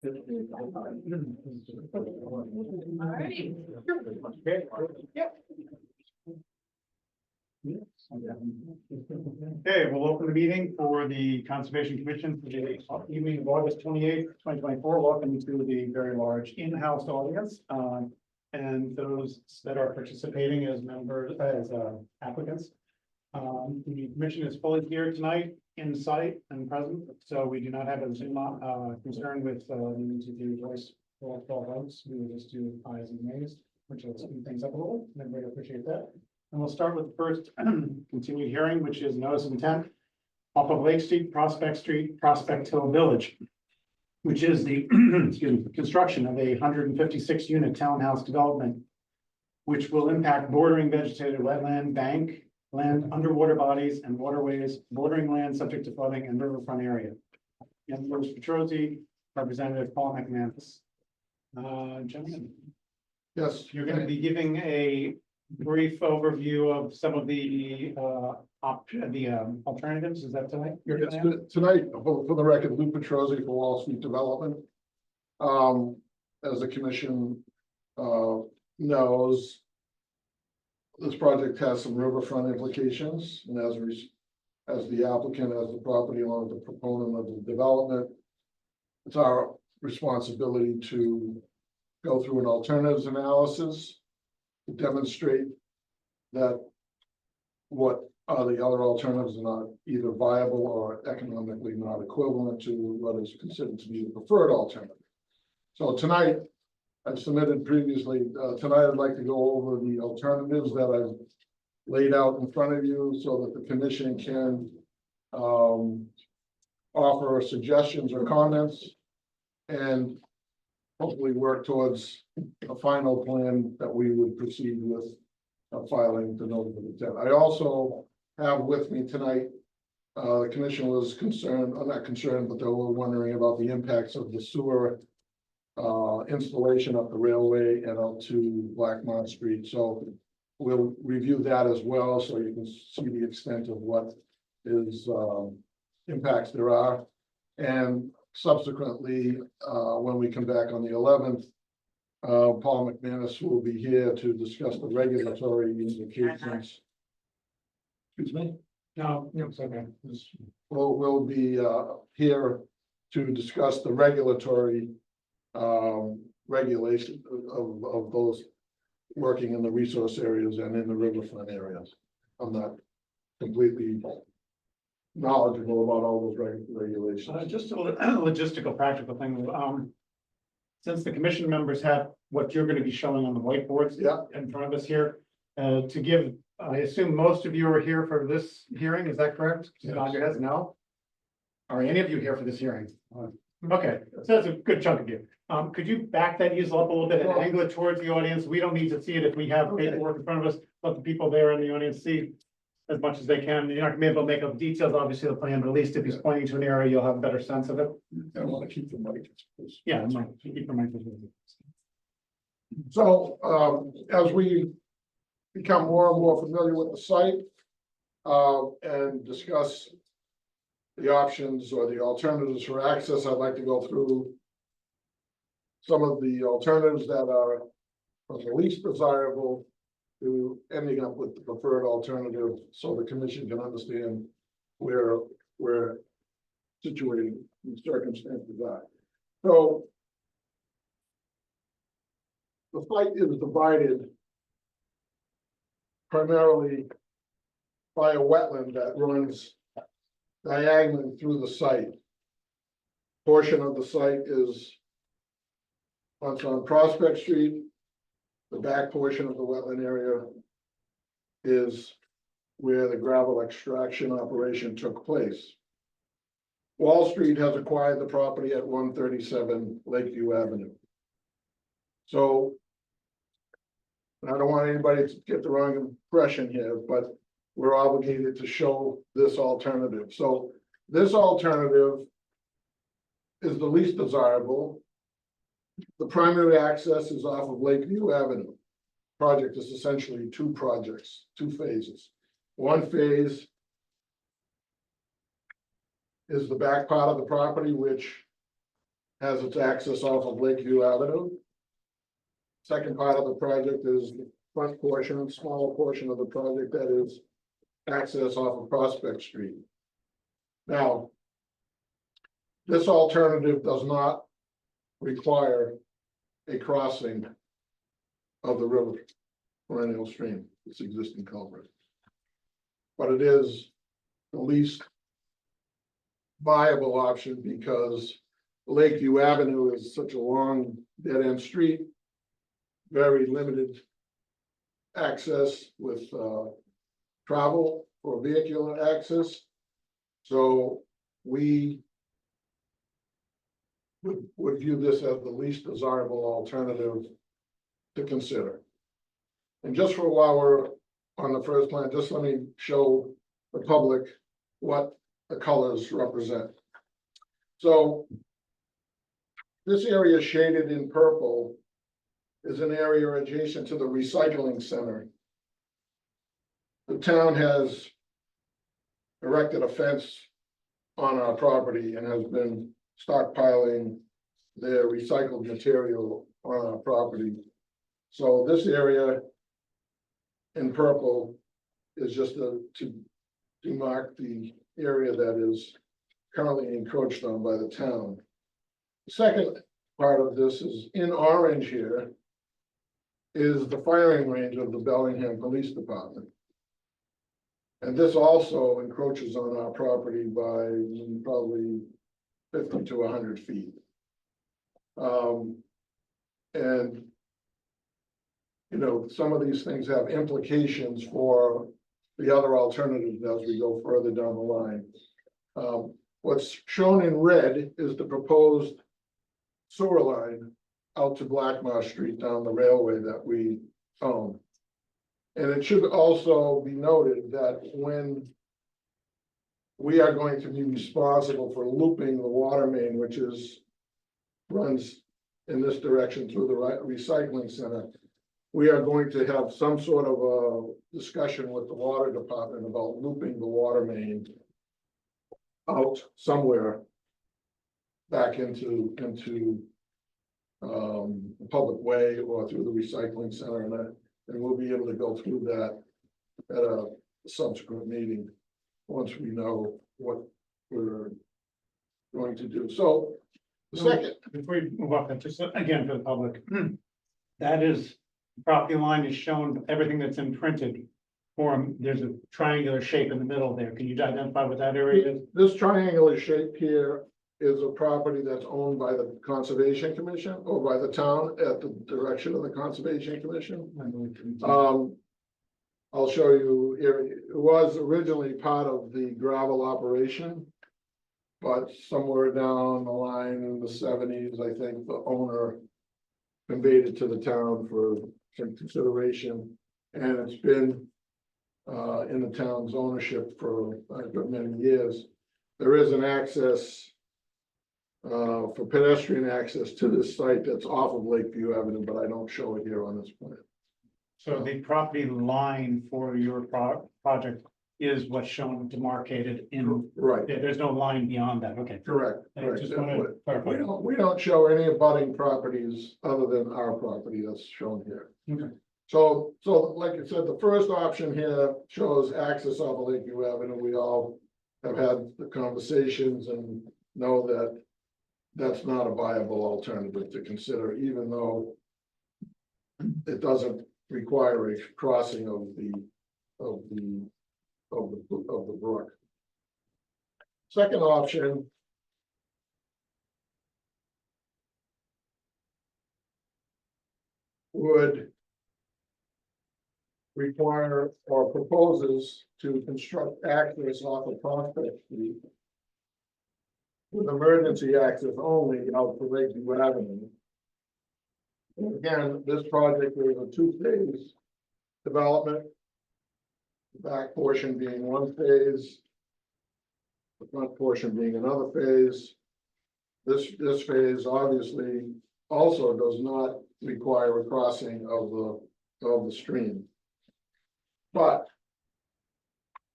Alrighty. Okay, we'll open the meeting for the Conservation Commission for the evening of August 28th, 2024. Welcome to the very large in-house audience. And those that are participating as members, as applicants. The commission is fully here tonight, in sight and present, so we do not have a Zoom concern with needing to do voice roll call votes. We will just do ayes and nays, which will speed things up a little, and everybody appreciate that. And we'll start with the first continued hearing, which is notice of intent off of Lake Street, Prospect Hill Village, which is the excuse me, construction of a 156 unit townhouse development, which will impact bordering vegetated wetland, bank, land, underwater bodies and waterways, bordering land subject to flooding and riverfront area. And Louis Petrosi, Representative Paul McManus. Gentlemen. Yes, You're going to be giving a brief overview of some of the alternatives. Is that tonight? yes, tonight, for the record, Lou Petrosi for Wall Street Development. As the commission knows, this project has some riverfront implications, and as the applicant, as the property owner, the proponent of the development, it's our responsibility to go through an alternatives analysis to demonstrate that what are the other alternatives are not either viable or economically not equivalent to what is considered to be the preferred alternative. So tonight, I've submitted previously, tonight I'd like to go over the alternatives that I've laid out in front of you so that the commission can offer suggestions or comments and hopefully work towards a final plan that we would proceed with filing the notice of intent. I also have with me tonight, the commission was concerned, or not concerned, but they were wondering about the impacts of the sewer installation up the railway and out to Blackmont Street. So we'll review that as well, so you can see the extent of what is impacts there are. And subsequently, when we come back on the 11th, Paul McManus will be here to discuss the regulatory implications. Excuse me? No, it's okay. We'll be here to discuss the regulatory regulation of those working in the resource areas and in the riverfront areas. I'm not completely knowledgeable about all those regulations. Just a logistical, practical thing. Since the commission members have what you're going to be showing on the whiteboards in front of us here, to give, I assume most of you are here for this hearing. Is that correct? Yes. Nod your heads, no? Are any of you here for this hearing? Okay, so that's a good chunk of you. Could you back that easel up a little bit and angle it towards the audience? We don't need to see it if we have paperwork in front of us. Let the people there in the audience see as much as they can. You're not gonna be able to make up details, obviously, of the plan, but at least if he's pointing to an area, you'll have a better sense of it. I want to keep the mic. Yeah, keep your mic. So, as we become more and more familiar with the site, and discuss the options or the alternatives for access, I'd like to go through some of the alternatives that are from the least desirable to ending up with the preferred alternative, so the commission can understand where we're situated in circumstances are. So the site is divided primarily by a wetland that runs diagonally through the site. Portion of the site is once on Prospect Street. The back portion of the wetland area is where the gravel extraction operation took place. Wall Street has acquired the property at 137 Lakeview Avenue. So I don't want anybody to get the wrong impression here, but we're obligated to show this alternative. So this alternative is the least desirable. The primary access is off of Lakeview Avenue. Project is essentially two projects, two phases. One phase is the back part of the property, which has its access off of Lakeview Avenue. Second part of the project is the front portion, smaller portion of the project that is access off of Prospect Street. Now, this alternative does not require a crossing of the river perennial stream, its existing culvert. But it is the least viable option because Lakeview Avenue is such a long dead end street. Very limited access with travel or vehicular access. So we would view this as the least desirable alternative to consider. And just for while we're on the first plan, just let me show the public what the colors represent. So this area shaded in purple is an area adjacent to the recycling center. The town has erected a fence on our property and has been stockpiling their recycled material on our property. So this area in purple is just to mark the area that is currently encroached on by the town. The second part of this is in orange here is the firing range of the Bellingham Police Department. And this also encroaches on our property by probably 50 to 100 feet. And you know, some of these things have implications for the other alternatives as we go further down the line. What's shown in red is the proposed sewer line out to Blackmar Street down the railway that we own. And it should also be noted that when we are going to be responsible for looping the water main, which runs in this direction through the recycling center, we are going to have some sort of a discussion with the water department about looping the water main out somewhere back into a public way or through the recycling center, and we'll be able to go through that at a subsequent meeting once we know what we're going to do. So the second, Before you move up, just again for the public, that is, property line is shown, everything that's imprinted form, there's a triangular shape in the middle there. Can you identify what that area is? this triangular shape here is a property that's owned by the Conservation Commission or by the town at the direction of the Conservation Commission. I'll show you here. It was originally part of the gravel operation, but somewhere down the line in the 70s, I think the owner conveyed it to the town for some consideration, and it's been in the town's ownership for many years. There is an access for pedestrian access to this site that's off of Lakeview Avenue, but I don't show it here on this plan. So the property line for your project is what's shown demarcated in, Right, there's no line beyond that, okay. correct. I correct. just wanted to clarify. We don't show any abutting properties other than our property that's shown here. Okay. So like I said, the first option here shows access off of Lakeview Avenue. We all have had the conversations and know that that's not a viable alternative to consider, even though it doesn't require a crossing of the brook. Second option would require or proposes to construct access off of Prospect Street with emergency access only out to Lakeview Avenue. And again, this project is a two-phase development. The back portion being one phase, the front portion being another phase. This phase obviously also does not require a crossing of the stream. But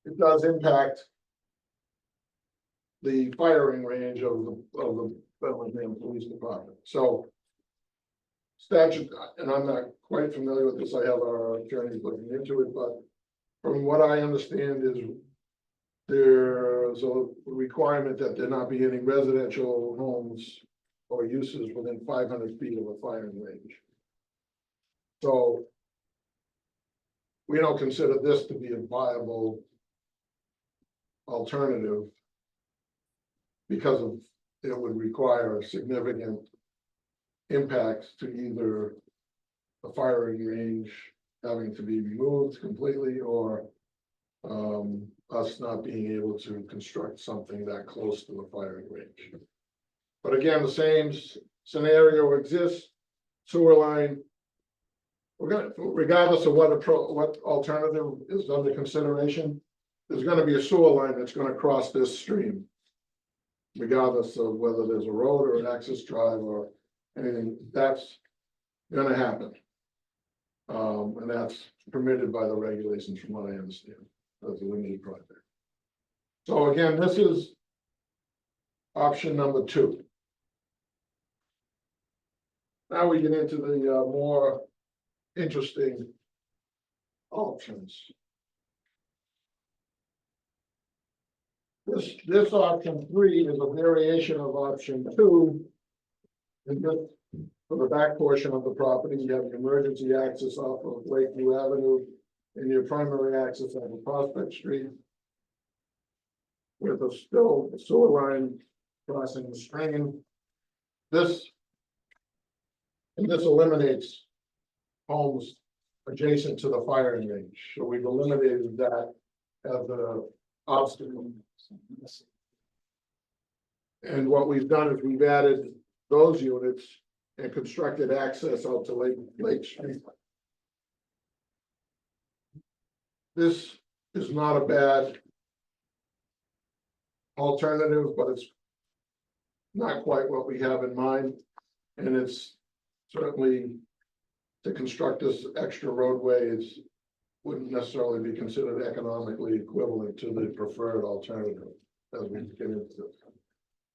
it does impact the firing range of Bellingham Police Department, so. Statute, and I'm not quite familiar with this, I have our attorneys looking into it, but from what I understand is. There's a requirement that there not be any residential homes or uses within 500 feet of a firing range. So. We don't consider this to be a viable alternative. Because of, it would require significant impacts to either the firing range having to be removed completely or us not being able to construct something that close to the firing range. But again, the same scenario exists, sewer line. We're gonna, regardless of what alternative is under consideration, there's gonna be a sewer line that's gonna cross this stream. Regardless of whether there's a road or an access drive or anything, that's gonna happen. And that's permitted by the regulations from what I understand, as a limited project. So again, this is option number 2. Now we get into the more interesting options. This option 3 is a variation of option 2. And just for the back portion of the property, you have emergency access off of Lakeview Avenue and your primary access on Prospect Street. With a still sewer line crossing the stream. This eliminates homes adjacent to the firing range, so we've eliminated that as an obstacle. And what we've done is we've added those units and constructed access out to Lake Street. This is not a bad alternative, but it's not quite what we have in mind. And it's certainly to construct this extra roadway wouldn't necessarily be considered economically equivalent to the preferred alternative as we get into this.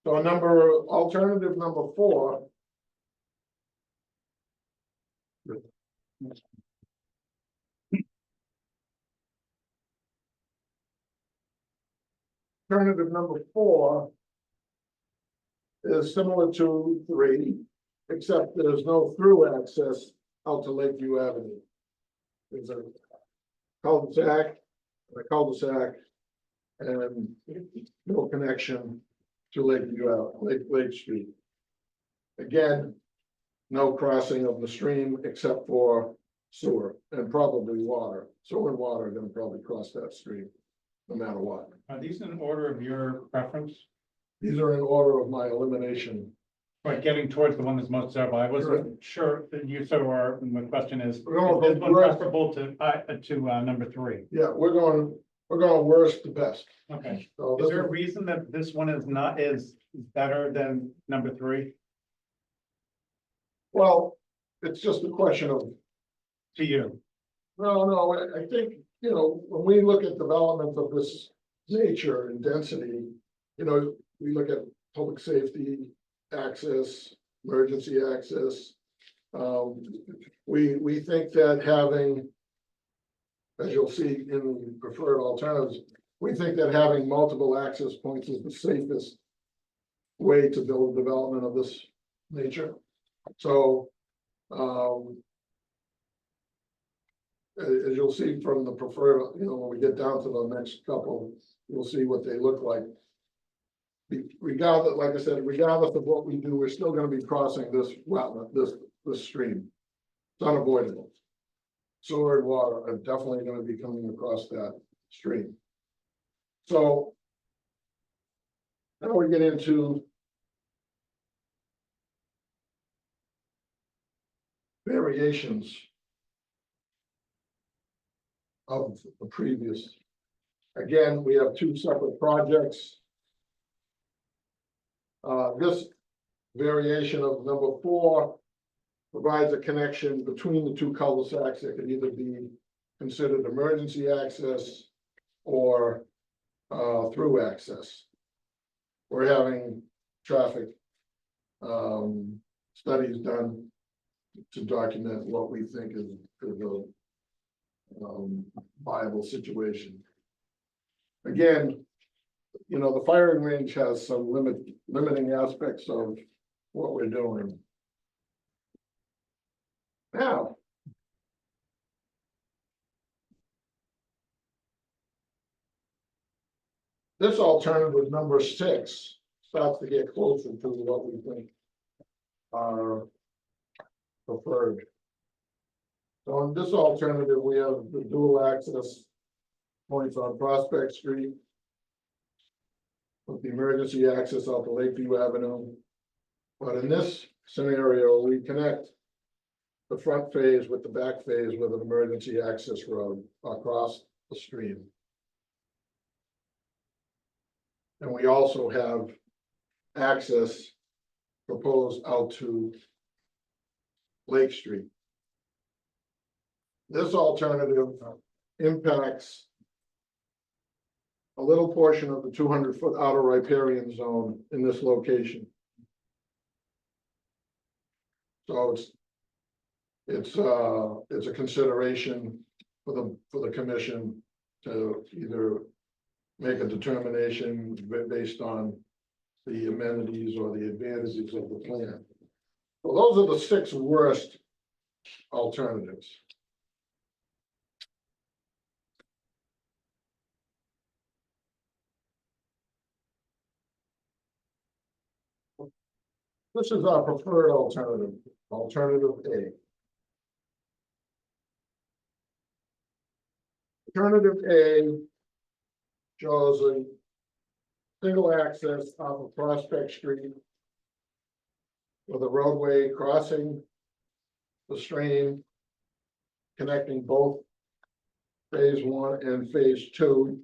So alternative number 4. Alternative number 4 is similar to 3, except there's no through access out to Lakeview Avenue. There's a cul-de-sac, and no connection to Lake Street. Again, no crossing of the stream except for sewer and probably water. Sewer and water are going to probably cross that stream no matter what. Are these in order of your preference? These are in order of my elimination. Right, getting towards the one that's most desirable. I wasn't sure that you so are, and the question is this one we're- preferable to number 3? Yeah, we're going worst to best. Okay. So Is this there a reason that this one is better than number 3 well, it's just a question of, to you? no, I think, when we look at development of this nature and density, we look at public safety, access, emergency access. We think that having, as you'll see in preferred alternatives, we think that having multiple access points is the safest way to build development of this nature. So, as you'll see from the preferred, when we get down to the next couple, you'll see what they look like. Regardless, like I said, regardless of what we do, we're still going to be crossing this wetland, this stream. It's unavoidable. Sewer and water are definitely going to be coming across that stream. So now we get into variations of the previous. Again, we have 2 separate projects. This variation of number 4 provides a connection between the 2 cul-de-sacs that could either be considered emergency access or through access. We're having traffic studies done to document what we think is a viable situation. Again, you know, the firing range has some limiting aspects of what we're doing. Now, this alternative number 6 starts to get closer to what we think are preferred. So in this alternative, we have the dual access points on Prospect Street, with the emergency access out to Lakeview Avenue. But in this scenario, we connect the front phase with the back phase with an emergency access road across the stream. And we also have access proposed out to Lake Street. This alternative impacts a little portion of the 200-foot outer riparian zone in this location. So it's a consideration for the commission to either make a determination based on the amenities or the advantages of the plan. Well, those are the 6 worst alternatives. This is our preferred alternative, alternative A. Alternative A shows a single access off of Prospect Street with a roadway crossing the stream, connecting both phase 1 and phase 2.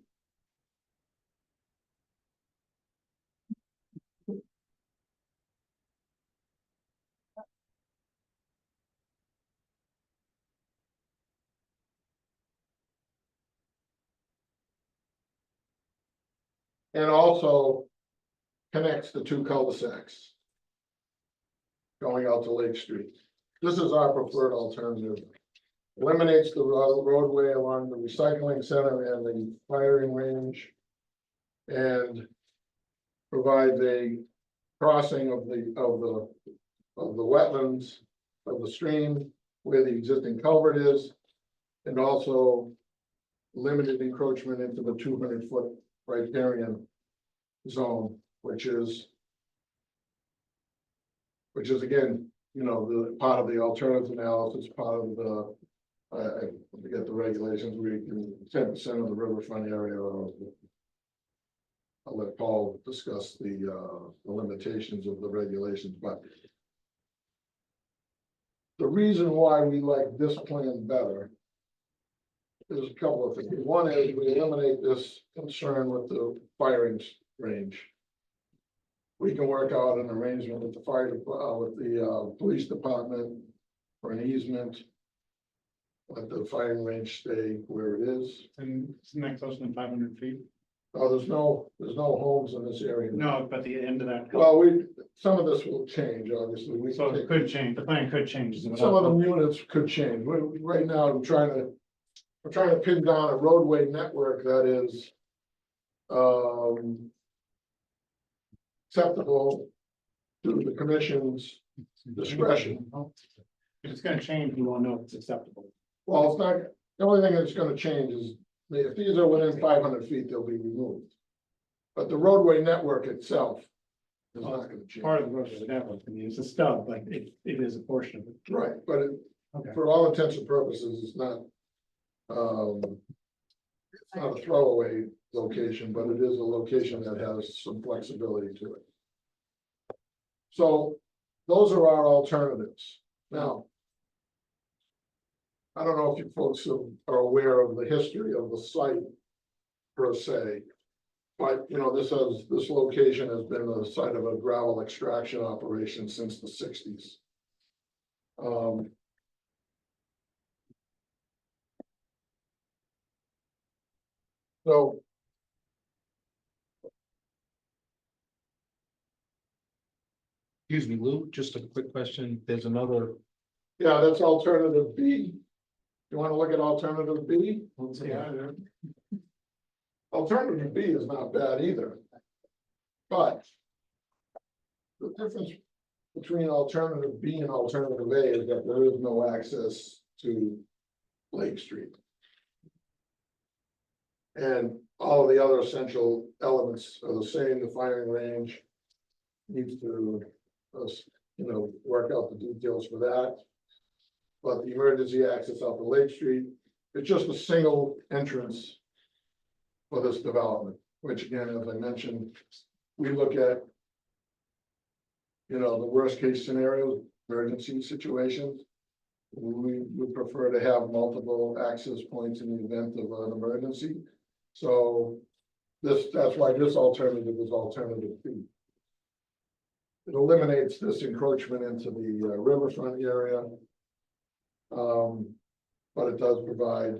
And also connects the 2 cul-de-sacs going out to Lake Street. This is our preferred alternative. Eliminates the roadway along the recycling center and the firing range, and provides a crossing of the wetlands of the stream where the existing culvert is, and also limited encroachment into the 200-foot riparian zone, which is again, you know, the part of the alternative analysis, part of the I forget the regulations. We can 10% of the riverfront area. I'll let Paul discuss the limitations of the regulations, but the reason why we like this plan better is a couple of things. One is we eliminate this concern with the firing range. We can work out an arrangement with the police department for an easement. Let the firing range stay where it is. And isn't that closer than 500 feet? Oh, there's no homes in this area. No, but the end of that. Well, some of this will change, obviously. So it could change, the plan could change. Some of the units could change. Right now, we're trying to pin down a roadway network that is acceptable to the commission's discretion. If it's gonna change, we won't know if it's acceptable. Well, it's not, the only thing that's gonna change is, if these are within 500 feet, they'll be removed. But the roadway network itself is not gonna change. Part of the roadway network, I mean, it's a stub, but it is a portion of it. Right, but Okay. for all intents and purposes, it's not a throwaway location, but it is a location that has some flexibility to it. So those are our alternatives. Now, I don't know if you folks are aware of the history of the site per se. But, you know, this location has been the site of a gravel extraction operation since the 60s. So Excuse me, Lou, just a quick question. There's another. Yeah, that's alternative B. You wanna look at alternative B? Yeah. Alternative B is not bad either. But the difference between alternative B and alternative A is that there is no access to Lake Street. And all of the other essential elements are the same, the firing range needs to, work out the details for that. But the emergency access out to Lake Street, it's just a single entrance for this development, which again, as I mentioned, we look at, the worst case scenarios, emergency situations. We would prefer to have multiple access points in the event of an emergency. So that's why this alternative is alternative B. It eliminates this encroachment into the riverfront area. But it does provide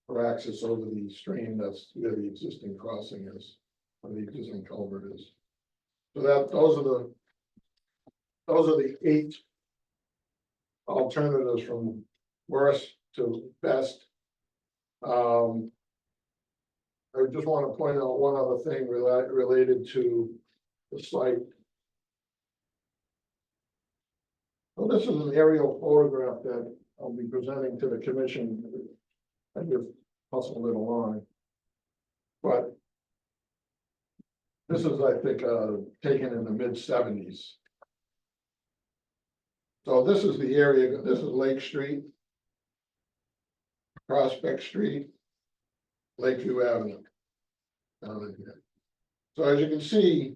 for access over the stream that's where the existing crossing is, or the existing culvert is. So those are the 8 alternatives from worst to best. I just want to point out one other thing related to the site. Well, this is an aerial photograph that I'll be presenting to the commission. I just hustled it along. But this is, I think, taken in the mid-70s. So this is the area, this is Lake Street, Prospect Street, Lakeview Avenue. Down in here. So as you can see,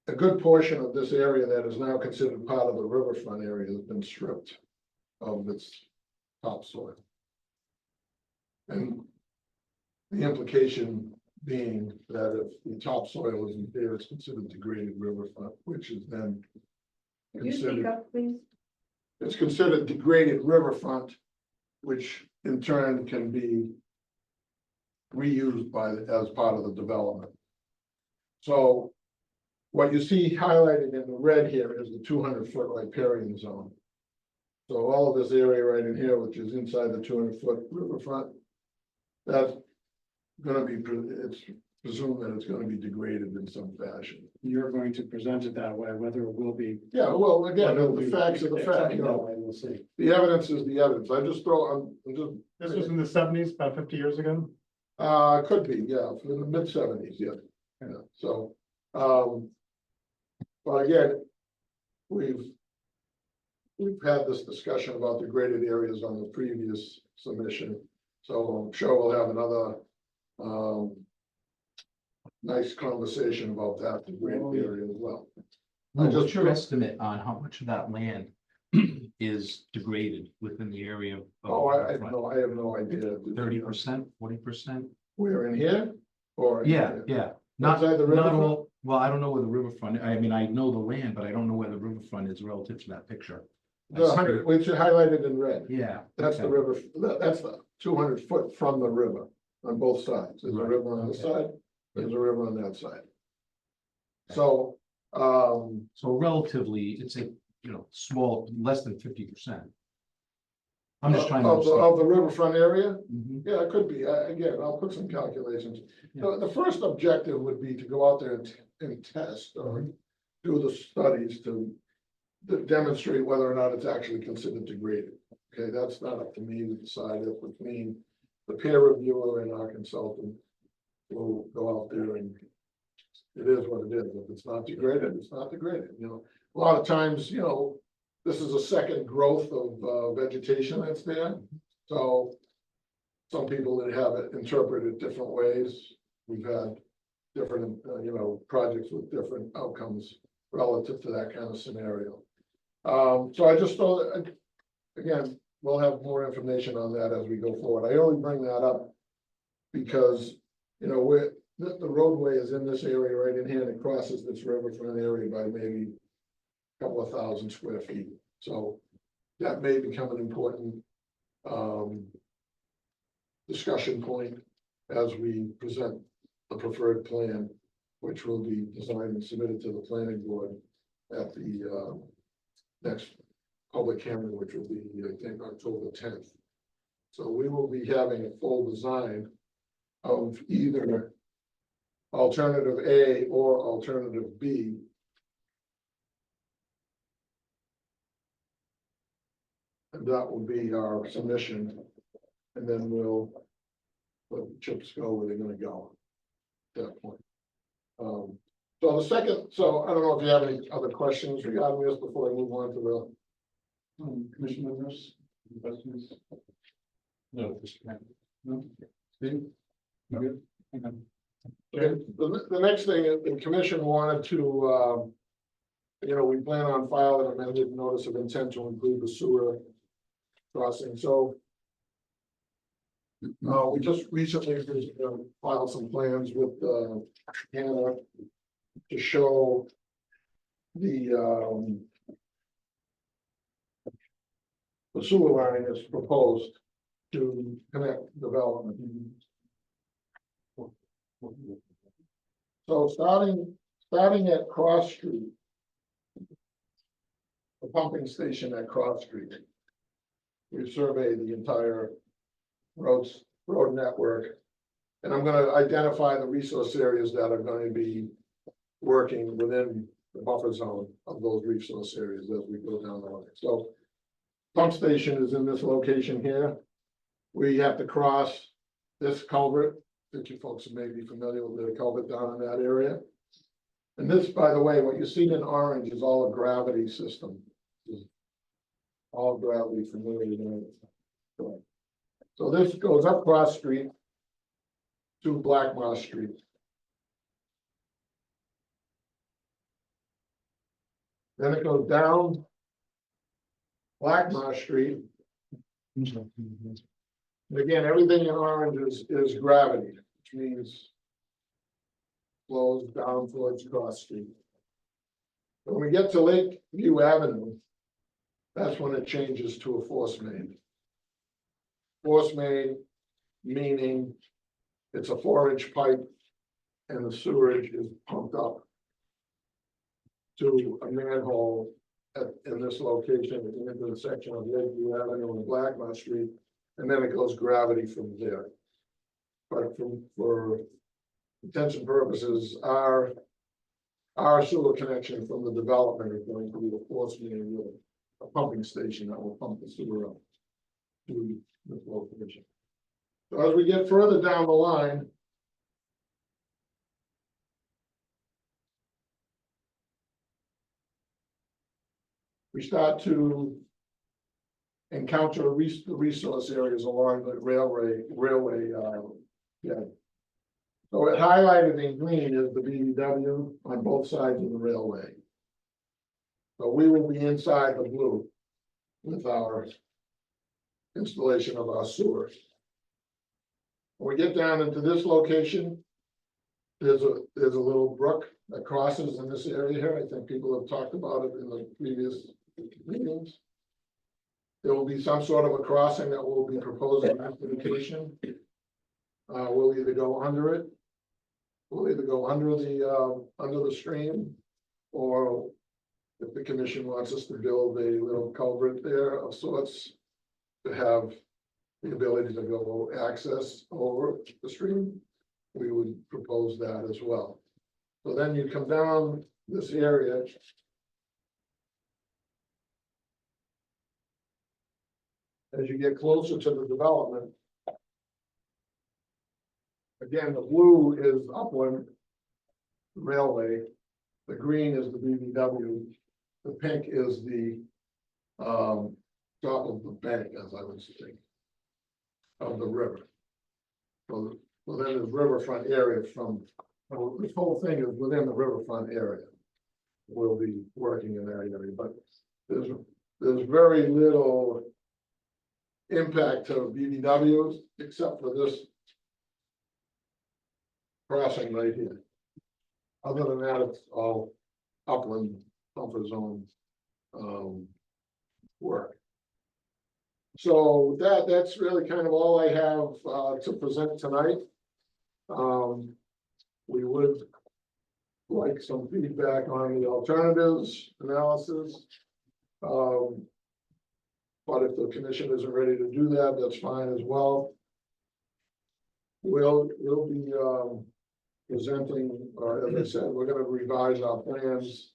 a good portion of this area that is now considered part of the riverfront area has been stripped of its topsoil. And the implication being that if the topsoil isn't there, it's considered degraded riverfront, which is then Could you speak considered, up, please? it's considered degraded riverfront, which in turn can be reused as part of the development. So what you see highlighted in the red here is the 200-foot riparian zone. So all of this area right in here, which is inside the 200-foot riverfront, that's gonna be, it's presumed that it's gonna be degraded in some fashion. You're going to present it that way, whether it will be. Yeah, well, again, whether it will the be facts are the facts, accepted that way, we'll see. the evidence is the evidence. I'm just, This was in the 70s, about 50 years ago. could be, yeah, in the mid-70s, yeah. Yeah, so, but again, we've had this discussion about the graded areas on the previous submission. So I'm sure we'll have another, nice conversation about that, the graded area as well. What's your estimate on how much of that land is degraded within the area? Oh, I have no idea. 30%, 40%? We're in here, or? in Yeah, here? yeah. Not, Inside the not riverfront? all, well, I don't know where the riverfront, I mean, I know the land, but I don't know where the riverfront is relative to that picture. The 100, which are highlighted in red. Yeah. That's the okay. river, that's the 200 foot from the river on both sides. There's a Right, river on this okay. side, there's a river on that side. So, So relatively, it's a, small, less than 50%. I'm just trying to of understand. the riverfront area, Mhm. yeah, it could be. Again, I'll put some calculations. Yeah. The first objective would be to go out there and test or Mm-hmm. do the studies to demonstrate whether or not it's actually considered degraded. Okay, that's not up to me to decide. That's between the peer reviewer and our consultant. Will go out there and it is what it is. If it's not degraded, it's not degraded, A lot of times, this is a second growth of vegetation that's there. So some people that have it interpreted different ways. We've had different, projects with different outcomes relative to that kind of scenario. So I just thought, again, we'll have more information on that as we go forward. I only bring that up because, the roadway is in this area right in here and it crosses this riverfront area by maybe a couple of thousand square feet. So that may become an important discussion point as we present the preferred plan, which will be designed and submitted to the planning board at the next public hearing, which will be, I think, October 10th. So we will be having a full design of either alternative A or alternative B. And that will be our submission, and then we'll let the chips go where they're gonna go at that point. So the second, so I don't know if you have any other questions regarding this before I move on to the commission members, questions? No, just. No? Steve? You good? Okay, the next thing, the commission wanted to, we plan on filing an amended notice of intent to include the sewer crossing, so. We just recently filed some plans with, Hannah to show the sewer line is proposed to connect development. So starting at Cross Street, the pumping station at Cross Street. We've surveyed the entire road network. And I'm gonna identify the resource areas that are going to be working within the buffer zone of those resource areas as we go down the line. So pump station is in this location here. We have to cross this culvert. I think you folks may be familiar with the culvert down in that area. And this, by the way, what you see in orange is all a gravity system. All gravity familiar. So this goes up Cross Street to Blackmar Street. Then it goes down Blackmar Street. And again, everything in orange is gravity, which means flows down towards Cross Street. When we get to Lakeview Avenue, that's when it changes to a force main. Force main meaning it's a 4-inch pipe and the sewerage is pumped up to a manhole in this location at the end of the section of Lakeview Avenue and Blackmar Street, and then it goes gravity from there. But for intention purposes, our sewer connection from the development is going to be the force main with a pumping station that will pump the sewer up to this location. So as we get further down the line, we start to encounter the resource areas along the railway. Yeah. So it highlighted in green is the BBW on both sides of the railway. So we will be inside the blue with our installation of our sewers. When we get down into this location, there's a little brook that crosses in this area here. I think people have talked about it in the previous meetings. There will be some sort of a crossing that will be proposed in application. We'll either go under it. We'll either go under the stream, or if the commission wants us to build a little culvert there of sorts to have the ability to go access over the stream, we would propose that as well. So then you come down this area. As you get closer to the development, again, the blue is upland railway, the green is the BBW, the pink is the top of the bank, as I would say, of the river. So then the riverfront area this whole thing is within the riverfront area. We'll be working in that area, but there's very little impact to BBWs except for this crossing right here. Other than that, it's all upland buffer zone work. So that's really kind of all I have to present tonight. We would like some feedback on the alternatives analysis. But if the commission isn't ready to do that, that's fine as well. We'll be, presenting, or as I said, we're gonna revise our plans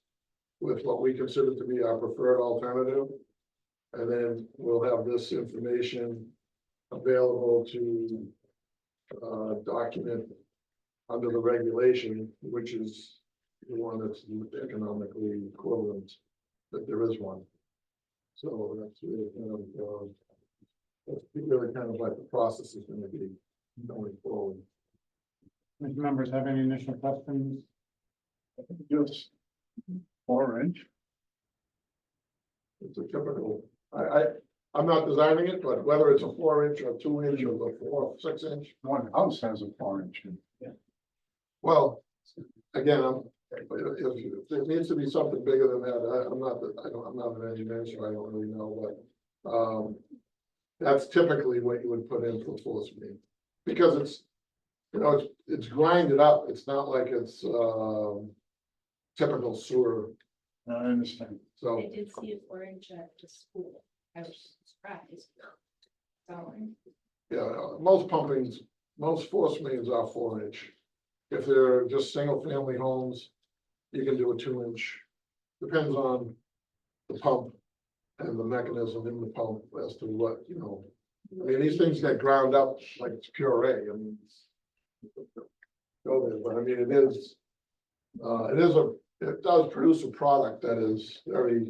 with what we consider to be our preferred alternative. And then we'll have this information available to document under the regulation, which is the one that's economically equivalent, that there is one. So that's really kind of like the process is going to be going forward. Any members have any initial questions? Yes. 4-inch. It's a typical, I'm not designing it, but whether it's a 4-inch or 2-inch or the 4 or 6-inch. One house has a 4-inch. Well, again, if it needs to be something bigger than that, I'm not an engineer, so I don't really know, but. That's typically what you would put in for force main, because it's, it's grinded up, it's not like it's, typical sewer, I understand. so. I did see a 4-inch at the school. I was surprised. So, Yeah, most force mains are 4-inch. If they're just single family homes, you can do a 2-inch. Depends on the pump and the mechanism in the pump as to what, I mean, these things get ground up like it's puree, I mean. Go there, but I mean, it does produce a product that is very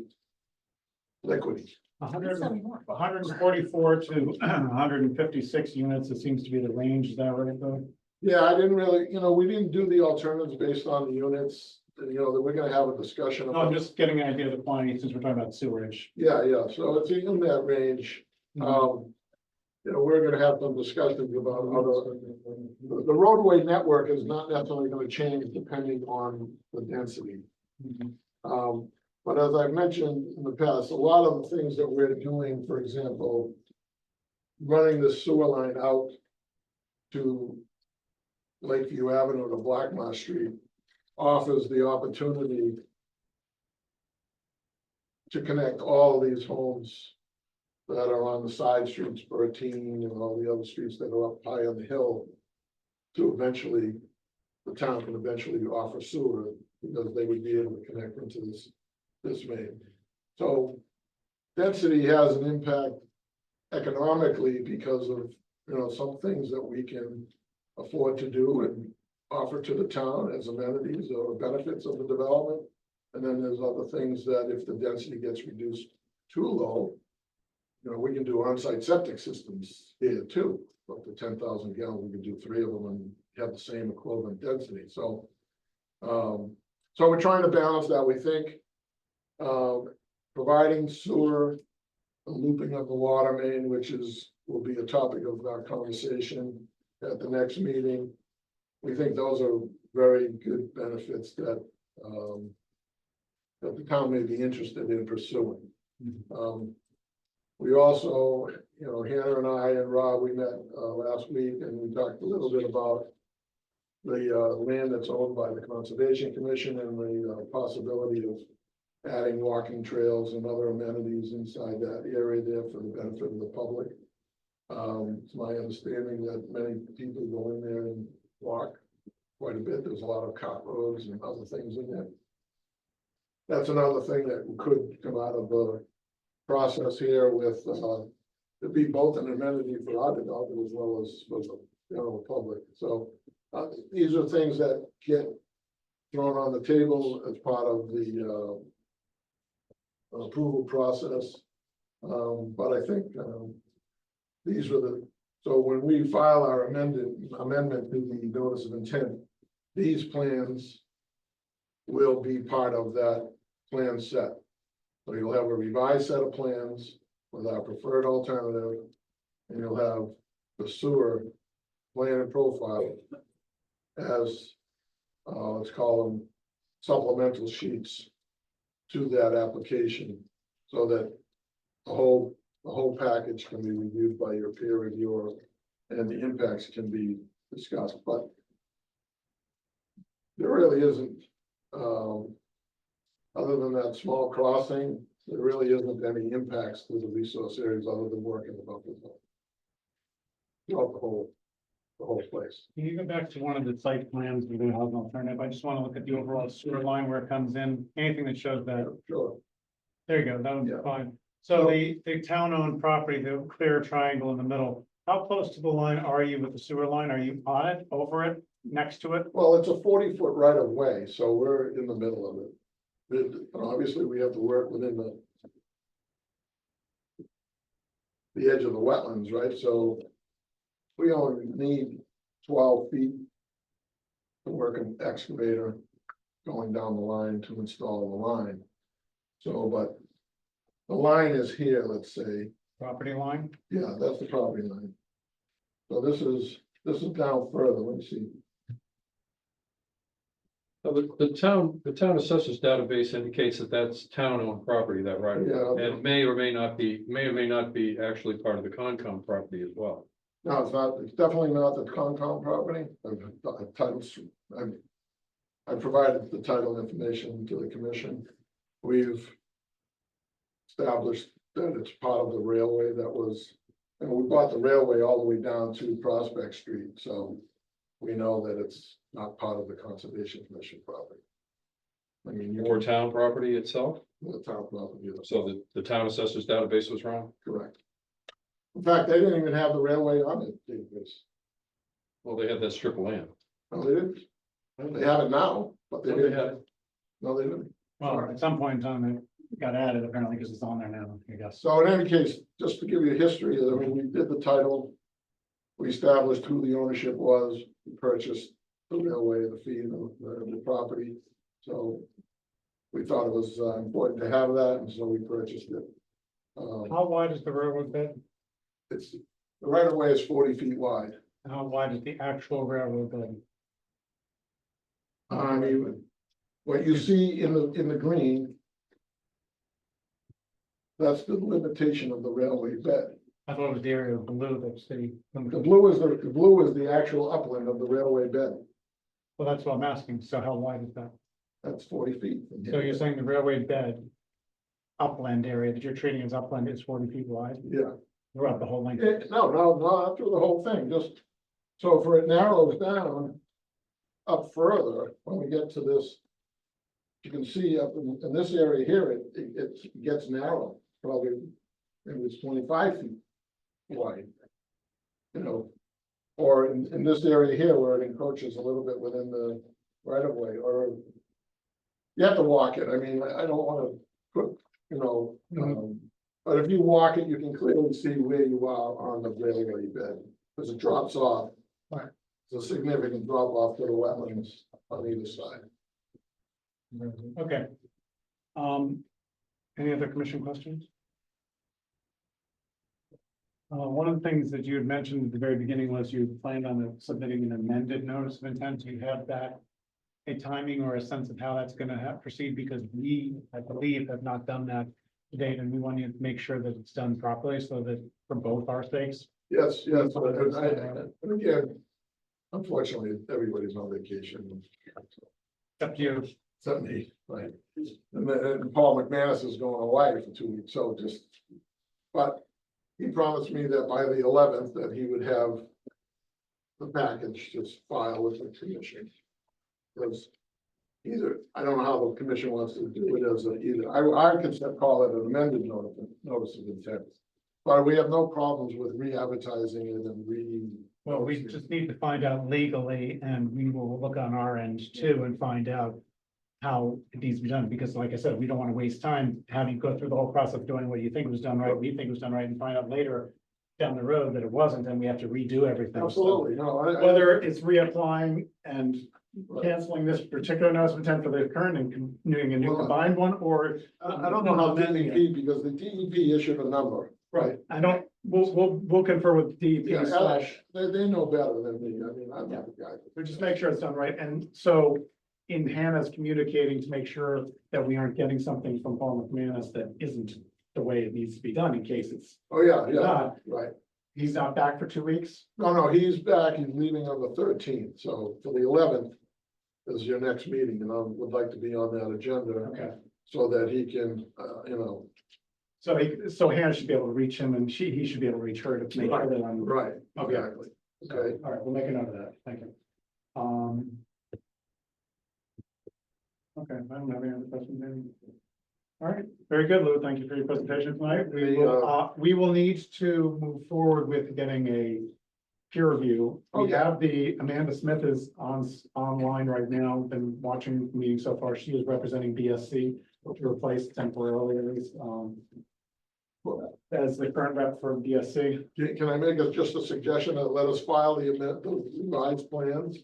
liquidy. 144 to 156 units, it seems to be the range, is that right, though? Yeah, I didn't really, we didn't do the alternatives based on the units, that we're gonna have a discussion No, about. I'm just getting an idea of the quantity since we're talking about sewerage. Yeah, so it's in that range. We're gonna have some discussions about the roadway network is not necessarily gonna change depending on the density. But as I've mentioned in the past, a lot of the things that we're doing, for example, running the sewer line out to Lakeview Avenue to Blackmar Street offers the opportunity to connect all of these homes that are on the side streets, Bertine and all the other streets that are up high on the hill, to eventually, the town can eventually offer sewer, because they would be able to connect into this main. So density has an impact economically because of, some things that we can afford to do and offer to the town as amenities or benefits of the development. And then there's other things that if the density gets reduced too low, we can do on-site septic systems here too. Up to 10,000 gallons, we can do 3 of them and have the same equivalent density. So we're trying to balance that. We think providing sewer, the looping of the water main, which will be a topic of our conversation at the next meeting. We think those are very good benefits that the town may be interested in pursuing. We also, Hannah and I and Rob, we met last week and we talked a little bit about the land that's owned by the Conservation Commission and the possibility of adding walking trails and other amenities inside that area there for the benefit of the public. It's my understanding that many people go in there and walk quite a bit. There's a lot of cot roads and other things in there. That's another thing that could come out of the process here with, it'd be both an amenity for our development as well as for the general public. So these are things that get thrown on the table as part of the approval process. But I think these were so when we file our amendment to the notice of intent, these plans will be part of that plan set. So you'll have a revised set of plans with our preferred alternative, and you'll have the sewer plan and profile as, let's call them supplemental sheets to that application, so that the whole package can be reviewed by your peer reviewer and the impacts can be discussed. But there really isn't Other than that small crossing, there really isn't any impacts to the resource areas other than working the buffer zone. Throughout the whole place. Can you go back to one of the site plans we do have an alternative? I just want to look at the overall sewer line where it comes in, anything that shows that. Sure. There you go, that Yeah. was fine. So the town-owned property, the clear triangle in the middle, how close to the line are you with the sewer line? Are you on it, over it, next to it? Well, it's a 40-foot right of way, so we're in the middle of it. Obviously, we have to work within the edge of the wetlands, right? So we only need 12 feet to work an excavator going down the line to install the line. So, but the line is here, let's say. Property line? Yeah, that's the property line. So this is down further, let me see. The town assessors database indicates that that's town-owned property, that right? Yeah. And may or may not be actually part of the Concom property as well. No, it's not, it's definitely not the Concom property. I've provided the title information to the commission. We've established that it's part of the railway that was, and we bought the railway all the way down to Prospect Street, so we know that it's not part of the Conservation Commission property. I mean, Or town property itself, the town property is so the town assessors database was wrong. correct. In fact, they didn't even have the railway on the database. Well, they had that strip of land. No, they didn't. They have it now, but they Well, they didn't. had it. No, they didn't. Well, at some point in time, it got added apparently because it's on there now, I guess. So in any case, just to give you a history, I mean, we did the title. We established who the ownership was, we purchased the railway, the fee, and the property. So we thought it was important to have that, and so we purchased it. How wide is the railroad bed? It's, the right of way is 40 feet wide. How wide is the actual railroad bed? I mean, what you see in the green, that's the limitation of the railway bed. I thought it was the area of blue that's the. The blue is the actual upland of the railway bed. Well, that's what I'm asking. So how wide is that? That's 40 feet. So you're saying the railway bed upland area that you're treating as upland is 40 feet wide Yeah. throughout the whole length? No, not through the whole thing, just, so for it narrows down up further, when we get to this, you can see up in this area here, it gets narrow, probably, maybe it's 25 feet wide. You know, or in this area here where it encroaches a little bit within the right of way, or you have to walk it, I mean, I don't wanna put, you know, but if you walk it, you can clearly see where you are on the railway bed, because it drops off. Right. It's a significant drop off to the wetlands on either side. Okay. Any other commission questions? One of the things that you had mentioned at the very beginning was you planned on submitting an amended notice of intent. Do you have that? A timing or a sense of how that's gonna proceed, because we, I believe, have not done that to date, and we want you to make sure that it's done properly, so that for both our sakes. Yes, and again, unfortunately, everybody's on vacation. Up to you. Except me, right? And Paul McManus is going away for 2 weeks, so just, but he promised me that by the 11th that he would have the package just filed with the commission. Because either, I don't know how the commission wants to do it as either, I can call it an amended notice of intent. But we have no problems with re-advertising it and Well, we just need to find out legally, and we will look on our end too and find out how it needs to be done, because like I said, we don't want to waste time having you go through the whole process of doing what you think was done right, we think was done right, and find out later down the road that it wasn't, and we have to redo everything. So Absolutely, no, whether it's reapplying and canceling this particular notice of intent for the current and doing a new combined one, or I don't know how DEP, because the DEP issued a number. right, I don't, we'll confer with DEP Yeah, / they know better than me, I mean, I'm not the guy. So just make sure it's done right, and so in Hannah's communicating to make sure that we aren't getting something from Paul McManus that isn't the way it needs to be done, in case it's, Oh, yeah, not. right. he's not back for 2 weeks. No, he's back, he's leaving on the 13th, so for the 11th, as your next meeting, and I would like to be on that agenda. Okay. So that he can, you know, So Hannah should be able to reach him and he should be able to reach her to make sure that I'm. right, Okay. exactly, So, okay. all right, we'll make a note of that. Thank you. Okay, I don't have any other questions. Amy. All right, very good, Lou. Thank you for your presentation tonight. We will need to move forward with getting a peer review. Oh, We yeah. have Amanda Smith is online right now, been watching the meeting so far. She is representing BSC to replace temporarily, at least, as the current rep for BSC. Can I make just a suggestion that let us file the revised plans,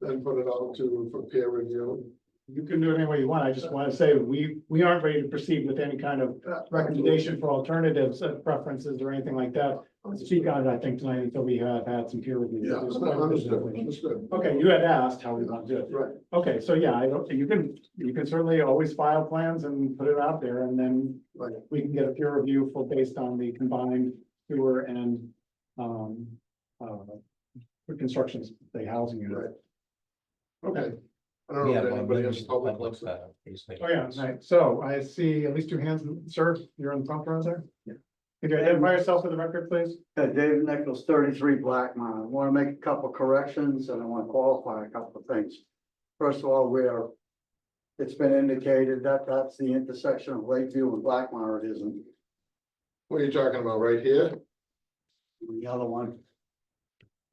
then put it out for peer review? You can do it any way you want. I just want to say, we aren't ready to proceed with any kind of recommendation for alternatives, preferences or anything like that. Speak on it, I think, tonight until we have had some peer review. Yeah, understood. Okay, you had asked how we want to do it. Right, Okay, so yeah, you can certainly always file plans and put it out there, and then right, we can get a peer review based on the combined sewer and for construction, the housing unit. right. Okay. I don't know if anybody in the public wants to. Oh, yeah, right. So I see at least two hands. Sir, you're on the front row there? Yeah. Could you identify yourself for the record, please? David Nichols, 33 Blackmont. I want to make a couple corrections and I want to qualify a couple of things. First of all, it's been indicated that that's the intersection of Lakeview and Blackmont. It isn't. What are you talking about, right here? The other one.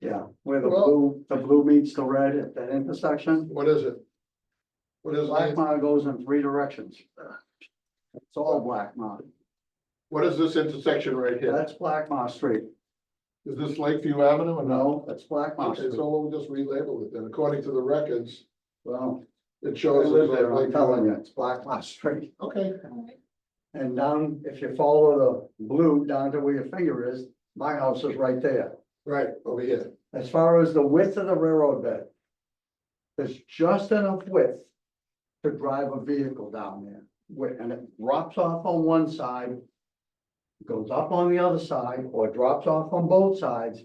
Yeah, where the Well- blue meets the red at that intersection. What is it? What is it? Blackmont goes in 3 directions. It's all Blackmont. What is this intersection right here? That's Blackmont Street. Is this Lakeview Avenue or no? No, that's Blackmont Okay, Street. so we'll just relabel it then. According to the records, Well, it I shows. live it's there, I'm Lakeview telling you, Avenue. it's Blackmont Street. Okay, And down, if you follow the blue down to where your finger is, my house is right there. right, over here. As far as the width of the railroad bed, there's just enough width to drive a vehicle down there. And it drops off on one side, goes up on the other side, or drops off on both sides.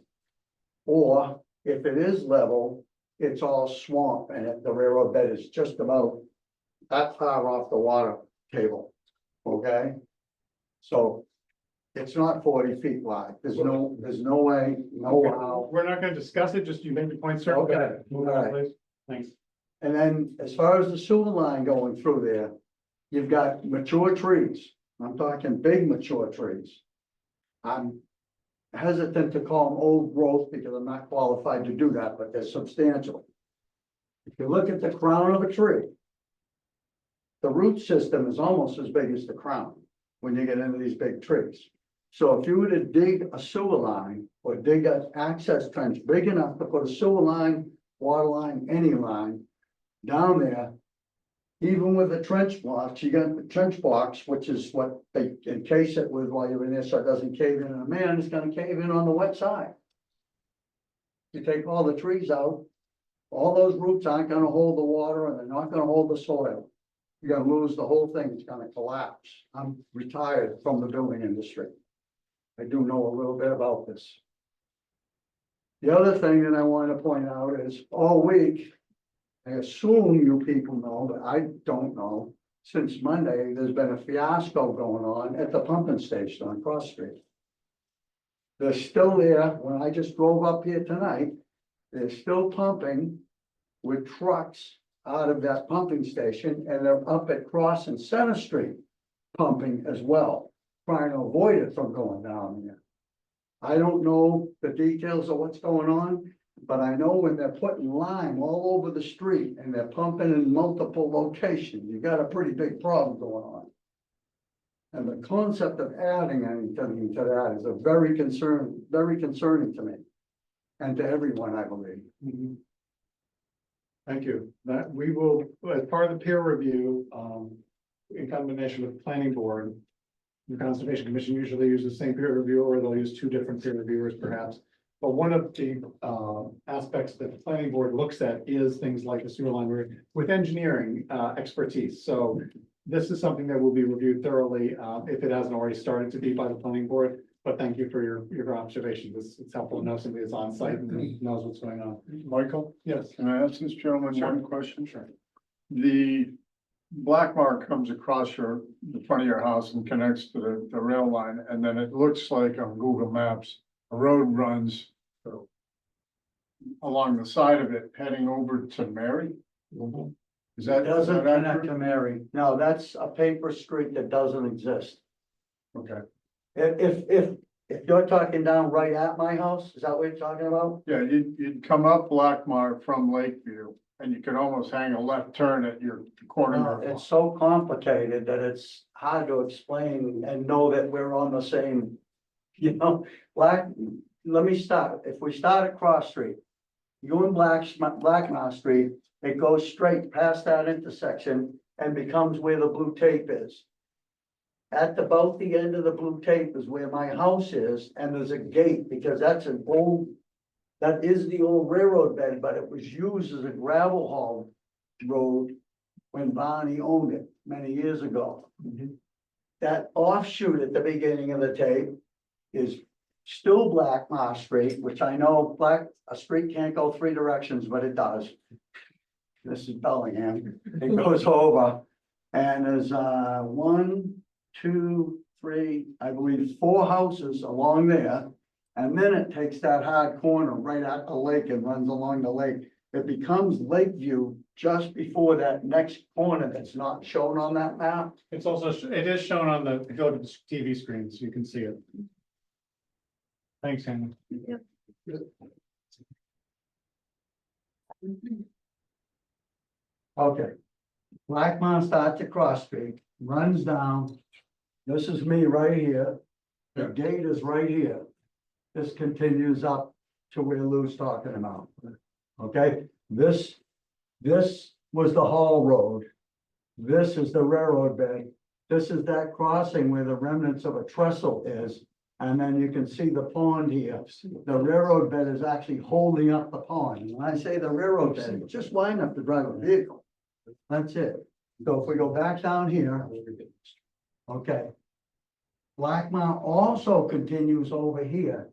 Or if it is level, it's all swamp and the railroad bed is just about that far off the water table, okay? So it's not 40 feet wide. There's no way, no how. We're not gonna discuss it, just you made your point, sir. Go Okay. ahead. Move All on, right. please. Thanks. And then as far as the sewer line going through there, you've got mature trees. I'm talking big mature trees. I'm hesitant to call them old growth because I'm not qualified to do that, but they're substantial. If you look at the crown of a tree, the root system is almost as big as the crown when you get into these big trees. So if you were to dig a sewer line or dig an access trench big enough to put a sewer line, water line, any line down there, even with the trench blocks, you got the trench blocks, which is what they encase it with while you're in there, so it doesn't cave in. And a man is gonna cave in on the wet side. You take all the trees out, all those roots aren't gonna hold the water and they're not gonna hold the soil. You're gonna lose the whole thing, it's gonna collapse. I'm retired from the building industry. I do know a little bit about this. The other thing that I want to point out is all week, I assume you people know, but I don't know. Since Monday, there's been a fiasco going on at the pumping station on Cross Street. They're still there. When I just drove up here tonight, they're still pumping with trucks out of that pumping station, and they're up at Cross and Center Street pumping as well, trying to avoid it from going down there. I don't know the details of what's going on, but I know when they're putting lime all over the street and they're pumping in multiple locations, you got a pretty big problem going on. And the concept of adding anything to that is very concerning to me. And to everyone, I believe. Mhm. Thank you. That we will, as part of the peer review, in combination with the planning board. The Conservation Commission usually uses the same peer reviewer, or they'll use 2 different peer reviewers perhaps. But one of the aspects that the planning board looks at is things like the sewer line with engineering expertise. So this is something that will be reviewed thoroughly if it hasn't already started to be by the planning board. but thank you for your observations. It's helpful to know somebody that's on site and knows what's going on. Michael, Yes. can I ask this gentleman Sure. one question? Sure. The black mark comes across the front of your house and connects to the rail line, and then it looks like on Google Maps, a road runs along the side of it, heading over to Mary? Is It that doesn't connect accurate? to Mary. No, that's a paper street that doesn't exist. Okay, If you're talking down right at my house, is that what you're talking about? yeah, you'd come up Blackmar from Lakeview, and you could almost hang a left turn at your corner. It's so complicated that it's hard to explain and know that we're on the same, let me start. If we start at Cross Street, you and Blackmar Street, it goes straight past that intersection and becomes where the blue tape is. At about the end of the blue tape is where my house is, and there's a gate, because that is the old railroad bed, but it was used as a gravel haul road when Barney owned it many years ago. That offshoot at the beginning of the tape is still Blackmar Street, which I know a street can't go three directions, but it does. This is Bellingham. It goes over, and there's 1, 2, 3, I believe 4 houses along there. And then it takes that hard corner right at the lake and runs along the lake. It becomes Lakeview just before that next corner that's not shown on that map. It's also, it is shown on the, if you look at the TV screen, so you can see it. Thanks, Hannah. Okay. Blackmon starts at Cross Street, runs down. This is me right here. The gate is right here. This continues up to where Lou's talking about. Okay, this was the Hall Road. This is the railroad bed. This is that crossing where the remnants of a trestle is. And then you can see the pond here. The railroad bed is actually holding up the pond. When I say the railroad bed, it's just wide enough to drive a vehicle. That's it. So if we go back down here, okay. Blackmount also continues over here.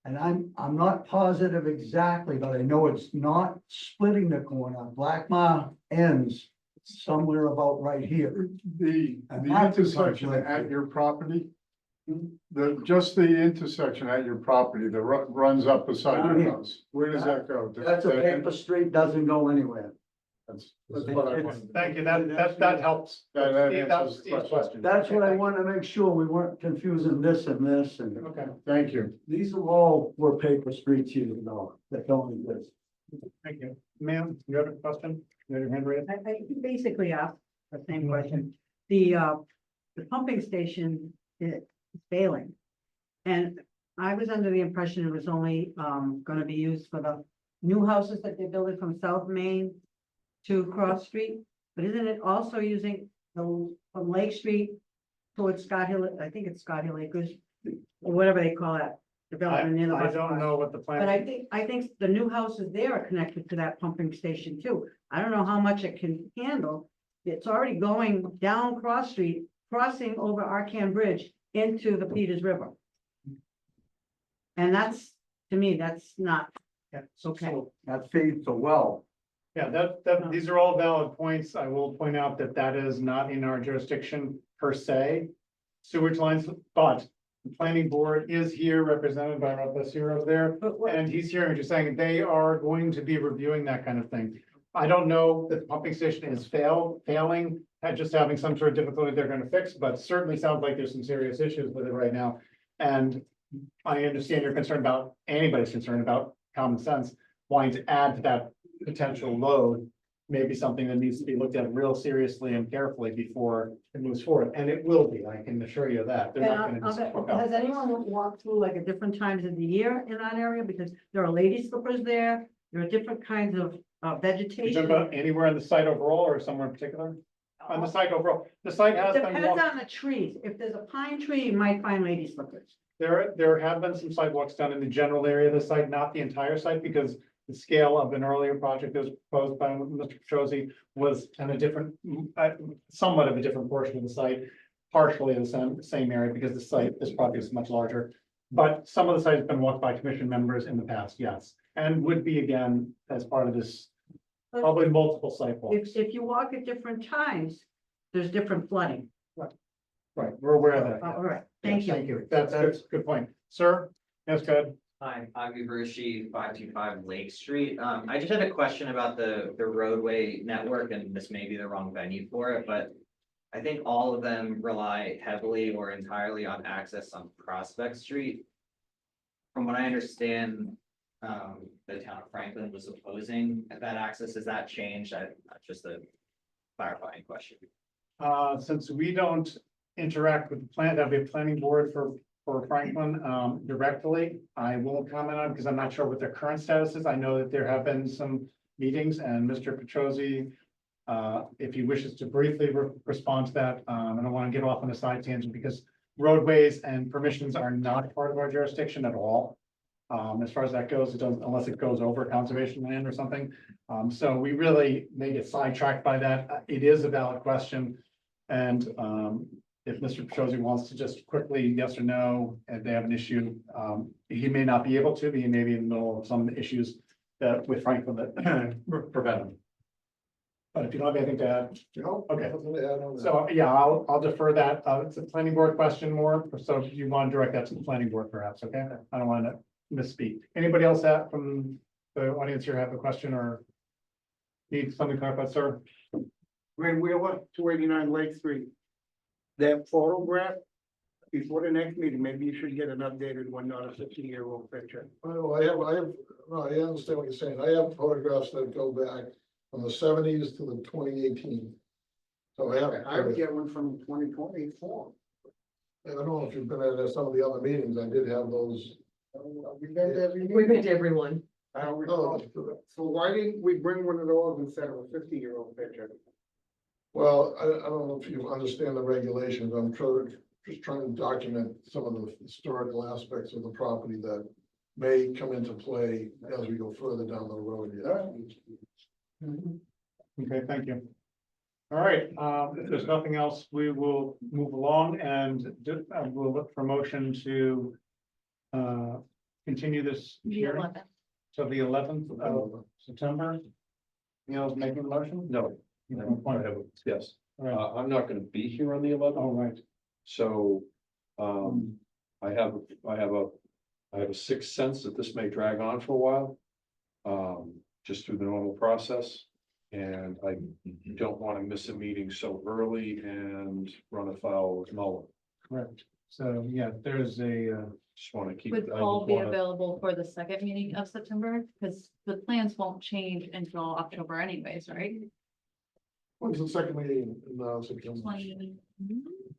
And I'm not positive exactly, but I know it's not splitting the corner. Blackmount ends somewhere about right here. The And that intersection becomes at Lakeview. your property, just the intersection at your property that runs up beside Down your here. house, where does that go? Does That's a that end? paper street, doesn't go anywhere. That's what I It's- wanted. Thank you, that helps. That Steve, answers the Steve's question. That's what I want to make sure we weren't confusing this and this, and Okay, Thank you. these are all were paper streets years ago that don't exist. thank you. Ma'am, you have a question? You have your hand raised? I basically asked the same question. The pumping station is failing. And I was under the impression it was only, gonna be used for the new houses that they're building from South Main to Cross Street. But isn't it also using the, from Lake Street towards Scott Hill, I think it's Scott Hill Acres, or whatever they call that development near the I bus don't barn. know what the plan. But I think the new houses there are connected to that pumping station too. I don't know how much it can handle. It's already going down Cross Street, crossing over Arcan Bridge into the Peters River. And that's, to me, that's not, Yeah, okay. That feeds the well. Yeah, these are all valid points. I will point out that that is not in our jurisdiction per se. Sewage lines, but the planning board is here represented by Rob Basir there. But what, And he's hearing what you're saying. They are going to be reviewing that kind of thing. I don't know that the pumping station is failing, just having some sort of difficulty they're gonna fix, but certainly sounds like there's some serious issues with it right now. And I understand your concern about, anybody's concern about common sense, wanting to add to that potential load. Maybe something that needs to be looked at real seriously and carefully before it moves forward, and it will be, I can assure you that. They're not gonna just hook up. has anyone walked through like at different times of the year in that area? Because there are lady slippers there. There are different kinds of You're vegetation. talking about anywhere on the site overall or somewhere in particular? On the site overall, the site has It been depends walked, on the trees. If there's a pine tree, you might find lady slippers. there have been some sidewalks done in the general area of the site, not the entire site, because the scale of an earlier project that was proposed by Mr. Petrosi was in a different, somewhat of a different portion of the site, partially in the same area, because the site, this project is much larger. But some of the sites have been walked by commission members in the past, yes, and would be again as part of this, probably multiple site walks. If you walk at different times, there's different flooding. Right, we're aware of that. All right, Yes, thank you. That's good point. Sir, yes, go ahead. Hi, I'm Ivershi, 525 Lake Street. I just had a question about the roadway network, and this may be the wrong venue for it, but I think all of them rely heavily or entirely on access on Prospect Street. From what I understand, the town of Franklin was opposing that access. Has that changed? Just a clarifying question. Since we don't interact with the plan, that'd be a planning board for Franklin, directly. I won't comment on, because I'm not sure what their current status is. I know that there have been some meetings, and Mr. Petrosi, if he wishes to briefly respond to that, I don't want to get off on a side tangent, because roadways and permissions are not part of our jurisdiction at all. As far as that goes, it doesn't, unless it goes over conservation land or something. So we really may get sidetracked by that. It is a valid question. And, if Mr. Petrosi wants to just quickly, yes or no, and they have an issue, he may not be able to, he may be in the middle of some issues that with Franklin that prevent him. But if you don't have anything to add, okay. Nothing to add on that. So, yeah, I'll defer that. It's a planning board question more, so if you want to direct that to the planning board perhaps, okay? I don't want to misspeak. Anybody else that from the audience here have a question or need something clarified, sir? When we were 289 Lake Street, that photograph, before the next meeting, maybe you should get an updated one, not a 50-year-old picture. Well, no, I understand what you're saying. I have photographs that go back from the seventies to the 2018. So I would get one from 2024. I don't know if you've been at some of the other meetings, I did have those. We got that We meeting? went to everyone. I don't Oh, recall. that's good. So why didn't we bring one of those instead of a 50-year-old picture? Well, I don't know if you understand the regulations, I'm just trying to document some of the historical aspects of the property that may come into play as we go further down the road. Okay, thank you. All right, if there's nothing else, we will move along and we'll look for motion to continue this hearing to the 11th of September. Neil's making the motion? No, I have a, yes, All right. I'm not gonna be here on the 11th, All right, so, I have a sixth sense that this may drag on for a while. Just through the normal process, and I don't want to miss a meeting so early and run afoul of Mullen. correct. So, yeah, there's a, Just want to keep. Would I Paul just be wanna- available for the second meeting of September? Because the plans won't change until October anyways, right? When's the second meeting in September? 20.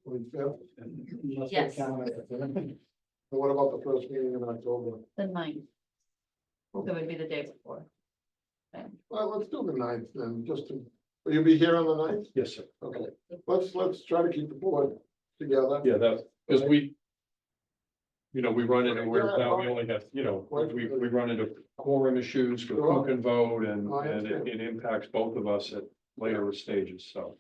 25th? Yes. And what about the first meeting in October? The 9th. So it would be the day before. Then. Well, let's do the 9th then, just to, will you be here on the 9th? Yes, sir. Okay, let's try to keep the board together. Yeah, that's, because we. We run into where Yeah, now we only have, we run into quorum issues with who can vote and I it understand. impacts both of us at later stages, so.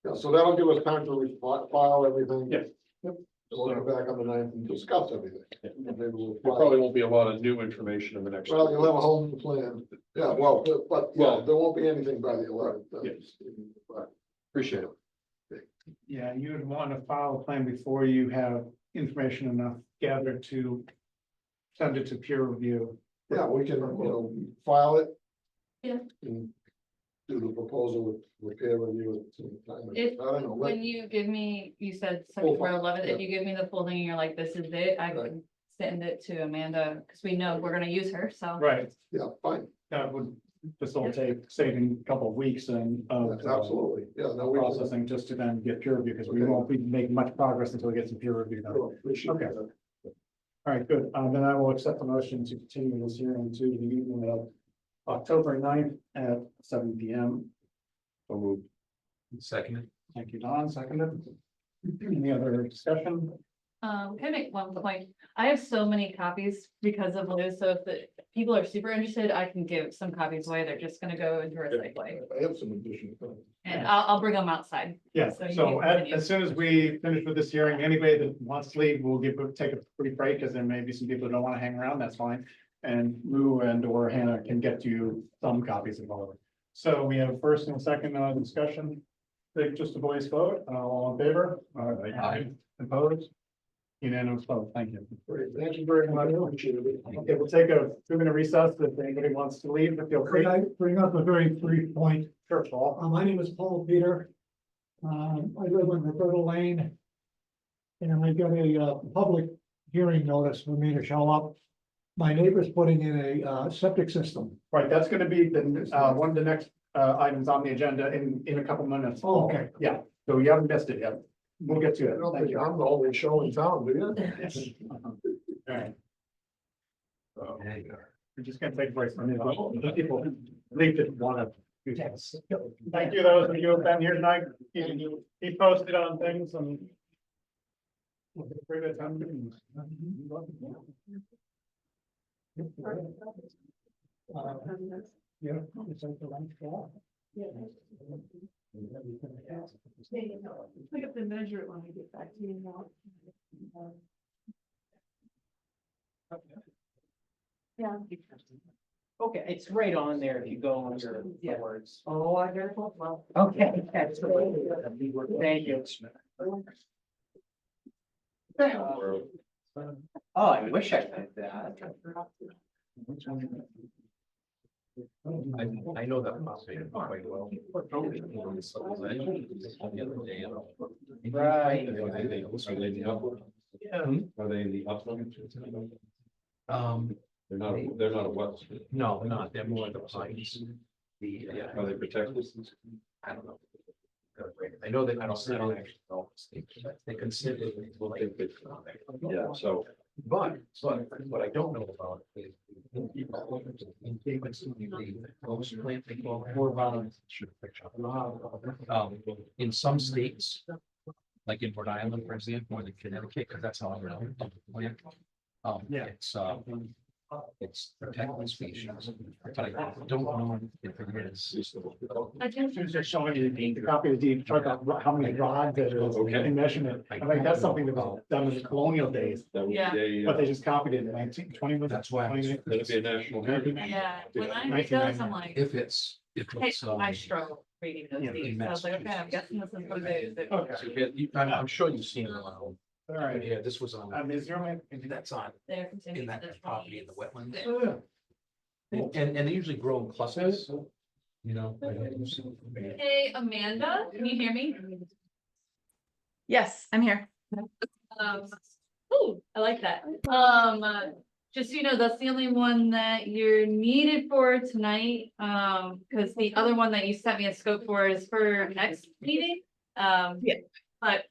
Yeah, so that'll give us time to file everything. Yeah. Yep. So we'll come back on the 9th and discuss everything. Yeah. And maybe we'll There file- probably won't be a lot of new information in the next. Well, you'll have a whole new plan. Yeah, well, but yeah, Well- there won't be anything by the 11th. Yes. Appreciate it. yeah, you would want to file a plan before you have information enough gathered to send it to peer review. Yeah, we can, file it. Yeah. And do the proposal with peer review at the same time. If, I don't know. when you give me, you said September 11th, yeah. if you give me the full thing and you're like, this is it, I Right. can send it to Amanda, because we know we're gonna use her, so. Right, Yeah, fine. that would facilitate saving a couple of weeks and of Absolutely. Yeah, no, we can. processing just to then get peer review, because we won't be making much progress until we get some peer review done. Sure, appreciate Okay. that. All right, good. Then I will accept the motion to continue this hearing to the evening of October 9th at 7 PM. So moved. Second. Thank you, Don. Seconded. Any other discussion? Can I make one point? I have so many copies because of Lou, so if the people are super interested, I can give some copies away. They're just gonna go into recycling. I have some additional. And I'll bring them outside. Yes, So you so can continue. as soon as we finish with this hearing, anybody that wants to leave, we'll take a brief break, because there may be some people who don't want to hang around, that's fine. And Lou and or Hannah can get you some copies of all of it. So we have first and second discussion. Take just a voice vote, all in favor? Aye. Opposed? Unanimous vote, thank you. Great, thank you very much. Appreciate it. Okay, we'll take a 2-minute recess if anybody wants to leave, if feel free. Could I bring up a very brief point? Sure, Paul. My name is Paul Peter. I live on Roberta Lane. And I got a public hearing notice for me to show up. My neighbor's putting in a septic system. Right, that's gonna be the one of the next items on the agenda in a couple minutes. Okay. Yeah, so you haven't missed it yet. We'll get to I it. don't Thank think you. I'm the only show in town, do you? Alright. We're just gonna take a break for a minute. The people leave that wanna do things. Thank you, those of you who've been here tonight. Keep posted on things and. Yeah. Pick up the measure when we get back to you now. Yeah. Okay, it's right on there if you go on your words. Oh, I got it. Well, Okay, absolutely. Thank you. Oh, I wish I did that. I know that property quite well. Right. Are they in the upland? Are they in the upland? They're not a wetland. No, they're not, they're more the pines. Are they protected? I don't know. I know that, I don't actually know. They consider it. Yeah, so. But what I don't know about is. In David's, those plant they call in some states. Like in Rhode Island, for example, or in Connecticut, because that's how I know. It's protected species, but I don't know if it is. She's just showing you the copy of the deed, talk about how many rods it is Okay. and measurement. I think that's something that was done in the colonial days, That would Yeah. be but they just copied it in 1920. That's why I was- that'd be a national heritage. Yeah, when I read those, I'm like, If it's. hey, I struggle reading those Yeah, deeds. I was like, okay, I'm guessing this is what it is. Okay, I'm sure you've seen it around. all right. Yeah, this was on, Is your name? that's on, They're in continuing that to property in the wetlands. Oh, And they usually grow in clusters, you know. Hey, Amanda, can you hear me? Yes, I'm here. Ooh, I like that. Just so you know, that's the only one that you're needed for tonight. Because the other one that you sent me a scope for is for next meeting. Yeah. But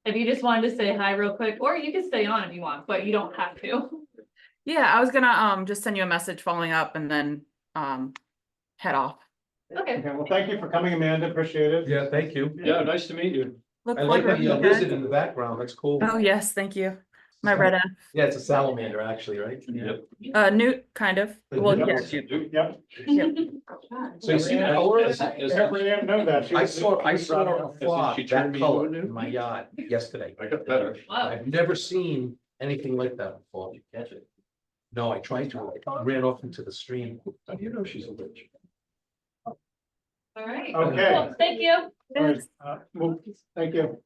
if you just wanted to say hi real quick, or you can stay on if you want, but you don't have to. Yeah, I was gonna just send you a message following up and then head off. Okay. Okay, well, thank you for coming, Amanda, appreciate it. Yeah, thank you. Yeah, nice to meet you. Look I like forward the to it. lizard in the background, that's cool. Oh, yes, thank you. My red Yeah, it's a salamander, actually, right? Yep. newt, kind of. Well, yeah, Yep. So you see the color of that? Everybody didn't know that. She I was- saw a She frog turned that me color into a in my yard yesterday. I got better. Wow. I've never seen anything like that before. Did you catch it? No, I tried to, I ran off into the stream. How do you know she's a witch? All right. Okay. Cool. Thank you. All right, thank you.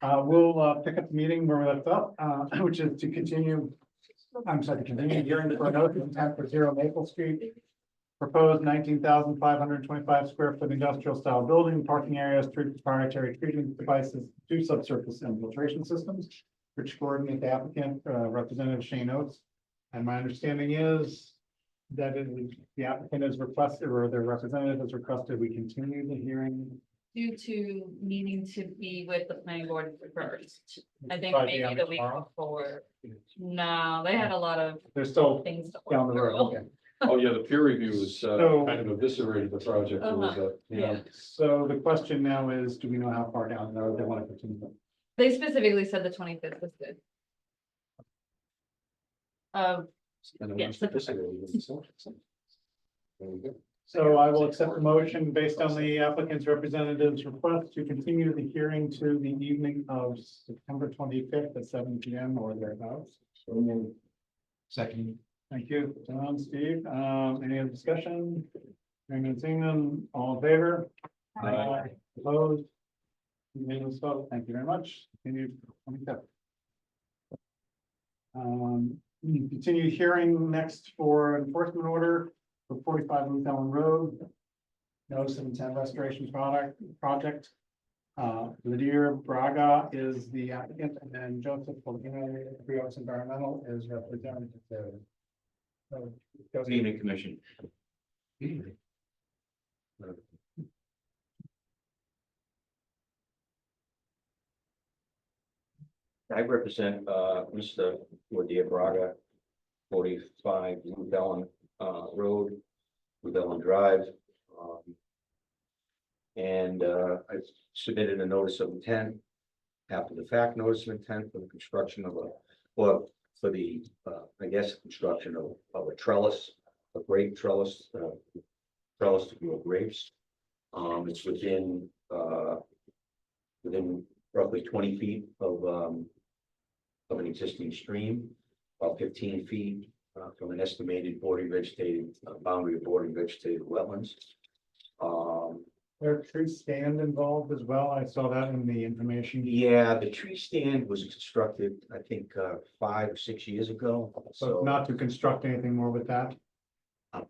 We'll pick up the meeting where we left off, which is to continue. I'm sorry, to continue hearing for a notice of intent for 0 Maple Street. Proposed 19,525 square foot industrial style building, parking areas, 3 proprietary treatment devices, 2 subsurface infiltration systems. Which coordinate the applicant, Representative Shane Oates. And my understanding is that the applicant has requested, or their representative has requested, we continue the hearing. Due to needing to be with the planning board first. I think By maybe the week tomorrow? before. No, they had a lot of They're still things to down work the road, through. okay. Oh, yeah, the peer review was So- kind of eviscerated the project a little bit. Yeah. So the question now is, do we know how far down the road they want to continue? They specifically said the 25th was good. And Yes. There we go. So I will accept the motion based on the applicant's representative's request to continue the hearing to the evening of September 25th at 7 PM or thereabouts. Second. Thank you, John, Steve. Any other discussion? Hearing and seeing them, all in favor? Aye. Opposed? Unanimous vote. Thank you very much. Continue 25th. Continue hearing next for enforcement order for 45 Ruth Ellen Road. Notice of intent restoration project. Lydia Braga is the applicant, and then Joseph Polino, Brios Environmental is representative there. So, Good evening, Commission. I represent Mr. Lydia Braga, 45 New Ellen Road, New Ellen Drive. And I submitted a notice of intent, after the fact notice of intent for the construction of well, for the, I guess, construction of a trellis, a grape trellis, trellis to grow grapes. It's within roughly 20 feet of an existing stream, about 15 feet from an estimated bordering vegetated, boundary of bordering vegetated wetlands. There a tree stand involved as well. I saw that in the information. Yeah, the tree stand was constructed, I think, 5 or 6 years ago. So not to construct anything more with that.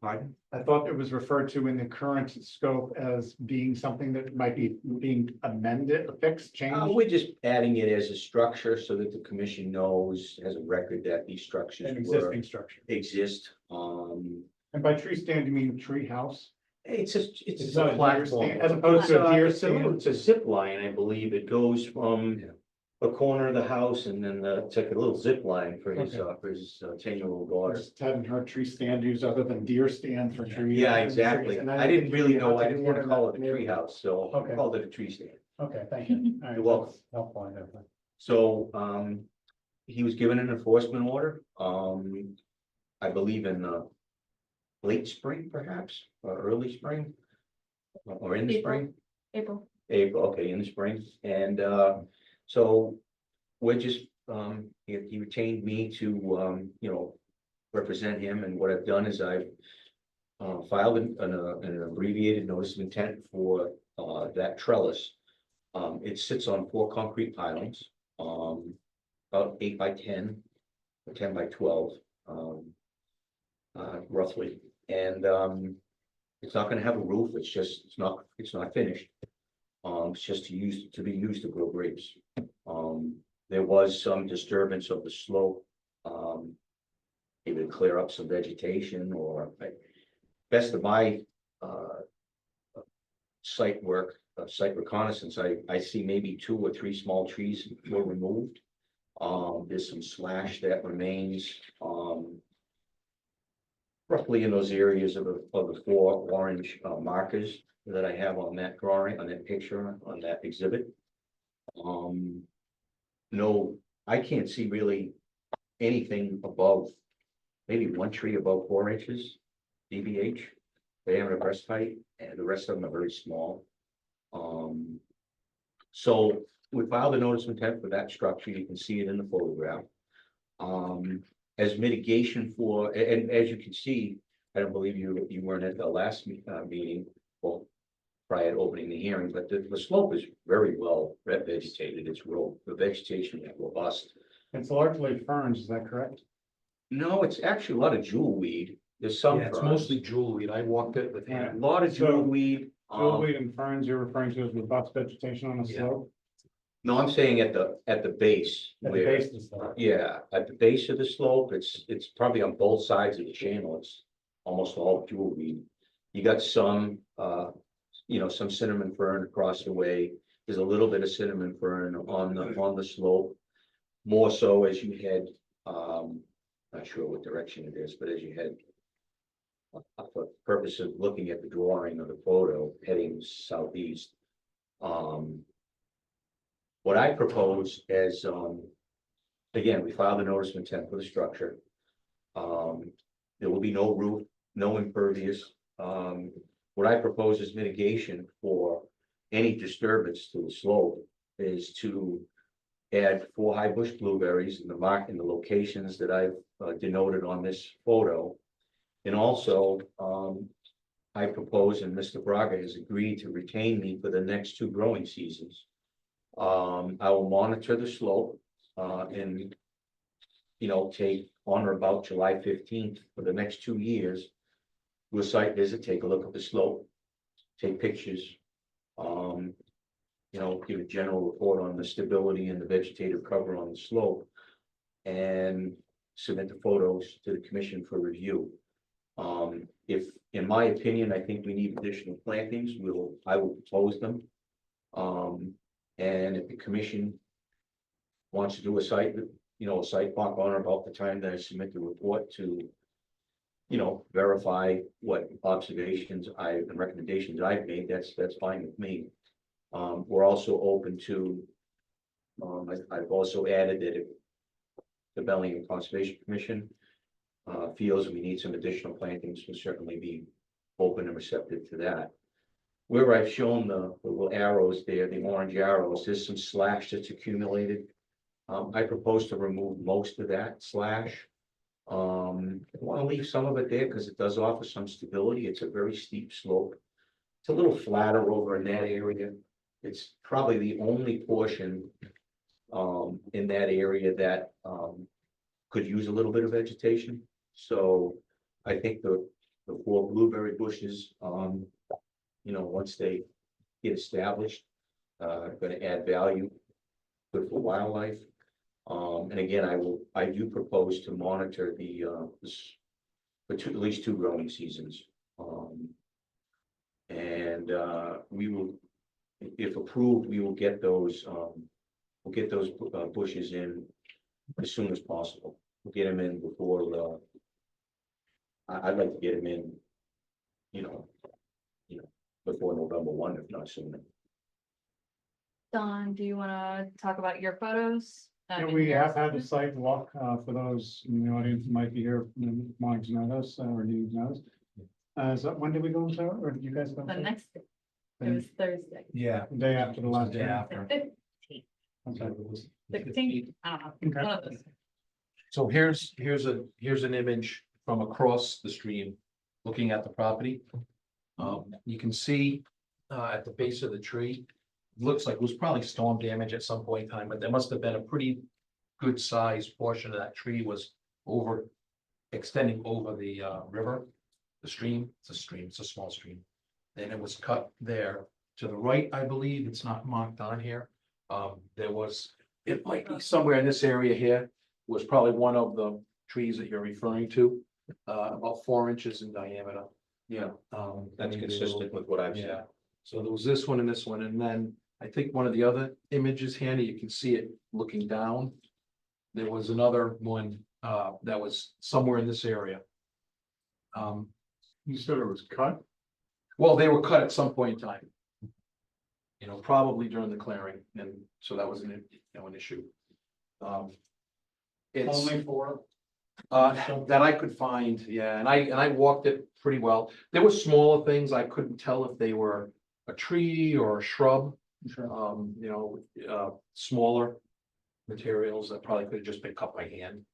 Pardon? I thought it was referred to in the current scope as being something that might be being amended, fixed, changed. We're just adding it as a structure so that the commission knows, has a record that these structures An were, existing structure. exist. And by tree stand, you mean tree house? It's just, it's It's a not a deer platform. stand, as opposed to a deer stand. It's a zip line, I believe. It goes from a corner of the house and then it's like a little zip line for his, Okay. for his 10-year-old daughter. Just hadn't heard tree stand used other than deer stand for trees. Yeah, exactly. And I didn't really know. I didn't want to get call it a that tree house, so I Okay. called it a tree stand. Okay, thank you. All right, You're welcome. that's helpful, I know. So, he was given an enforcement order, I believe in, late spring perhaps, or early spring. Or in the April. spring, April. okay, in the spring, and, so. We're just, he retained me to, represent him, and what I've done is I've. Filed an abbreviated notice of intent for, that trellis. It sits on 4 concrete pylons, about 8 by 10, or 10 by 12, roughly, and, it's not gonna have a roof, it's not finished. It's just to be used to grow grapes. There was some disturbance of the slope. It would clear up some vegetation or best of my, site work, site reconnaissance, I see maybe 2 or 3 small trees were removed. There's some slash that remains, roughly in those areas of the 4 orange markers that I have on that drawing, on that picture, on that exhibit. No, I can't see really anything above, maybe 1 tree above 4 inches DBH, diameter breast height, and the rest of them are very small. So we filed a notice of intent for that structure. You can see it in the photograph. As mitigation for, and as you can see, I don't believe you weren't at the last meeting, well, prior to opening the hearing, but the slope is very well vegetated. The vegetation is robust. It's largely ferns, is that correct? No, it's actually a lot of jewel weed. There's some. Yeah, it's ferns. mostly jewelweed. I walked it with A him. lot of jewel weed. Jewelweed and ferns you're referring to as robust vegetation on the Yeah. slope? No, I'm saying at the base. At the where- base of the slope? Yeah, at the base of the slope, it's probably on both sides of the channel. It's almost all jewel weed. You got some, some cinnamon fern across the way. There's a little bit of cinnamon fern on the slope. More so as you head, not sure what direction it is, but as you head. For the purpose of looking at the drawing of the photo, heading southeast. What I propose as, again, we filed a notice of intent for the structure. There will be no roof, no impervious. What I propose is mitigation for any disturbance to the slope is to add 4 high bush blueberries in the locations that I've denoted on this photo. And also, I propose, and Mr. Braga has agreed to retain me for the next 2 growing seasons. I will monitor the slope, and, take on or about July 15th for the next 2 years. Do a site visit, take a look at the slope, take pictures. Give a general report on the stability and the vegetative cover on the slope. And submit the photos to the commission for review. If, in my opinion, I think we need additional plantings, I will propose them. And if the commission wants to do a site walk on or about the time that I submit the report to, verify what observations and recommendations I've made, that's fine with me. We're also open to, I've also added that if the Bellingham Conservation Commission feels we need some additional plantings, we'll certainly be open and receptive to that. Where I've shown the little arrows there, the orange arrows, there's some slash that's accumulated. I propose to remove most of that slash. I want to leave some of it there because it does offer some stability. It's a very steep slope. It's a little flatter over in that area. It's probably the only portion in that area that could use a little bit of vegetation. So I think the 4 blueberry bushes, once they get established, are going to add value good for wildlife. And again, I do propose to monitor for at least 2 growing seasons. And we will, if approved, we will get those, bushes in as soon as possible. We'll get them in before, I'd like to get them in, before November 1, if not sooner. Don, do you wanna talk about your photos? Yeah, we have had a site walk, for those in the audience who might be here, wanting to know this, or needing to know this. So when did we go into, or did you guys go? The into? next day, it was Thursday. Yeah. The day after the last. Day meeting. after. 15th, Okay. 16th, I don't know. Okay. One of those. So here's an image from across the stream, looking at the property. You can see, at the base of the tree, looks like it was probably storm damage at some point in time, but there must have been a pretty good sized portion of that tree was extending over the river, the stream. It's a small stream. And it was cut there. To the right, I believe, it's not marked on here. It might be somewhere in this area here, was probably one of the trees that you're referring to, about 4 inches in diameter. Yeah, that's maybe a consistent little- with what I've seen. Yeah, so there was this one and this one, and then I think one of the other images, Hanny, you can see it looking down. There was another one that was somewhere in this area. You said it was cut? Well, they were cut at some point in time. Probably during the clearing, and so that was an issue. It's Only 4. that I could find, yeah, and I walked it pretty well. There were smaller things, I couldn't tell if they were a tree or a shrub. Sure. Smaller materials that probably could have just been cut by hand.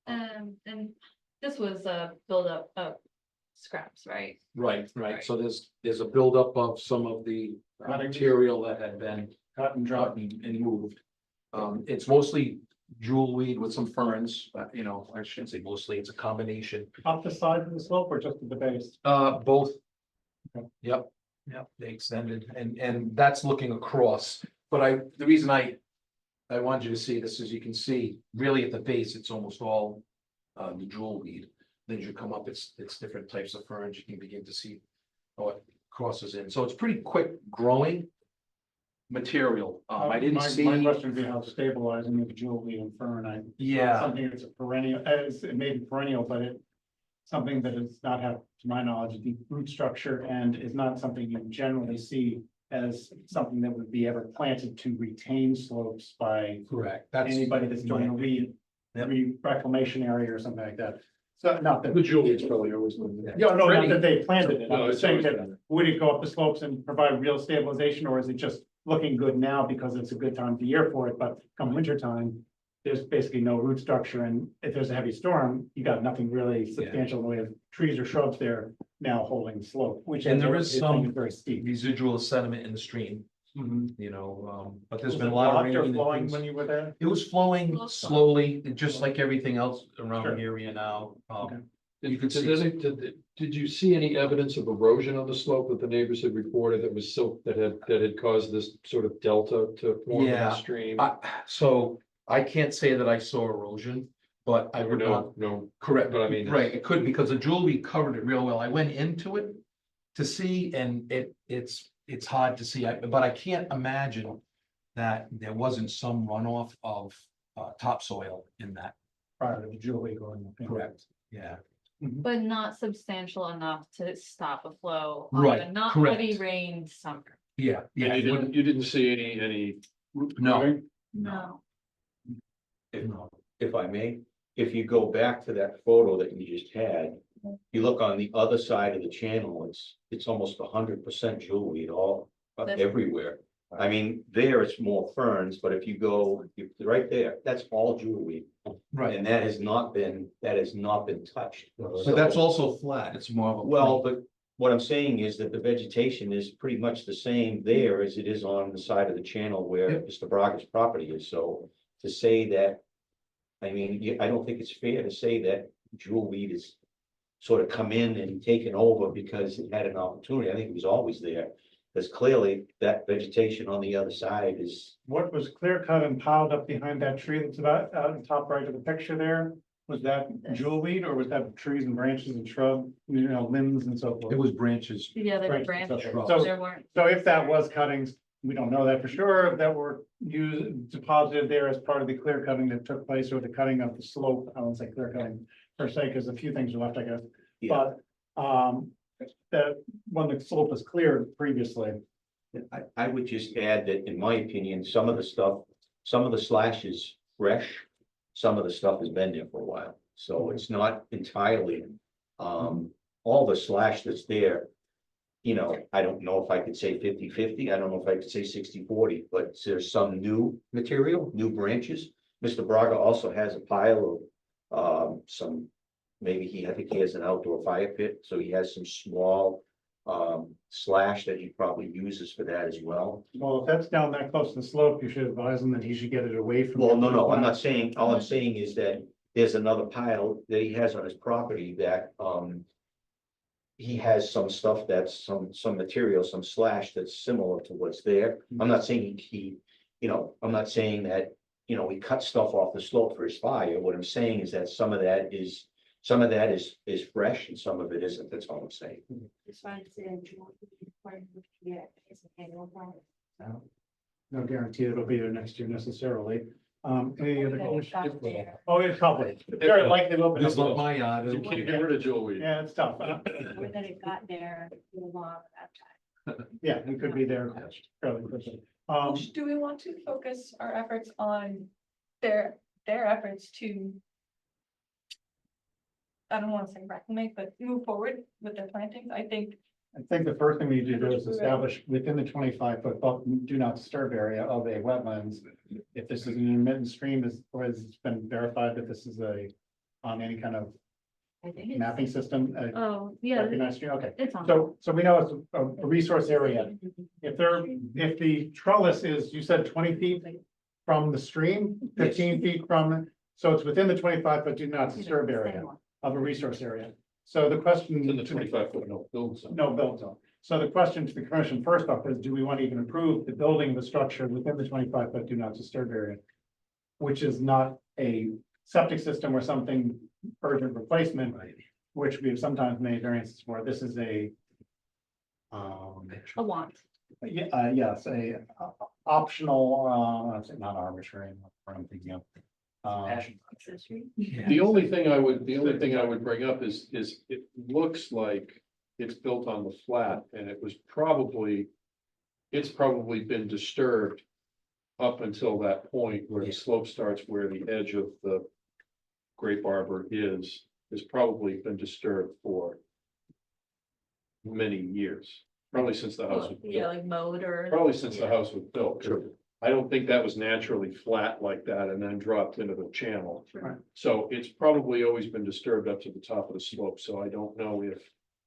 And this was a buildup of scraps, right? Right. Right. So there's a buildup of some of the Cuttings. material that had been Cut and drop. cut and moved. It's mostly jewel weed with some ferns, but I shouldn't say mostly, it's a combination. Up the side of the slope or just at the base? Both. Okay. Yep, they extended, and that's looking across, but the reason I wanted you to see this is you can see, really at the base, it's almost all the jewel weed. Then as you come up, it's different types of ferns, you can begin to see how it crosses in, so it's pretty quick growing material. I didn't see. My question would be how stabilizing the jewelry and fern, Yeah, something that's a perennial, it may be perennial, but something that does not have, to my knowledge, a deep root structure and is not something you generally see as something that would be ever planted to retain slopes by Correct. anybody that's doing a reclamation area or something like that. So not that. The jewelry's probably always been there. Yeah, no, not that they planted it. No, I'm it's just saying always that, been there. would it go up the slopes and provide real stabilization, or is it just looking good now because it's a good time of the year for it, but come winter time, there's basically no root structure, and if there's a heavy storm, you got nothing really substantial in the way of trees or shrubs there now holding the slope, which. And there is is some very steep. residual sediment in the stream, Mhm. you know, but there's Was been it a lot of blocked or rain and flowing things. when you were there? It was flowing slowly, just like everything else around Sure. the area now. Okay. You could see. Did you see any evidence of erosion on the slope that the neighbors had reported that was silt that had caused this sort of delta to form in Yeah, the stream? So I can't say that I saw erosion, but I would not, No, correct, but I mean, right, it could, because the jewelry covered it real well. I went into it to see, and it's hard to see, but I can't imagine that there wasn't some runoff of topsoil in that. Prior to the jewelry going up. Correct. Yeah. But not substantial enough to stop a flow. on Right, a not correct. heavy rain summer. Yeah, yeah. and you didn't see any. No. rooting? No. If I may, if you go back to that photo that you just had, you look on the other side of the channel, it's almost 100% jewelweed all That's- everywhere. I mean, there it's more ferns, but if you go right there, that's all jewelweed. Right, And that has not been touched. but that's also flat, it's more of a. Well, but what I'm saying is that the vegetation is pretty much the same there as it is on the side of the channel where Yep. Mr. Braga's property is, so to say that. I mean, I don't think it's fair to say that jewelweed is sort of come in and taken over because it had an opportunity. I think it was always there. Because clearly that vegetation on the other side is, What was clear cut and piled up behind that tree that's about out in the top right of the picture there? Was that jewelweed, or was that trees and branches and shrub, limbs and so forth? It was branches. Yeah, they were Branches, branches, okay. So- there weren't. So if that was cuttings, we don't know that for sure, if that were used, deposited there as part of the clear cutting that took place, or the cutting of the slope, I won't say clear cutting per se, because a few things are left, I guess. yeah, But, that when the slope was cleared previously, I would just add that in my opinion, some of the slash is fresh. Some of the stuff has been there for a while, so it's not entirely, all the slash that's there. You know, I don't know if I could say 50-50. I don't know if I could say 60-40, but there's some new material, new branches. Mr. Braga also has a pile of, I think he has an outdoor fire pit, so he has some small, slash that he probably uses for that as well. well, if that's down that close to the slope, you should advise him that he should get it away from. Well, no, I'm not saying, all I'm saying is that there's another pile that he has on his property that, he has some stuff that's some material, some slash that's similar to what's there. I'm not saying I'm not saying that, he cut stuff off the slope for his fire. What I'm saying is that some of that is fresh and some of it isn't. That's all I'm saying. Just wanted to say, do you want to be part of the year, it's an annual plan. No guarantee it'll be there next year necessarily. Any other Got questions? there. Oh, it's probably, very likely will be. It's not my yard. You can't get rid of jewelweed. Yeah, it's tough. Or that it got there a long that time. Yeah, it could be there fairly quickly. Do we want to focus our efforts on their efforts to? I don't want to say reclaim, but move forward with their plantings, I think. I think the first thing we need to do is establish within the 25-foot do not disturb area of a wetlands. If this is an intermittent stream, or has it been verified that this is on any kind of I think it's. mapping system? Oh, yeah, Recognized stream? Okay, it's on. so we know it's a resource area. If the trellis is, you said 20 feet from the stream, 15 feet from, so it's within the 25-foot do not disturb area of a resource area. So the question. It's in the 25-foot no build zone. No build zone. So the question to the commission first off is, do we want to even approve the building of the structure within the 25-foot do not disturb area? Which is not a septic system or something urgent replacement, which we have sometimes made variances for. This is a A want. yes, optional, not arbitrary, what I'm thinking of. Accessory. The only thing I would bring up is it looks like it's built on the flat and it was probably it's probably been disturbed up until that point where Yeah. the slope starts, where the edge of the grape arbor has probably been disturbed for many years, probably since the house was Yeah, built, like mode or. probably since the Yeah. house was built. True. I don't think that was naturally flat like that and then dropped into the channel. Right. So it's probably always been disturbed up to the top of the slope, so I don't know if,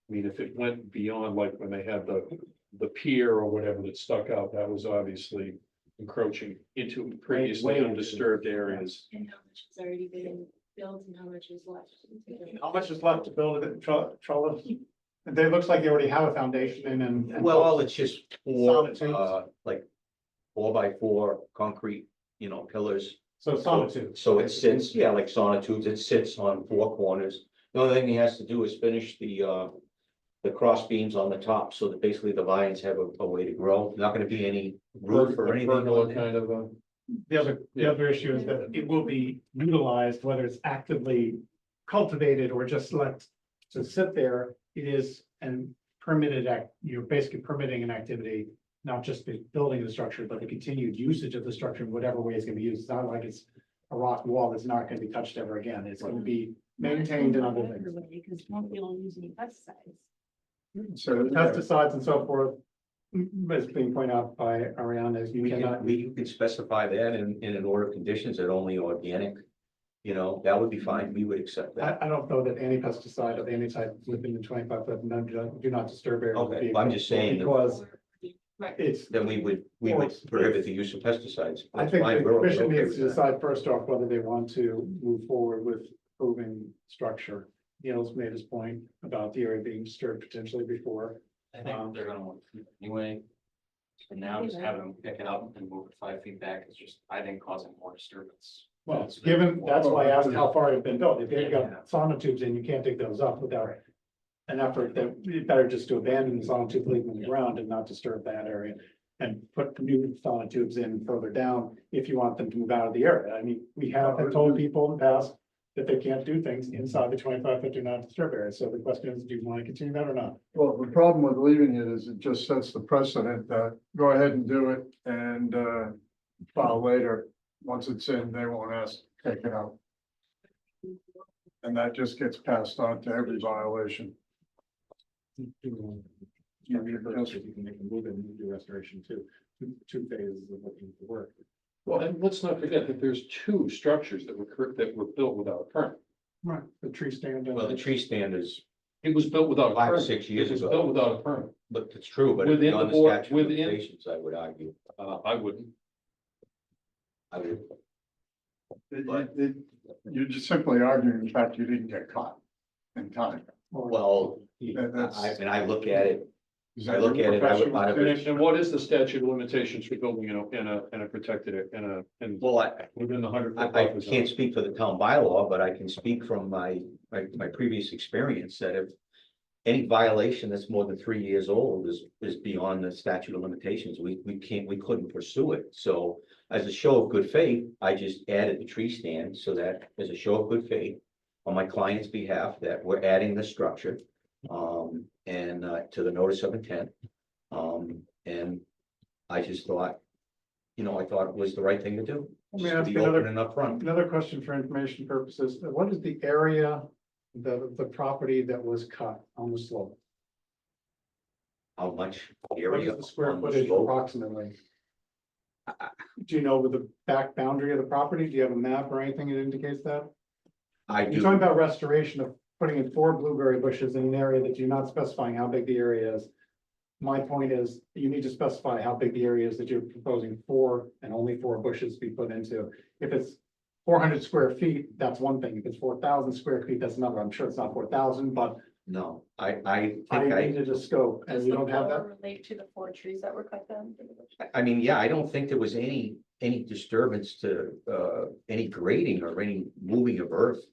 I mean, if it went beyond, like when they had the pier or whatever that stuck out, that was obviously encroaching into previously way undisturbed areas. And how much has already been built and how much is left? How much is left to build it, Charlotte? It looks like they already have a foundation in and. Well, it's just four, Sonotubes. like 4x4 concrete, pillars. So sonotubes. So it sits, yeah, like sonotubes, it sits on four corners. The only thing he has to do is finish the cross beams on the top, so that basically the vines have a way to grow. Not gonna be any roof or anything Pergola on there. kind of a. The Yeah. other issue is that it will be utilized, whether it's actively cultivated or just let to sit there. It is an permitted you're basically permitting an activity, not just the building of the structure, but the continued usage of the structure in whatever way it's gonna be used. It's not like it's a rock wall that's not gonna be touched ever again. It's gonna be maintained and other things. Because you won't be able to use any pesticides. So, Pesticides and so forth, as being pointed out by Ariana, is you We cannot. can, we can specify that in an order of conditions that only organic, that would be fine. We would accept that. I don't know that any pesticide of any type within the 25 foot, do not disturb area. would Okay, be I'm just saying that- Because Right. it's, Then we would prohibit the use of pesticides. I That's think fine. the We're commission okay needs with to that. decide first off whether they want to move forward with proving structure. Neil's made his point about the area being disturbed potentially before. I think they're gonna want to keep it anyway. And now just having them pick it up and move it 5 feet back is just, I think, causing more disturbance. Well, given, that's why I asked how far it had been built. If they've got sonotubes in, you can't dig those up without an effort that you better just to abandon the sonotube, leave them in the ground and not disturb that area. And put new sonotubes in further down if you want them to move out of the area. I mean, we have told people in the past that they can't do things inside the 25 foot do not disturb area. So the question is, do you want to continue that or not? well, the problem with leaving it is it just sets the precedent that go ahead and do it and, file later. Once it's in, they won't ask to take it out. And that just gets passed on to every violation. You can make a move and do restoration too. Two phases of looking for work. Well, and let's not forget that there's two structures that were built without a permit. Right, the tree stand. Well, the tree stand is, It was built without a 5 or permit. 6 years It was ago. built without a permit. but it's true, but it's Within the beyond the board- statute of within- limitations, I would argue. I wouldn't. I would, You're just simply arguing the fact you didn't get caught in time. well, I look at it, Is I that look your at it, I would, professional And what is the statute of limitations for building in a protected, well, I, within the 100 foot I buffer zone? can't speak for the town bylaw, but I can speak from my previous experience that if any violation that's more than 3 years old is beyond the statute of limitations, we couldn't pursue it. So as a show of good faith, I just added the tree stand so that as a show of good faith on my client's behalf, that we're adding the structure, and to the notice of intent. And I just thought, I thought it was the right thing to do. Let me Just to ask be you open another, and upfront. another question for information purposes. What is the area, the property that was cut on the slope? How much What area is the square on the footage slope? approximately? Do you know with the back boundary of the property? Do you have a map or anything that indicates that? I You're talking do, about restoration of putting in 4 blueberry bushes in an area that you're not specifying how big the area is. My point is, you need to specify how big the area is that you're proposing 4 and only 4 bushes be put into. If it's 400 square feet, that's one thing. If it's 4,000 square feet, that's another. I'm sure it's not 4,000, but no, I I think needed a scope and Does you the don't have that. floor relate to the 4 trees that were cut down? I mean, yeah, I don't think there was any disturbance to, any grading or any moving of earth.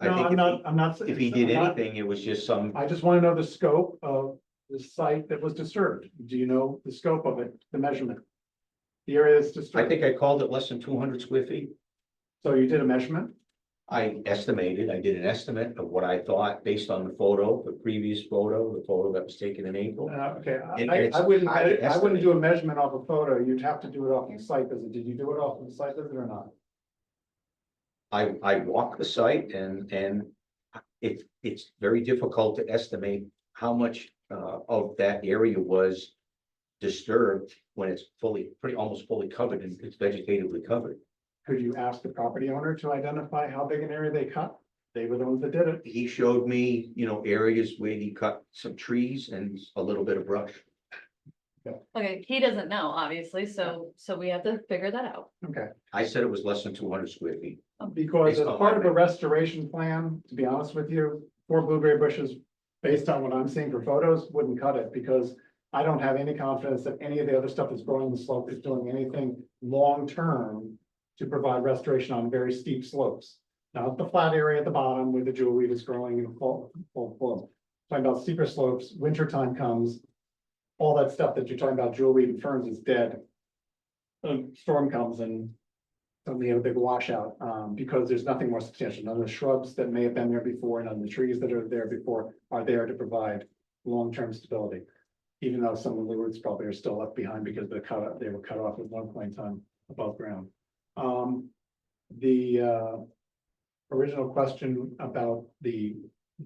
I No, think I'm not. if he did I'm not- anything, it was just some, I just want to know the scope of the site that was disturbed. Do you know the scope of it, the measurement? The area that's I disturbed. think I called it less than 200 square feet. So you did a measurement? I estimated, I did an estimate of what I thought based on the photo, the previous photo, the photo that was taken in April. Okay, And I it's wouldn't, hard to I wouldn't do a estimate. measurement off a photo, you'd have to do it off the site visit, did you do it off the site visit or not? I walked the site and it's very difficult to estimate how much of that area was disturbed when it's almost fully covered and it's vegetatively covered. Could you ask the property owner to identify how big an area they cut? They were the ones that did it. He showed me, areas where he cut some trees and a little bit of brush. Okay, he doesn't know, obviously, so we have to figure that out. Okay, I said it was less than 200 square feet. because Based as on part my of the restoration plan, to be honest with you, 4 blueberry bushes, based on what I'm seeing for photos, wouldn't cut it, because I don't have any confidence that any of the other stuff that's growing the slope is doing anything long-term to provide restoration on very steep slopes. Not the flat area at the bottom where the jewelweed is growing in full flow. Talking about steeper slopes, winter time comes, all that stuff that you're talking about, jewelweed and ferns is dead. A storm comes and suddenly you have a big washout, because there's nothing more substantial. None of the shrubs that may have been there before, none of the trees that are there before are there to provide long-term stability. Even though some of the roots probably are still left behind because they were cut off at one point in time above ground. The original question about the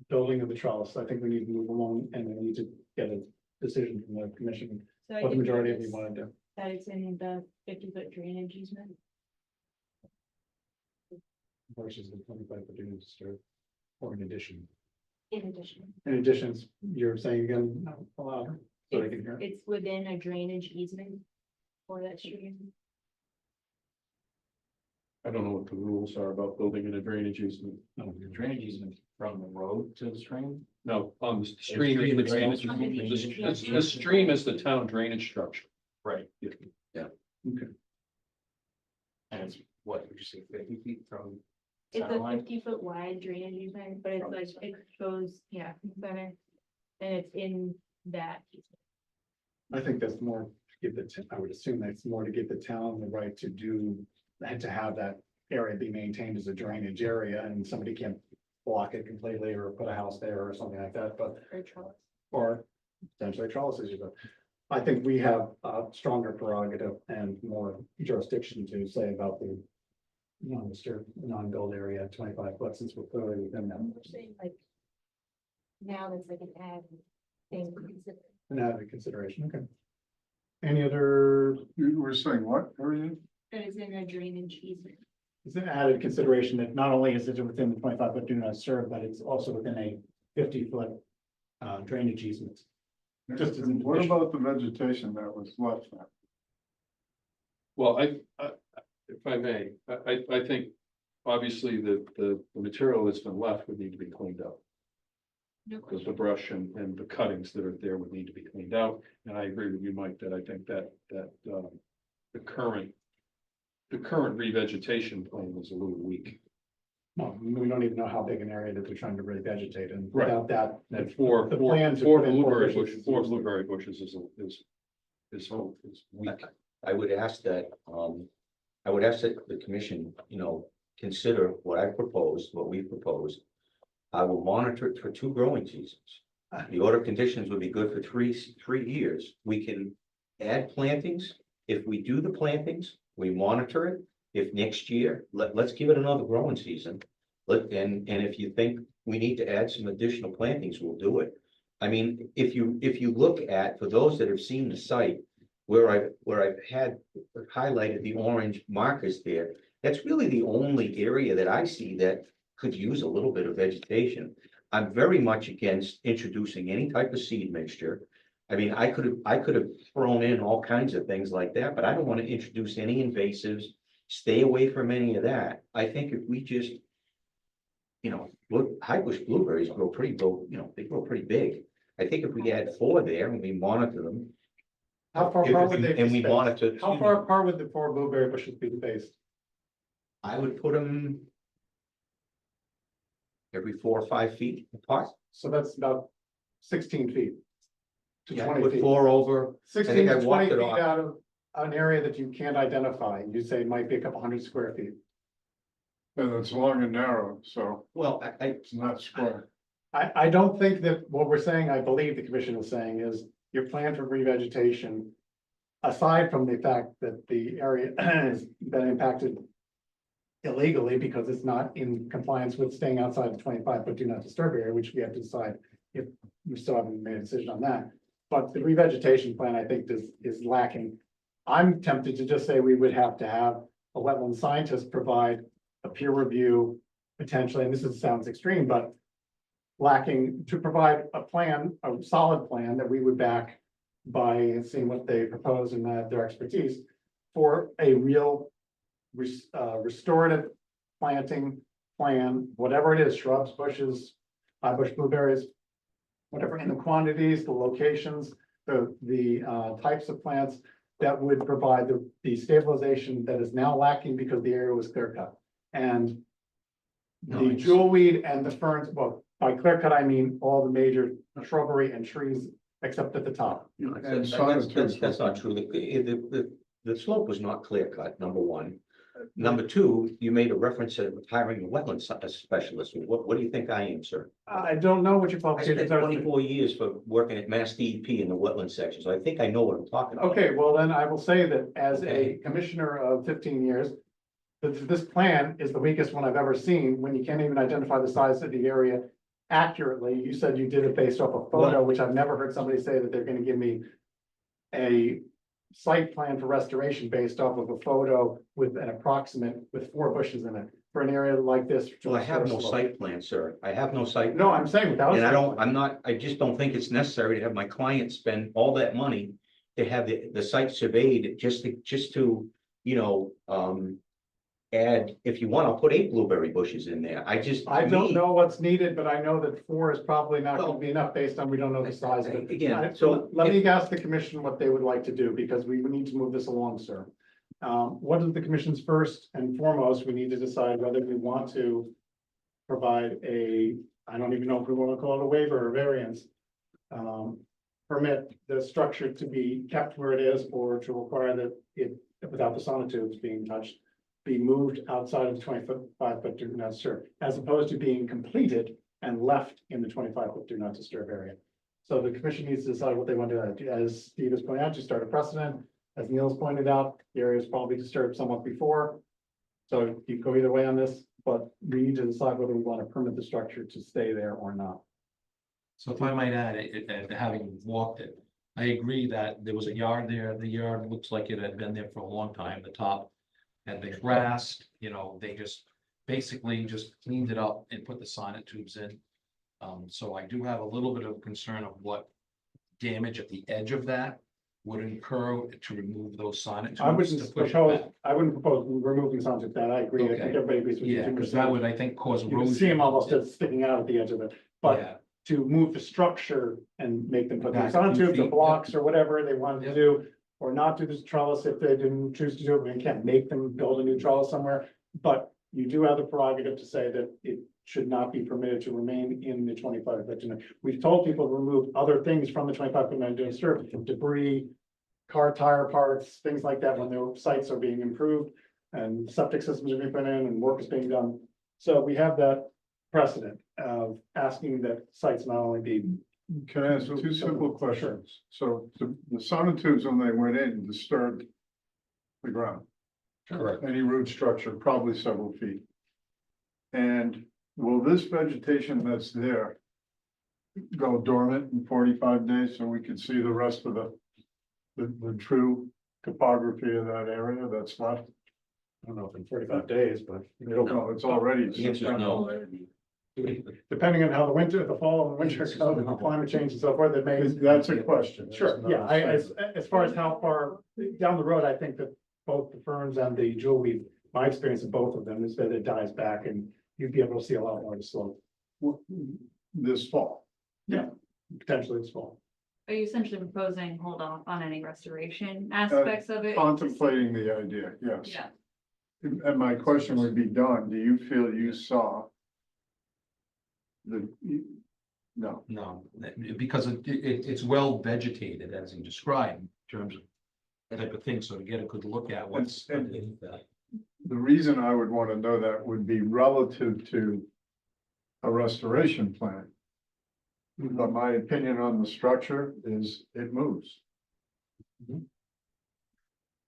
building of the trellis, I think we need to move along and we need to get a decision from the commission, So I what the did majority of you notice want to do. that it's in the 50-foot drainage easement. Versus the 25-foot unit disturb, or in addition. In addition, In addition, you're saying again, louder, so they can hear. it's within a drainage easement for that stream. I don't know what the rules are about building in a drainage easement. No, the drainage easement from the road to the stream. No, the stream is the drainage. The stream is the town drainage structure. Right. Yeah. Okay. And it's, what, would you say 50 feet from It's center a line? 50-foot wide drainage easement, but it's like, it goes, yeah, center. And it's in that easement. I think that's more, to give I would assume that's more to give the town the right to do, and to have that area be maintained as a drainage area, and somebody can't block it completely or put a house there or something like that, but, Or trellis. or potentially trellises, but I think we have a stronger prerogative and more jurisdiction to say about the non-disturbed, non-build area, 25 foot, since we're clearly within them. We're saying like, now that's like an add thing to consider. An added consideration, okay. Any other, You were saying what, everything? That is in a drainage easement. it's an added consideration that not only is it within the 25-foot do not disturb, but it's also within a 50-foot drainage easement. Just as an What addition. about the vegetation that was left there? Well, if I may, I think obviously the material that's been left would need to be cleaned up. No Because question. the brush and the cuttings that are there would need to be cleaned out. And I agree with you, Mike, that I think that the current revegetation plan is a little weak. Well, we don't even know how big an area that they're trying to revegetate, and Right. without that. And four the plan to four put in blueberry bushes bushes, four is- blueberry bushes is weak. I would ask that, the commission, consider what I proposed, what we proposed. I will monitor it for 2 growing seasons. The order of conditions would be good for 3 years. We can add plantings. If we do the plantings, we monitor it. If next year, let's give it another growing season. And if you think we need to add some additional plantings, we'll do it. I mean, if you look at, for those that have seen the site, where I've had highlighted the orange markers there, that's really the only area that I see that could use a little bit of vegetation. I'm very much against introducing any type of seed mixture. I mean, I could have thrown in all kinds of things like that, but I don't want to introduce any invasives. Stay away from any of that. I think if we just, look, high bush blueberries grow they grow pretty big. I think if we add 4 there and we monitor them. How far apart would they be And we spaced? monitor. How far apart would the 4 blueberry bushes be spaced? I would put them every 4 or 5 feet apart. So that's about 16 feet. To Yeah, 20 put feet. 4 over. 16 think I to walked 20 it feet off. out of an area that you can't identify, you say might be a couple hundred square feet. And it's long and narrow, so Well, it's not square. I don't think that what we're saying, I believe the commission is saying is your plan for revegetation. Aside from the fact that the area has been impacted illegally because it's not in compliance with staying outside the 25-foot do not disturb area, which we have to decide if we still haven't made a decision on that. But the revegetation plan, I think, is lacking. I'm tempted to just say we would have to have a wetland scientist provide a peer review potentially, and sounds extreme, but lacking to provide a plan, a solid plan that we would back by seeing what they propose and their expertise for a real restorative planting plan, whatever it is, shrubs, bushes, high bush blueberries, whatever, in the quantities, the locations, the types of plants that would provide the stabilization that is now lacking because the area was clear cut. And the jewelweed and the ferns, well, by clear cut, I mean all the major shrubbery and trees except at the top. And That's not true. The slope was not clear cut, number one. Number two, you made a reference to hiring a wetland specialist. What do you think I am, sir? I don't know what your I qualifications spent are. 24 years for working at Mass DEP in the wetland section, so I think I know what I'm talking about. Okay, well, then I will say that as a Okay. commissioner of 15 years, this plan is the weakest one I've ever seen, when you can't even identify the size of the area accurately. You said you did it based off a photo, which I've never heard somebody say that they're gonna give me a site plan for restoration based off of a photo with an approximate, with 4 bushes in it, for an area like this. Well, I have no site plan, sir. I have no site. No, I'm saying without. And I just don't think it's necessary to have my client spend all that money to have the site surveyed just to, add, if you want, I'll put 8 blueberry bushes in there. I don't know what's needed, but I know that 4 is probably not gonna be enough based on, we don't know the size of it. Again, So let me ask the commission what they would like to do, because we need to move this along, sir. What is the commission's first and foremost? We need to decide whether we want to provide I don't even know if we want to call it a waiver or variance. Permit the structure to be kept where it is, or to require that it, without the sonotubes being touched, be moved outside of the 25-foot do not disturb, as opposed to being completed and left in the 25-foot do not disturb area. So the commission needs to decide what they want to do. As Steve has pointed out, to start a precedent. As Neil's pointed out, the area is probably disturbed somewhat before. So you go either way on this, but we need to decide whether we want to permit the structure to stay there or not. So if I might add, having walked it, I agree that there was a yard there. The yard looks like it had been there for a long time. The top had been grassed, they just basically just cleaned it up and put the sonotubes in. So I do have a little bit of concern of what damage at the edge of that would incur to remove those sonotubes. I to push it back. wouldn't propose removing something like that. I agree. I think Okay. everybody agrees with you. Yeah, because that would, I think, cause You can erosion. see them almost as sticking out at the edge of it, but Yeah. to move the structure and make them put Back these a few sonotubes or feet, blocks or whatever they wanted to Yep. do. Or not do this trellis if they didn't choose to do it, we can't make them build a new trellis somewhere. But you do have the prerogative to say that it should not be permitted to remain in the 25-foot. We've told people to remove other things from the 25-foot to disturb, debris, car tire parts, things like that, when their sites are being improved and septic systems are being put in and work is being done. So we have that precedent of asking that sites not only be. Can I ask 2 simple questions? So the sonotubes, when they went in, disturbed the ground. Correct. Any root structure, probably several feet. And will this vegetation that's there go dormant in 45 days so we can see the rest of the true topography of that area that's left? I don't know if in 45 days, but No, it's already. The answer is no. depending on how the fall and winter go, the climate change and so forth, it may. That's a question. Sure, yeah, as far as how far down the road, I think that both the ferns and the jewelweed, my experience of both of them is that it dies back and you'd be able to see a lot more of the slope. This fall. Yeah, potentially this fall. Are you essentially proposing hold off on any restoration aspects of it? Contemplating the idea, yes. Yeah. And my question would be, Don, do you feel you saw no, No, because it's well vegetated, as you described, in terms of that type of thing, so to get a good look at what's And- underneath that. The reason I would want to know that would be relative to a restoration plan. But my opinion on the structure is it moves.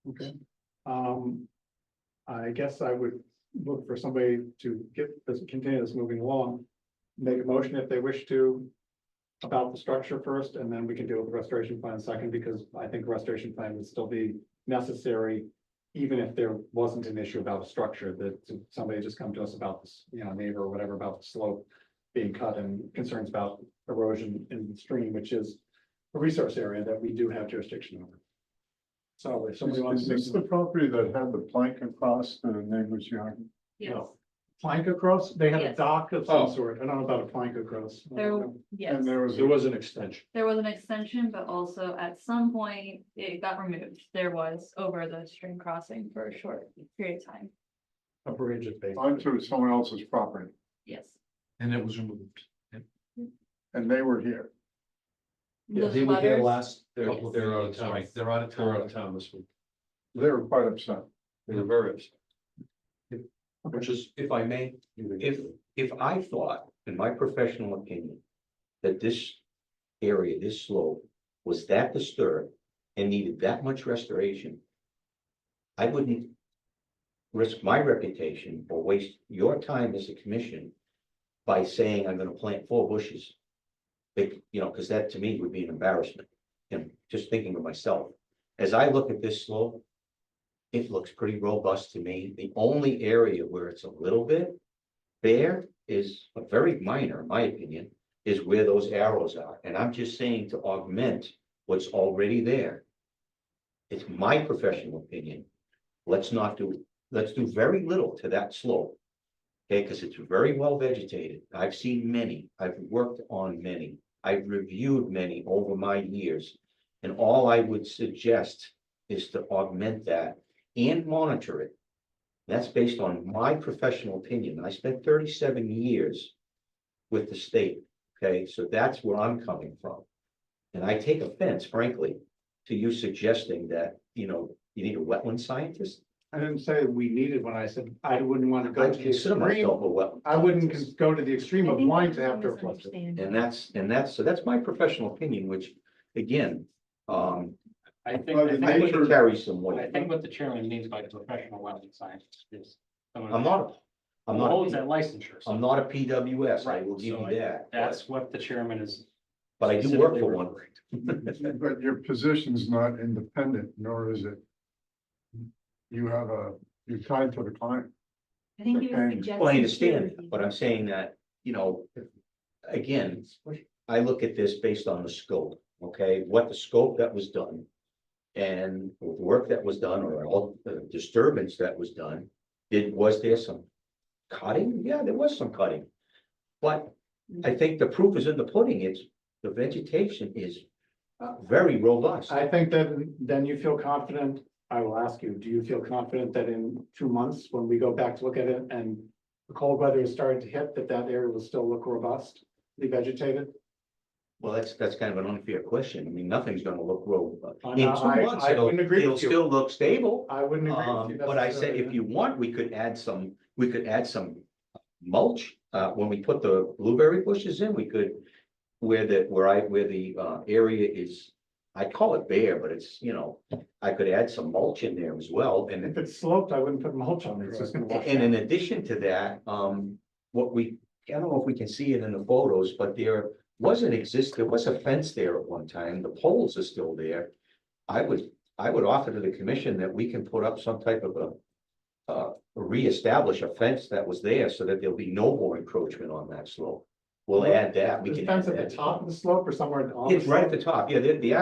Okay. I guess I would look for somebody to get this, continue this moving along. Make a motion if they wish to about the structure first, and then we can deal with the restoration plan second, because I think restoration plan would still be necessary. Even if there wasn't an issue about a structure, that somebody just come to us about this, you know, neighbor or whatever about the slope being cut and concerns about erosion in the stream, which is a resource area that we do have jurisdiction over. So if somebody wants Is to. this the property that had the plank across the neighbor's yard? Yes, No. Plank across, they had a Yes. dock of some Oh. sort, I don't know about a plank across. there, yes, And there was, There was an extension. there was an extension, but also at some point it got removed. There was over the stream crossing for a short period of time. A bridge at base. onto someone else's property, Yes. And it was removed. and they were here. Yeah, Those they were here letters- last. They're out of town. Right, they're out of They're out town. of town this week. They were quite upset. They were very upset. Which is, if I may, if I thought, in my professional opinion, that this area, this slope, was that disturbed and needed that much restoration, I wouldn't risk my reputation or waste your time as a commission by saying I'm gonna plant 4 bushes. You know, because that to me would be an embarrassment. And just thinking of myself, as I look at this slope, it looks pretty robust to me. The only area where it's a little bit bare is a very minor, in my opinion, is where those arrows are. And I'm just saying to augment what's already there. It's my professional opinion. Let's do very little to that slope. Okay, because it's very well vegetated. I've seen many, I've worked on many, I've reviewed many over my years. And all I would suggest is to augment that and monitor it. That's based on my professional opinion. I spent 37 years with the state, okay? So that's where I'm coming from. And I take offense, frankly, to you suggesting that, you know, you need a wetland scientist. I didn't say we needed one, I said I wouldn't want to go I to the consider extreme. myself a wetland. I wouldn't scientist. go to the extreme I of think wanting that's to a have to reflect it. misunderstanding. So that's my professional opinion, which, again, I think, Well, I the think, I think what- it carries some I weight. think what the chairman means by professional wetland scientist is. someone I'm not, I'm who holds not, that licensure. I'm not a PWS, I will Right, give so you that. That's what the chairman is. But I do work specifically for one. referring to. But your position's not independent, nor is it. You're tied to the client. I think he was Okay. suggesting. Well, I understand, too, but I'm saying that, you know, again, I look at this based on the scope, okay? What the scope that was done. And the work that was done, or all the disturbance that was done, was there some cutting? Yeah, there was some cutting. But I think the proof is in the pudding. The vegetation is very robust. I think that then you feel confident, I will ask you, do you feel confident that in 2 months, when we go back to look at it and the cold weather is starting to hit, that area will still look robust, be vegetated? Well, that's kind of an unfair question. I mean, nothing's gonna look robust. I'm In not- 2 months, I wouldn't agree it'll with you. still look stable. I wouldn't agree with you. But I say, necessarily. if you want, we could add some mulch, when we put the blueberry bushes in, we could. Where the area is, I call it bare, but it's, you know, I could add some mulch in there as well, and. If it's sloped, I wouldn't put mulch on it, it's just gonna wash And out. in addition to that, I don't know if we can see it in the photos, but there was a fence there at one time, the poles are still there. I would offer to the commission that we can put up some type of reestablish a fence that was there so that there'll be no more encroachment on that slope. We'll add that, we The can fence add at the that. top of the slope or somewhere on the It's right at slope? the top, yeah, the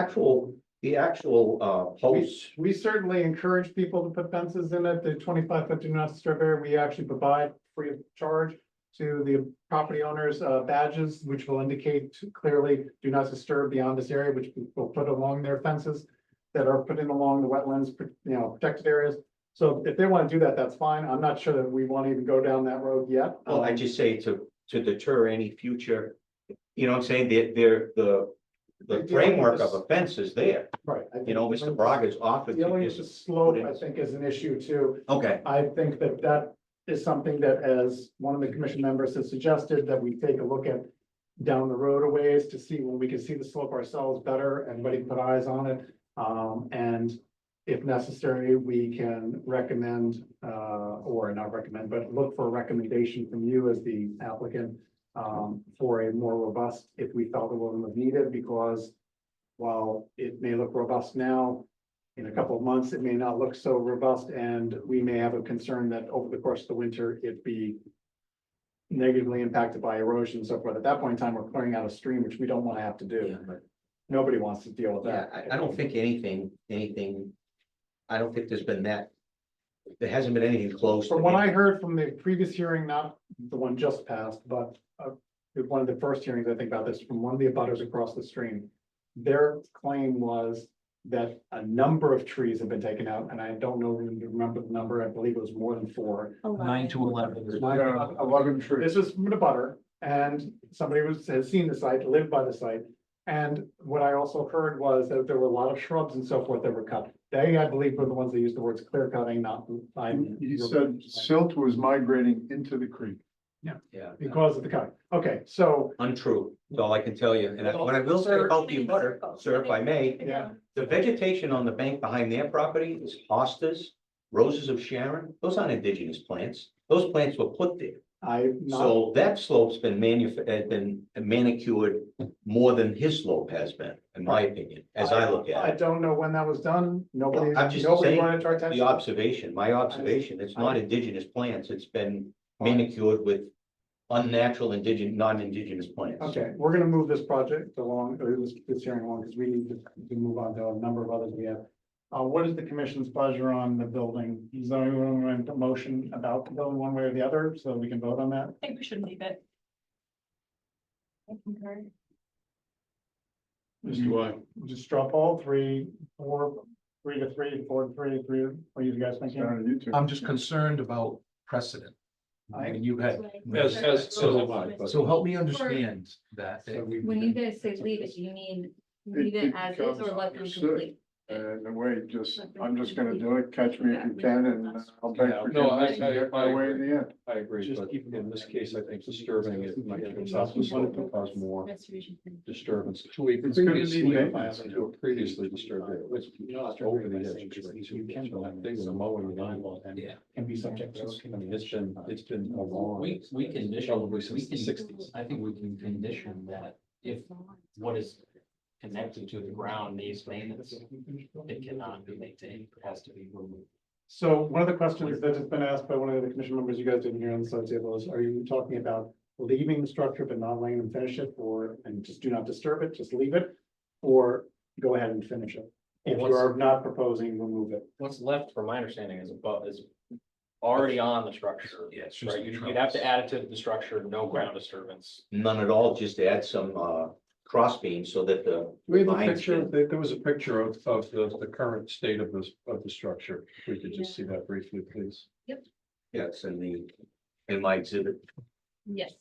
actual posts. We certainly encourage people to put fences in it, the 25-foot do not disturb area, we actually provide free of charge to the property owners, badges, which will indicate clearly do not disturb beyond this area, which we'll put along their fences that are put in along the wetlands, you know, protected areas. So if they want to do that, that's fine. I'm not sure that we want to even go down that road yet. Well, I just say to deter any future, you know what I'm saying, the the framework of a fence is there. Right. I You know, think Mr. Braga's offered. to dealing with the just slope, put in- I think, is an issue too. Okay, I think that that is something that, as one of the commission members has suggested, that we take a look at down the road a ways to see when we can see the slope ourselves better, everybody can put eyes on it. And if necessary, we can recommend, or not recommend, but look for a recommendation from you as the applicant, for a more robust, if we felt it was needed, because while it may look robust now, in a couple of months, it may not look so robust, and we may have a concern that over the course of the winter, it be negatively impacted by erosion and so forth. At that point in time, we're clearing out a stream, which we don't want to have to do. Yeah, but- Nobody wants to deal with yeah, that. I don't think anything, I don't think there's been that. There hasn't been anything close. to From what it. I heard from the previous hearing, not the one just passed, but one of the first hearings, I think about this, from one of the abutters across the stream. Their claim was that a number of trees have been taken out, and I don't know, remember the number, I believe it was more than 4. 9 to 11. Yeah, 11 trees. This is from the butter, and somebody has seen the site, lived by the site. And what I also heard was that there were a lot of shrubs and so forth that were cut. They, I believe, were the ones that used the words clear cutting, not. He said silt was migrating into the creek. Yeah, Because of the cutting. Okay, so, untrue, that's all I can tell you. And what I will say about the abutter, sir, if I may, yeah, the vegetation on the bank behind their property is hostas, roses of Sharon. Those aren't indigenous plants. Those plants were put there. So that slope's been has been manicured more than his slope has been, in my opinion, as I look I at it. don't know when that was done. Nobody, I'm just nobody saying brought it to our attention. The observation, my observation, it's not indigenous plants. It's been manicured with unnatural non-indigenous plants. Okay, we're gonna move this project along, or this hearing along, because we need to move on to a number of others we have. What is the commission's pleasure on the building? Is there anyone a motion about the building one way or the other, so we can vote on that? I think we should leave it. I concur. Just drop all 3, 4, 3 to 3, 4 to 3, 3, what are you guys thinking? You two. I'm just concerned about precedent. And you had, So so help me understand that. When you guys say leave it, do you mean leave it as is or let them complete? And the way, I'm just gonna do it, catch me if you can, and I'll beg Yeah, no, forgiveness and get my way in the end. I agree, Just but keep in this case, I think disturbing it might cause more disturbance. It's gonna need maintenance. To a previously disturbed area, which over the edge. They were mowing the line. Yeah. Can be subject to. I mean, it's been a long. We condition, Probably since we the can, 60s. I think we can condition that if what is connected to the ground needs maintenance, it cannot be maintained, it has to be removed. So one of the questions that has been asked by one of the commission members you guys didn't hear on the side table is, are you talking about leaving the structure but not letting them finish it, or, and just do not disturb it, just leave it? Or go ahead and finish it? If you are not proposing, remove it. What's left, from my understanding, is above, is already on the structure. Yeah, it's just Right, the you'd have to add it to the structure, no ground disturbance. None at all, just add some cross beams so that the. We have a lines picture, can- there was a picture of the current state of the structure. If we could just see that briefly, please. Yes, in my exhibit, Yes.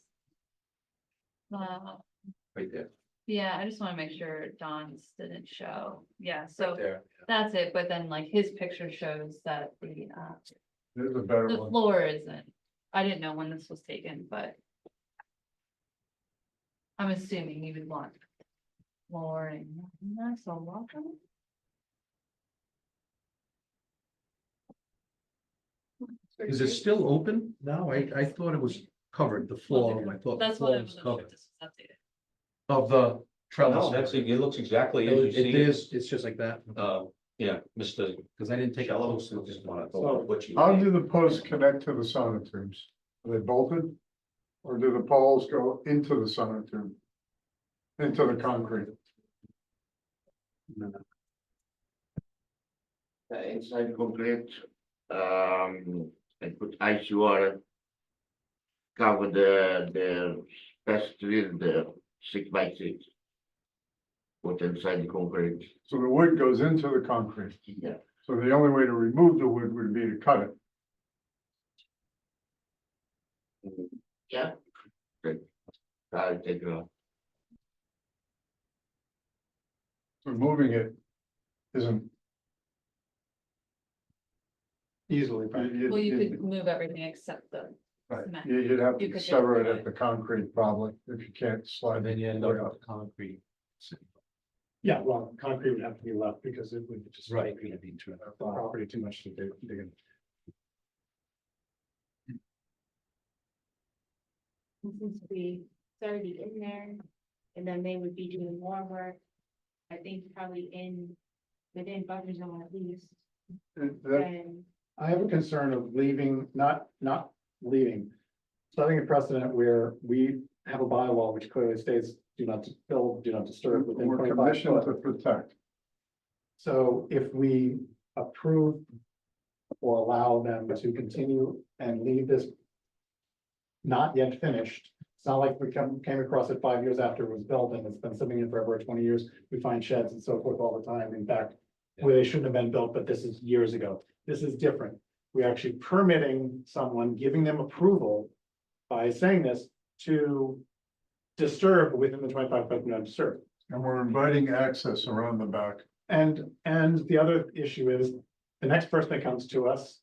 right there. Yeah, I just wanna make sure Don's didn't show. Yeah, so There. that's it, but then like his picture shows that There's a better the one. floor isn't. I didn't know when this was taken, but I'm assuming you would want flooring. That's a welcome. Is it still open now? I thought it was covered, the floor. I thought the That's what floor I was was covered. this was updated. Of the No, trellis. that's, it looks exactly as you It see it. is, it's just like that. Yeah, Mr. Because I didn't take a Shallow, close I look. just wanna go with what you. How do the posts connect to the sonotubes? Are they bolted? Or do the poles go into the sonotube? Into the concrete? Inside concrete, and put ice water. Cover the best with the 6x6. Put inside the concrete. So the wood goes into the concrete. Yeah. So the only way to remove the wood would be to cut it. Yeah. Good. I'll take it off. removing it isn't. Easily, Well, you could move everything except the Right, cement. you'd have You to could just sever it do at the concrete probably, if you can't slide. And then you end up with concrete. Yeah, well, concrete would have to be left because it would just. Right. Be the property too much to dig in. And since we it's already in there, and then they would be doing more work, I think probably within buffer zone at least, That, and I have a concern of leaving, not leaving. Setting a precedent where we have a bylaw which clearly states, do not build, do not disturb within we're 25 commissioned foot. to protect. So if we approve or allow them to continue and leave this not yet finished, it's not like we came across it 5 years after it was built and it's been sitting in for over 20 years. We find sheds and so forth all the time. In fact, where they shouldn't have been built, but this is years ago. This is different. We're actually permitting someone, giving them approval by saying this to disturb within the 25 foot not disturb. And we're inviting access around the back. And the other issue is, the next person that comes to us,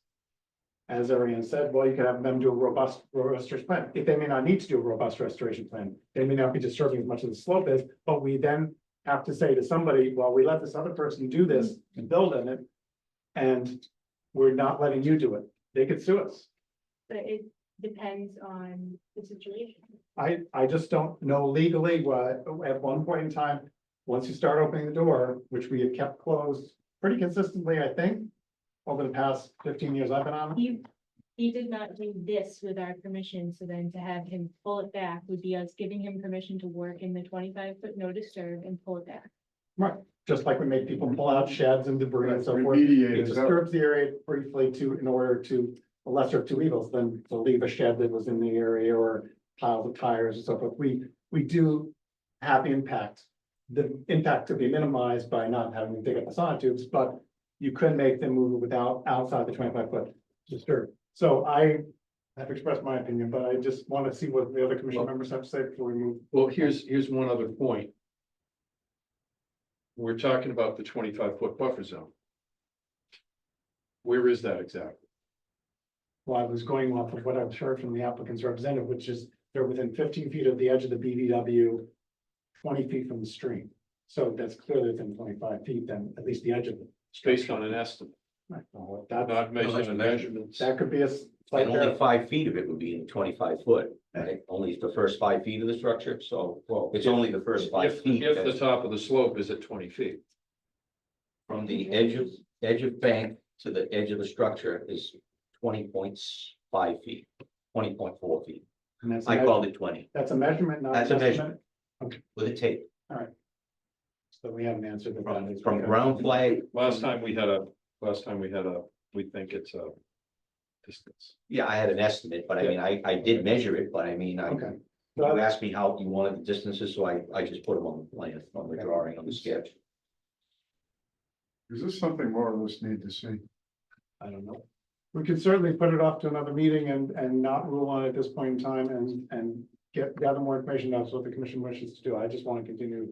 as Ariane said, well, you could have them do a robust restoration plan. If they may not need to do a robust restoration plan, they may not be disturbing as much as the slope is, but we then have to say to somebody, well, we let this other person do this and build in it, and we're not letting you do it. They could sue us. but it depends on the situation. I just don't know legally what, at one point in time, once you start opening the door, which we have kept closed pretty consistently, I think, over the past 15 years I've been on. it. He did not do this with our permission, so then to have him pull it back would be us giving him permission to work in the 25 foot no disturb and pull it back. Right, just like we make people pull out sheds and debris and so forth. Remediate It it. disturbs the area briefly in order to, the lesser of two evils, than to leave a shed that was in the area or piles of tires and so forth. We do have impact. The impact to be minimized by not having to dig up the sonotubes, but you could make them move without, outside the 25 foot disturb. So I have expressed my opinion, but I just want to see what the other commission members have to say before we move. Well, here's one other point. We're talking about the 25 foot buffer zone. Where is that exactly? Well, I was going off of what I've heard from the applicant's representative, which is they're within 15 feet of the edge of the BVW, 20 feet from the stream. So that's clearly within 25 feet, then at least the edge of it. It's based on an estimate, Right. Well, that, not based that's on a measurements. that could be a slight And only error. 5 feet of it would be in 25 foot, right? Only the first 5 feet of the structure, so Well, it's only the first 5 if feet. the that's top of the slope is at 20 feet. From the edge of bank to the edge of the structure is 20.5 feet, 20.4 feet. And that's a I measure- called it 20 That's a measurement, not That's an a estimate. with a tape. So we haven't answered the. From ground flag, Last time we had a, we think it's a distance. yeah, I had an estimate, but I mean, I did measure it, but I mean, Okay. you asked me how you wanted the distances, so I just put them on the plan, on the drawing, on the sketch. Is this something more of us need to see? I don't know. We could certainly put it off to another meeting and not rule on it at this point in time and gather more information. That's what the commission wishes to do. I just want to continue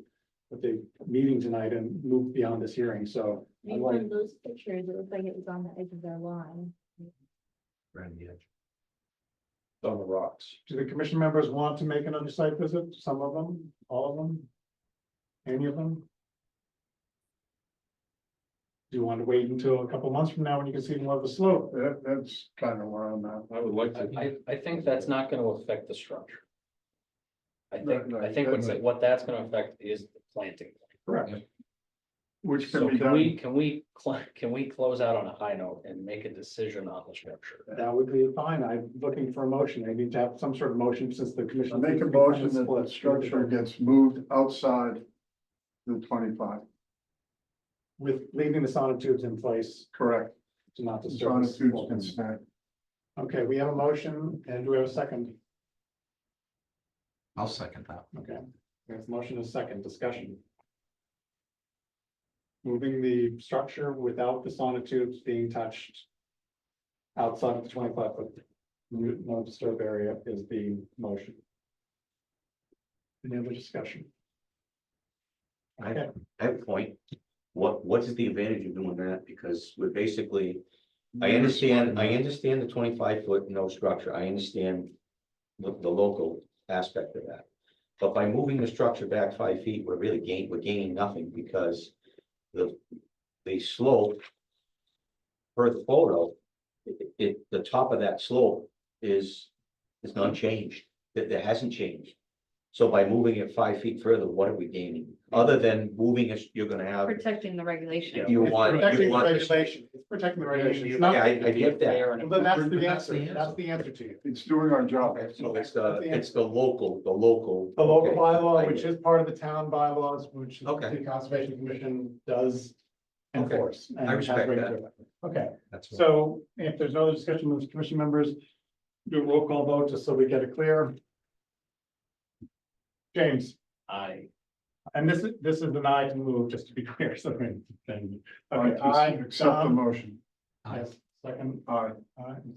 with the meeting tonight and move beyond this hearing, so. I'd Maybe like- one of those pictures, it looked like it was on the edge of their line. Around the edge. It's on the rocks. Do the commission members want to make another site visit? Some of them, all of them? Any of them? Do you want to wait until a couple months from now when you can see more of the slope? That's kind of where I'm at. I would like to. I think that's not gonna affect the structure. I think, No, I think that's- what that's gonna affect is the planting. Correct. Which can So be can done. can we close out on a high note and make a decision on the structure? That would be fine. I'm looking for a motion. I need to have some sort of motion since the I commission. make a motion that the structure gets moved outside the 25. With leaving the sonotubes in place Correct. to not disturb. the Sonotubes slope. can stay. Okay, we have a motion and do we have a second? I'll second that. Okay, we have a motion and a second discussion. Moving the structure without the sonotubes being touched outside of the 25 foot no disturb area is the motion. Any other discussion? I have a point. What is the advantage of doing that? Because we're basically, I understand the 25-foot no structure. I understand the local aspect of that. But by moving the structure back 5 feet, we're gaining nothing because the slope per the photo, the top of that slope is unchanged. That hasn't changed. So by moving it 5 feet further, what are we gaining? Other than moving it, you're gonna have, Protecting the regulation. you It's want, protecting you the want. regulation, it's protecting the regulation. It's not- Yeah, I get that. But that's the That's the answer, answer. that's the answer to you. It's doing our job. So it's the local. The local okay. bylaw, I which get is part of the town bylaws, which Okay. the Conservation Commission does Okay. enforce. and I respect has that. regular- Okay, That's what- so if there's no other discussion with commission members, do a roll call vote just so we get it clear. James, and this is an aye to move, just to be clear, so. Okay, aye, Accept the Tom? motion. Yes, second, Aye.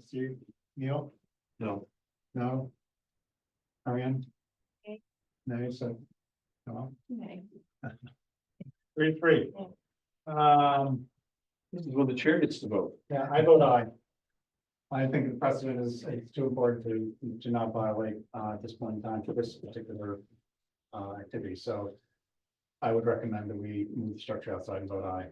Steve, Neil? No. No? Ariane? Okay. No, so. No, Okay. 3-3. This is when the chair gets to vote. Yeah, I vote aye. I think the precedent is, it's too important to not violate, at this point in time for this particular, activity, so. I would recommend that we move the structure outside and vote aye.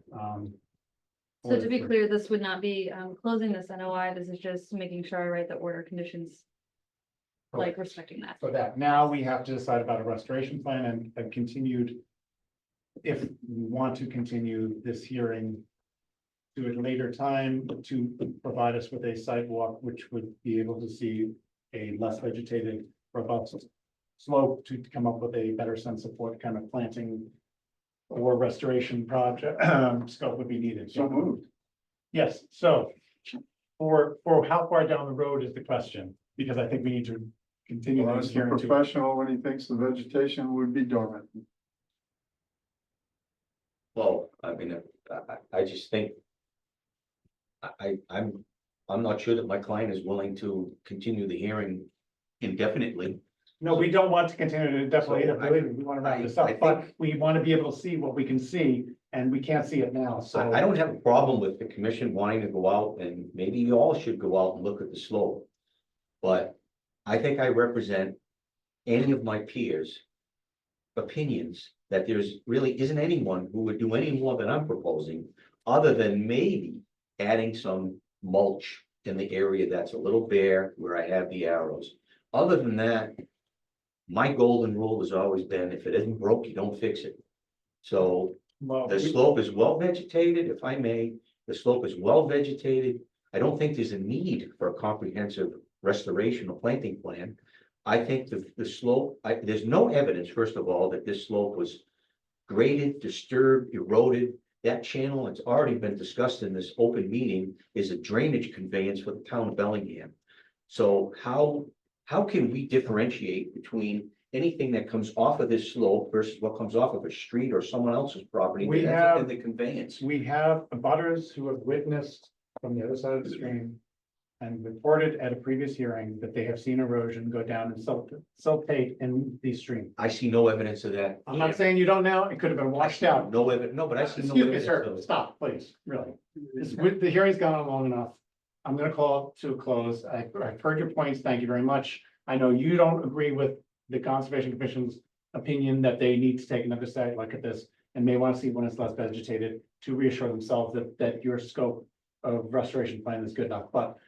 So to be clear, this would not be closing this NOI, this is just making sure I write the order conditions. Like respecting that. For that, now we have to decide about a restoration plan and continued. If we want to continue this hearing. To a later time to provide us with a sidewalk, which would be able to see a less vegetated, robust. Slope to come up with a better sense of what kind of planting. Or restoration project scope would be needed. So moved. Yes, so. For how far down the road is the question, because I think we need to continue Well, this as a hearing to. professional, when he thinks the vegetation would be dormant. Well, I mean, I just think. I'm not sure that my client is willing to continue the hearing indefinitely. No, we don't want to continue to definitely, So believe me, we want to wrap this I up, but think- we want to be able to see what we can see, and we can't see it now, so. I don't have a problem with the commission wanting to go out and maybe you all should go out and look at the slope. But I think I represent any of my peers' opinions that there's really isn't anyone who would do any more than I'm proposing, other than maybe adding some mulch in the area that's a little bare where I have the arrows. Other than that, my golden rule has always been, if it isn't broke, you don't fix it. So Well, the slope is well vegetated, if I may, the slope is well vegetated. I don't think there's a need for a comprehensive restoration or planting plan. I think the slope, there's no evidence, first of all, that this slope was graded, disturbed, eroded. That channel, it's already been discussed in this open meeting, is a drainage conveyance for the town of Bellingham. So how can we differentiate between anything that comes off of this slope versus what comes off of a street or someone else's property? We That's have- in the conveyance. We have abutters who have witnessed from the other side of the stream. And reported at a previous hearing that they have seen erosion go down and siltate in the stream. I see no evidence of that. I'm not saying you don't now, it could have been washed out. No evidence, no, but I see no Excuse me, evidence sir, of it. stop, please, really. The hearing's gone on long enough. I'm gonna call it to a close. I've heard your points. Thank you very much. I know you don't agree with the Conservation Commission's opinion that they need to take another site look at this and may want to see when it's less vegetated to reassure themselves that your scope of restoration plan is good enough, but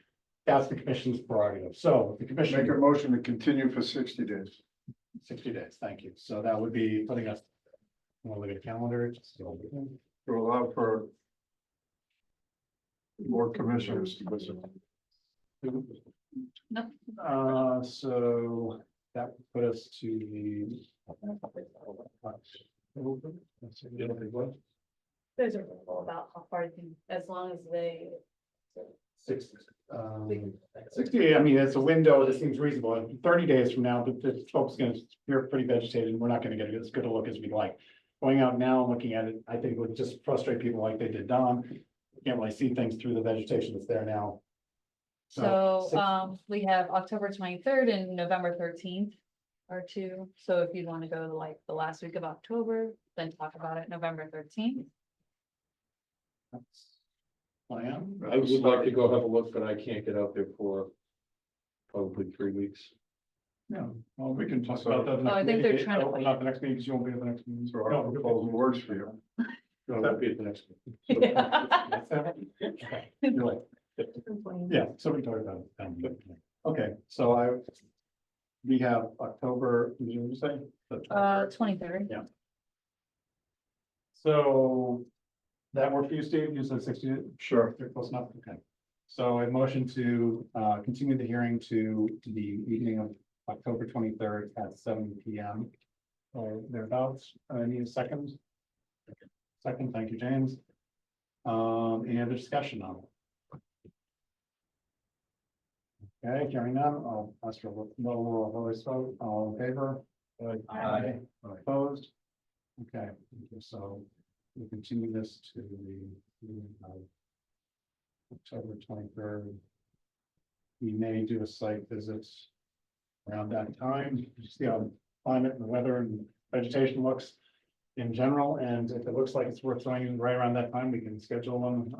that's the commission's prerogative. So the Make a commission, motion to continue for 60 days. 60 days, thank you. So that would be putting us. We'll look at a calendar. Just To allow for more commissioners to visit. So that would put us to the. Those are about how far you can, as long as they. 60, I mean, it's a window that seems reasonable. 30 days from now, the slope's gonna, you're pretty vegetated, and we're not gonna get as good a look as we'd like. Going out now and looking at it, I think would just frustrate people like they did Don. Can't really see things through the vegetation that's there now. So, we have October 23rd and November 13th or two. So if you want to go to like the last week of October, then talk about it November 13th. Plan. I would like to go have a look, but I can't get out there for probably 3 weeks. Yeah, well, we can talk about that. Oh, I think they're trying to Not the next meeting, because you won't be at the next meeting. So our proposal works for you. No, that'll be at the next. meeting. You're like, yeah, so we talked about it. Okay, so we have October, did you say? The 23rd. Yeah. So that work for you, Steve? You said 60? Sure. You're close enough, okay. So a motion to continue the hearing to the evening of October 23rd at 7 PM. Or thereabouts. I need a second. Second, thank you, James. Any other discussion on it? Okay, hearing none, I'll ask for a low voice vote, all in favor? Aye. Opposed? Okay, thank you. So we'll continue this to the October 23rd. We may do a site visit around that time, see how climate and the weather and vegetation looks in general, and if it looks like it's worth doing right around that time, we can schedule them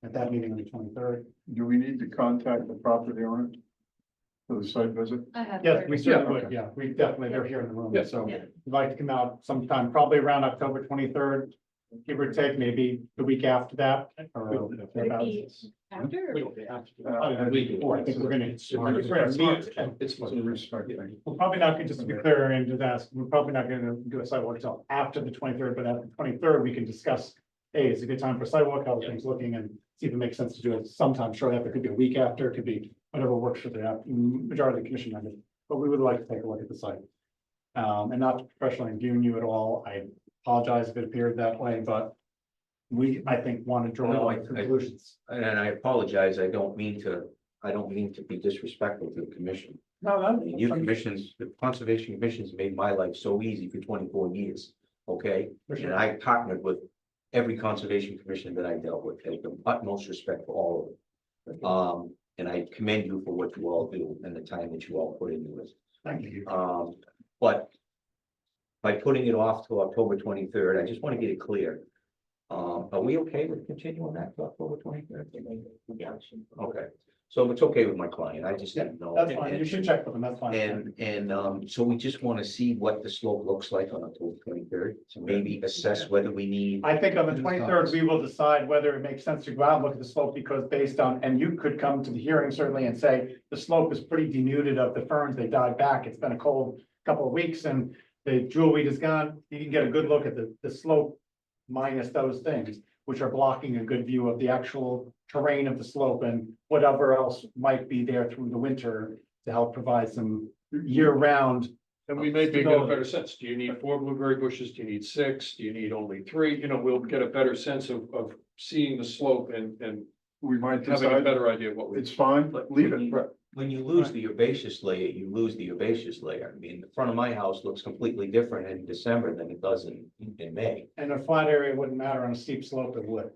at that meeting on the 23rd. Do we need to contact the property owner for the site visit? I have. Yes, we certainly Yeah, would, yeah, we definitely, they're here in the room, Yes. so Yeah. we'd like to come out sometime, probably around October 23rd. Give or take, maybe the week after that, or Would it be after? or- the week before. I think we're gonna meet, and It's It's a respect thing. we're probably not gonna, just to be clear and just ask, we're probably not gonna do a sidewalk until after the 23rd, but after the 23rd, we can discuss. Hey, it's a good time for sidewalk, how things looking, and see if it makes sense to do it sometime shortly after, it could be a week after, it could be whatever works for the majority of the commission members, but we would like to take a look at the site. And not to professionally impugn you at all, I apologize if it appeared that way, but we, I think, want to No, draw I- conclusions. And I apologize, I don't mean to be disrespectful to the commission. No, You commissions, the conservation commissions made my life so easy for 24 years, okay? For And sure. I partnered with every conservation commission that I dealt with, had the utmost respect for all of them. And I commend you for what you all do and the time that you all put into it. Thank you. But by putting it off to October 23rd, I just want to get it clear. Are we okay with continuing that to October 23rd? Okay, so it's okay with my client, I just didn't know. That's fine, you should check with them, that's fine. And so we just want to see what the slope looks like on October 23rd, to maybe assess whether we need. I think on the 23rd, we will decide whether it makes sense to go out and look at the slope, because based on, and you could come to the hearing certainly and say, the slope is pretty denuded of the ferns, they died back, it's been a cold couple of weeks, and the jewelweed is gone, you can get a good look at the slope minus those things, which are blocking a good view of the actual terrain of the slope and whatever else might be there through the winter to help provide some year-round. And we may get a better sense. Do you need 4 blueberry bushes? Do you need 6? Do you need only 3? You know, we'll get a better sense of seeing the slope and We might having a decide better idea of what we. it's fine, But leave it. when you lose the herbaceous layer, you lose the herbaceous layer. I mean, the front of my house looks completely different in December than it does in May. And a flat area wouldn't matter, on a steep slope it would,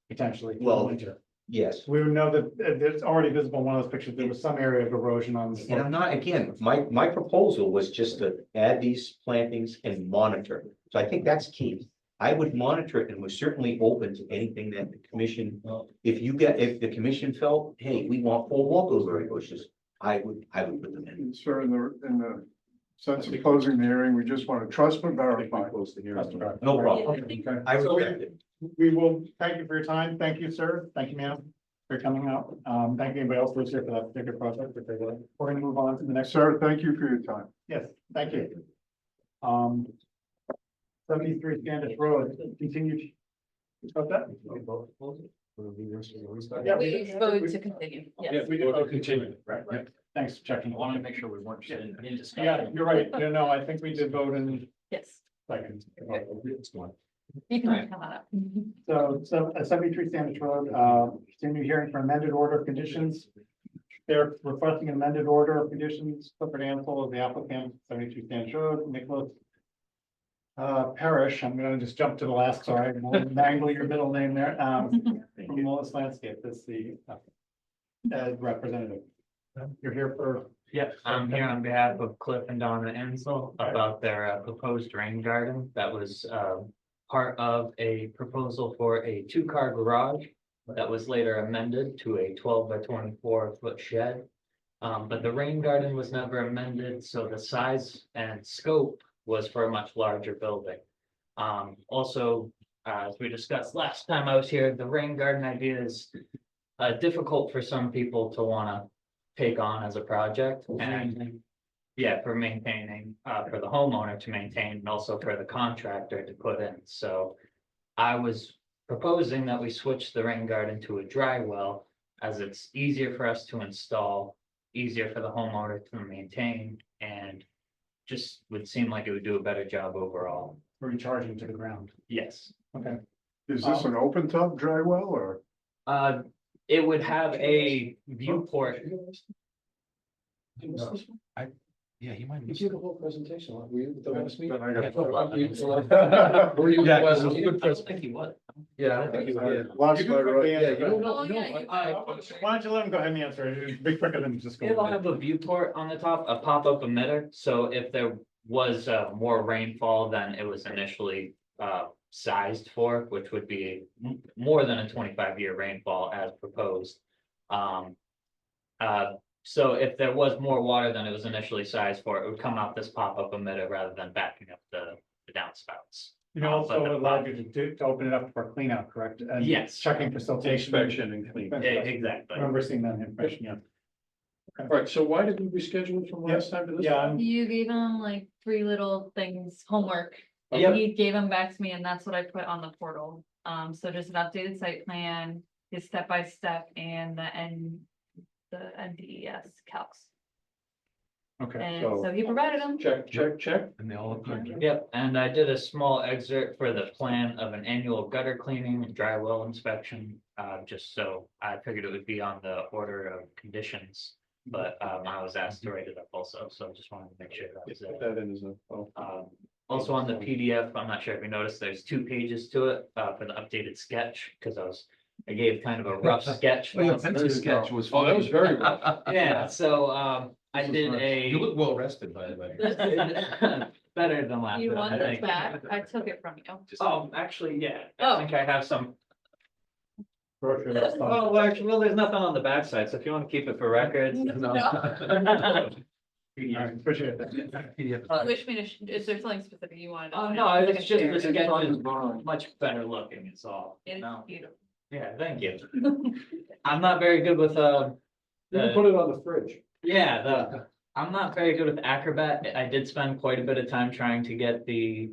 potentially. through the Well, winter. Yes, We would know that there's already visible in one of those pictures, there was some area of erosion on the and I'm slope. not, again, my proposal was just to add these plantings and monitor. So I think that's key. I would monitor it and was certainly open to anything that the commission, if the commission felt, hey, we want 4 more blueberry bushes, I would put them in. Sir, in the sense of closing the hearing, we just want to trust but verify. Close the hearing. No problem. Okay. I So respect it. we will thank you for your time. Thank you, sir. Thank you, ma'am, for coming out. Thank you, anybody else who's here for that particular project. We're gonna move on to the next. Sir, thank you for your time. Yes, thank you. 73 Standish Road, continued. What's that? Yeah, We voted to continue, Yeah, yes. we will continue. Right, right. Thanks for checking. I wanted to make sure we weren't just in discussion. Yeah, you're right. You know, I think we did vote in Yes, second. you can come on up. So 73 Standish Road, continue hearing for amended order of conditions. They're requesting an amended order of conditions. Clifford Ansel of the applicant, 73 Standish Road, Nicholas Parrish, I'm gonna just jump to the last, sorry, we'll mangle your middle name there, from Willis Landscape, that's the representative. You're here for Yep, I'm here on behalf of Cliff and Donna Ansel about their proposed rain garden that was part of a proposal for a two-car garage that was later amended to a 12 by 24 foot shed. But the rain garden was never amended, so the size and scope was for a much larger building. Also, as we discussed last time I was here, the rain garden idea is difficult for some people to wanna take on as a project and yeah, for maintaining, for the homeowner to maintain and also for the contractor to put in. So I was proposing that we switch the rain garden to a dry well as it's easier for us to install, easier for the homeowner to maintain, and just would seem like it would do a better job overall. Recharging to the ground. Yes. Okay. Is this an open top dry well or? It would have a viewport. Yeah, he might. You did the whole presentation, were you at the last meeting? Then I gotta- Were you? Yeah, it was a You- good I don't think he was. Yeah, I don't think he was. Lost You can quickly answer yeah, that. Oh, yeah, you- Why don't you let him go ahead and answer it? It'd be quicker than just It'll going. have a viewport on the top, a pop-up emitter, so if there was more rainfall than it was initially sized for, which would be more than a 25-year rainfall as proposed. So if there was more water than it was initially sized for, it would come out this pop-up emitter rather than backing up the downspouts. You know, also allowed you to open it up for clean out, correct? And Yes. Checking for siltation. Inspection and clean. Exactly. I remember seeing that information, yeah. All right, so why did we reschedule it from last time to this? Yeah, time? You gave him like 3 little things, homework. And Yep. he gave them back to me and that's what I put on the portal. So just an updated site plan, his step-by-step and the NDES calcs. Okay. And so- so he provided them. Check. And they all look good. Yep, and I did a small excerpt for the plan of an annual gutter cleaning and dry well inspection, just so I figured it would be on the order of conditions. But I was asked to write it up also, so I just wanted to make sure that was Put there. that in as a, oh. Also on the PDF, I'm not sure if you noticed, there's 2 pages to it, for the updated sketch, because I gave kind of a rough sketch. Oh, your pencil sketch was. Oh, that was very rough. Yeah, so, I did You look a. well rested, by the way. Better than last. You time, want I this think. back? I took it from you. Oh, actually, yeah, Oh. I think I have some. Brochure, that's fine. Oh, well, actually, well, there's nothing on the backside, so if you want to keep it for records. All right, appreciate that. PDF. You wish me to, is there something specific you wanted? Oh, no, it's just the sketch is much better looking, it's all. It's No. beautiful. Yeah, thank you. I'm not very good with, You can put it on the fridge. I'm not very good with Acrobat. I did spend quite a bit of time trying to get the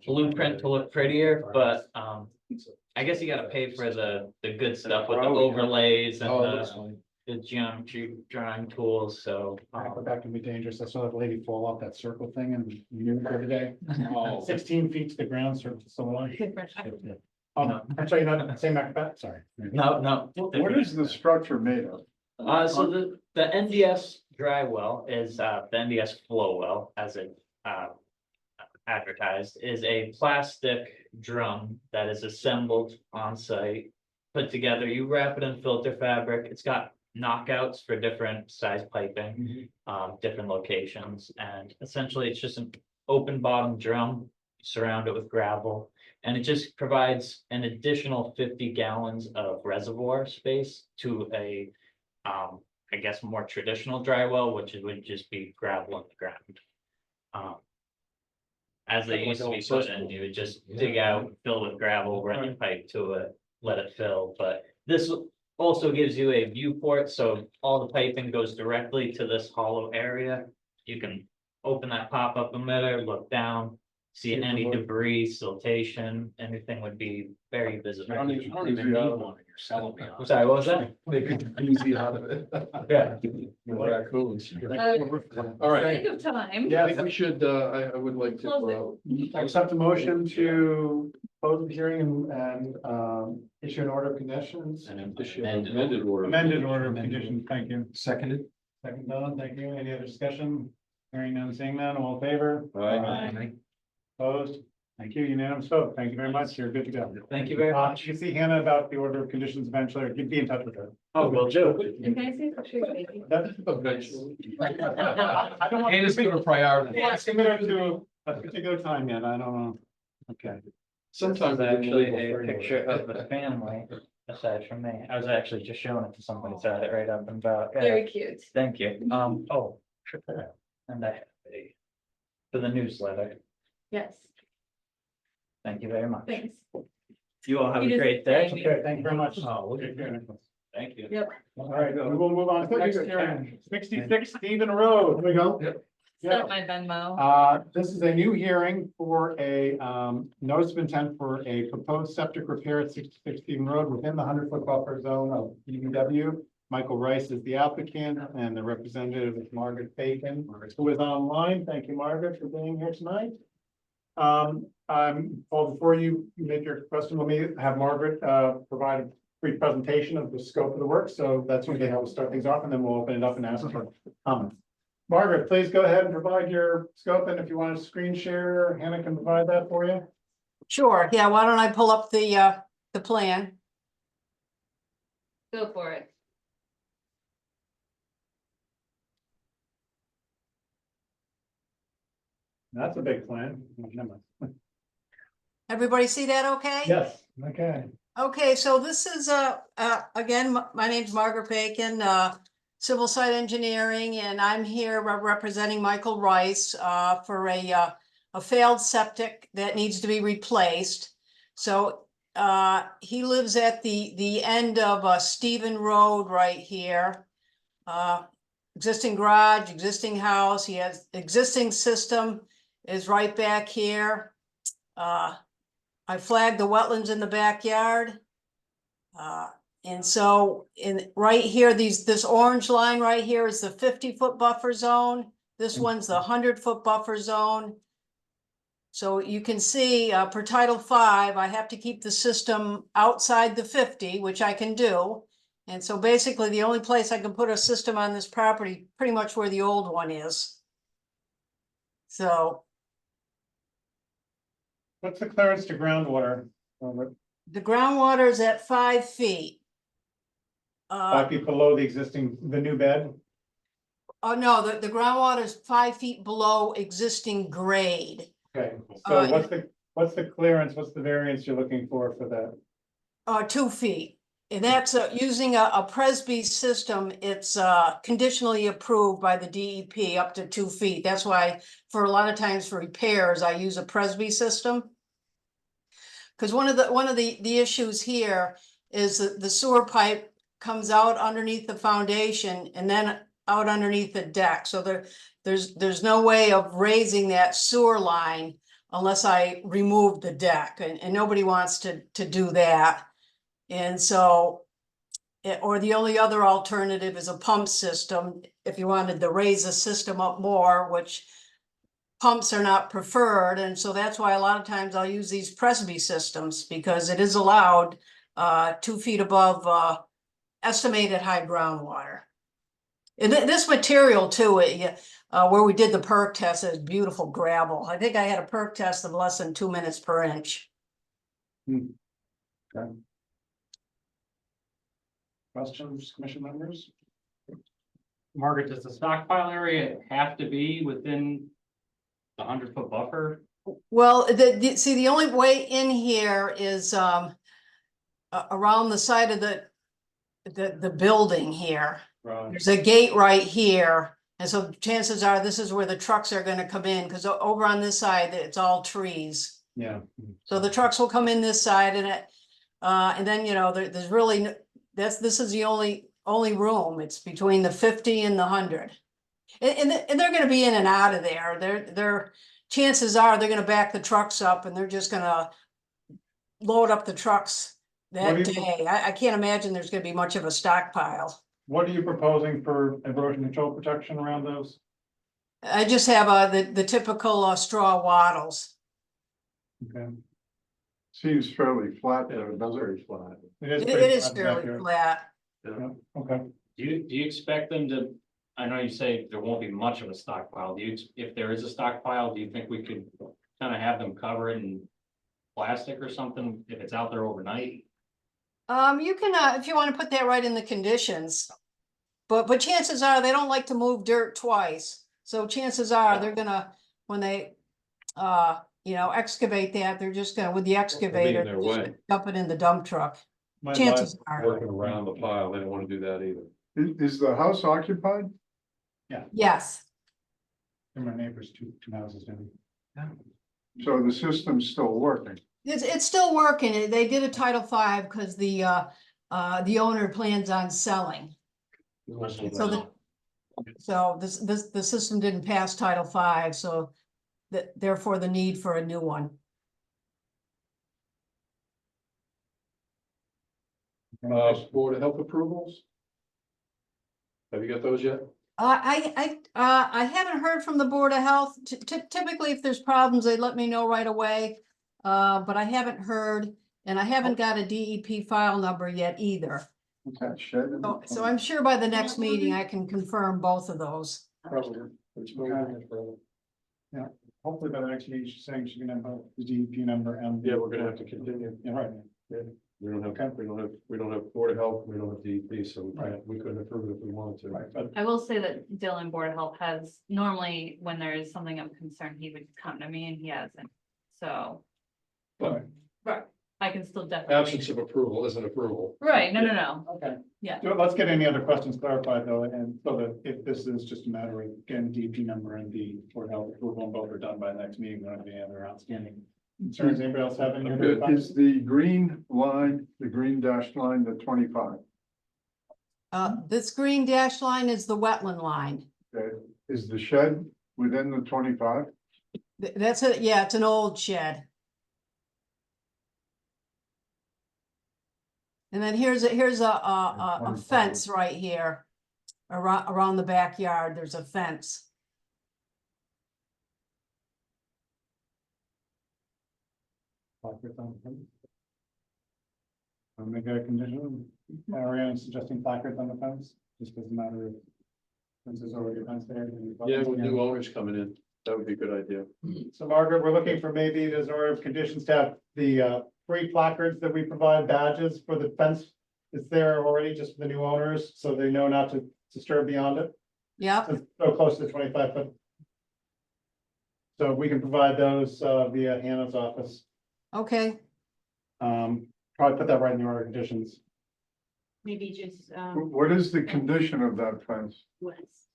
blueprint to look prettier, but I guess you gotta pay for the good stuff with the overlays and Oh, it looks the funny. geometry drawing tools, so. That can be dangerous. I saw that lady fall off that circle thing and you the other day. 16 feet to the ground, circle so long. Different. I'm sorry, not same acrobat, sorry. No. What is the structure made of? So the NDS dry well is, the NDS flow well, as it, advertised, is a plastic drum that is assembled on site, put together. You wrap it in filter fabric. It's got knockouts for different size piping, different locations, and essentially it's just an open bottom drum, surround it with gravel, and it just provides an additional 50 gallons of reservoir space to a, I guess, more traditional dry well, which would just be gravel in the ground. As they used to be put in, you would just dig out, fill with gravel, run your pipe to it, let it fill, but this also gives you a viewport, so all the piping goes directly to this hollow area. You can open that pop-up emitter, look down, see any debris, siltation, anything would be very visible. I don't even need one, you're selling me on. I'm sorry, what was that? Make it easy out of it. Yeah. Raccoons. All right. Think of time. I think we should, I would like to, Accept a motion to close the hearing and issue an order of conditions. issue an amended order. Amended order of conditions, thank you. Seconded. Second done, thank you. Any other discussion? Hearing none, seeing none, all in favor? Aye. Opposed? Thank you, unanimous vote. Thank you very much. You're good to go. Thank you very much. You can see Hannah about the order of conditions eventually, or be in touch with her. Oh, will do. Can I see a picture of baby? That's I don't want And it's to give a priority. commit her to a particular time yet. I don't know. Okay. Sometimes Actually, a picture of the family aside from me. I was actually just showing it to somebody, so I had it right up and about. Yeah. Very cute. Thank you. Oh, sure. And I have a, for the newsletter. Yes, Thank you very much. thanks. You all have You a just great day. thank Okay, thank you very much. Thank you. Yep. All right, we will move on to the next hearing. 66 Stephen Road. Here we go. Yeah. Set my Venmo. This is a new hearing for a, notice of intent for a proposed septic repair at 66 Stephen Road within the 100-foot buffer zone of EBW. Michael Rice is the applicant and the representative is Margaret Bacon, who is online. Thank you, Margaret, for being here tonight. Paul, before you make your question, let me have Margaret, provide a brief presentation of the scope of the work. So that's usually how we start things off, and then we'll open it up and ask for comments. Margaret, please go ahead and provide your scope, and if you want to screen share, Hannah can provide that for you. Sure, yeah, why don't I pull up the plan? Go for it. That's a big plan. Never mind. Everybody see that okay? Yes, okay. Okay, so this is, again, my name's Margaret Bacon, Civil Site Engineering, and I'm here representing Michael Rice, for a failed septic that needs to be replaced. So, he lives at the end of, Stephen Road right here. Existing garage, existing house, he has existing system is right back here. I flagged the wetlands in the backyard. And so right here, this orange line right here is the 50-foot buffer zone. This one's the 100-foot buffer zone. So you can see, per Title V, I have to keep the system outside the 50, which I can do. And so basically the only place I can put a system on this property, pretty much where the old one is. So What's the clearance to groundwater? the groundwater is at 5 feet. 5 feet below the new bed? Oh, no, the groundwater is 5 feet below existing grade. Okay, so what's the clearance, what's the variance you're looking for that? 2 feet. And that's using a Presby system. It's conditionally approved by the DEP up to 2 feet. That's why for a lot of times for repairs, I use a Presby system. Because one of the issues here is that the sewer pipe comes out underneath the foundation and then out underneath the deck. So there's no way of raising that sewer line unless I remove the deck, and nobody wants to do that. And so, or the only other alternative is a pump system, if you wanted to raise the system up more, which pumps are not preferred. And so that's why a lot of times I'll use these Presby systems, because it is allowed 2 feet above estimated high groundwater. And this material too, where we did the perk test, is beautiful gravel. I think I had a perk test of less than 2 minutes per inch. Okay. Questions, commission members? Margaret, does the stockpile area have to be within the 100-foot buffer? Well, see, the only way in here is around the side of the building here. Right. There's a gate right here. And so chances are this is where the trucks are gonna come in, because over on this side, it's all trees. Yeah. So the trucks will come in this side, and then, there's really, this is the only room. It's between the 50 and the 100. And they're gonna be in and out of there. They're chances are they're gonna back the trucks up and they're just gonna load up the trucks that day. I can't imagine there's gonna be much of a stockpile. What are you proposing for erosion control protection around those? I just have the typical straw wattles. Okay. Seems fairly flat there, very flat. It is fairly flat. Yeah, okay. Do you expect them to, I know you say there won't be much of a stockpile. If there is a stockpile, do you think we could kind of have them cover it in plastic or something if it's out there overnight? You can, if you want to put that right in the conditions. But chances are they don't like to move dirt twice. So chances are they're gonna, when they, excavate that, they're just gonna, with the excavator, their just way. dump it in the dump truck. My Chances are, Working around the pile, they don't want to do that either. Is the house occupied? yes. And my neighbor's two houses down. So the system's still working? It's still working. They did a Title V because the owner plans on selling. So the system didn't pass Title V, so therefore the need for a new one. Board of Health approvals? Have you got those yet? I haven't heard from the Board of Health. Typically, if there's problems, they let me know right away. But I haven't heard, and I haven't got a DEP file number yet either. Okay, shed. So I'm sure by the next meeting, I can confirm both of those. Probably. Yeah, hopefully by the next meeting, she's saying she's gonna have both the DEP number and. Yeah, we're gonna have to continue. Yeah, right. We don't have Board of Health, we don't have DEP, so we couldn't approve it if we wanted to. Right, but I will say that Dylan Board of Health has, normally when there is something of concern, he would come to me and he hasn't. So, But right, I can still definitely. absence of approval isn't approval. Right, no. okay. Yeah. So let's get any other questions clarified though, and so that if this is just a matter of getting the DEP number and the Board of Health approval and both are done by the next meeting, we don't have any other outstanding concerns. Anybody else have any other? Is the green line, the green dashed line, the 25? This green dash line is the wetland line. Okay, is the shed within the 25? That's it, yeah, it's an old shed. And then here's a fence right here. Around the backyard, there's a fence. I'll make a condition, Ariane suggesting placards on the fence, just as a matter of. Since there's already a fence there. Yeah, with new owners coming in, that would be a good idea. So Margaret, we're looking for maybe as order of conditions to have the free placards that we provide badges for the fence. Is there already just for the new owners, so they know not to disturb beyond it, Yep, it's so close to 25 foot. So we can provide those via Hannah's office. okay. Probably put that right in the order of conditions. Maybe just, What is the condition of that fence? west.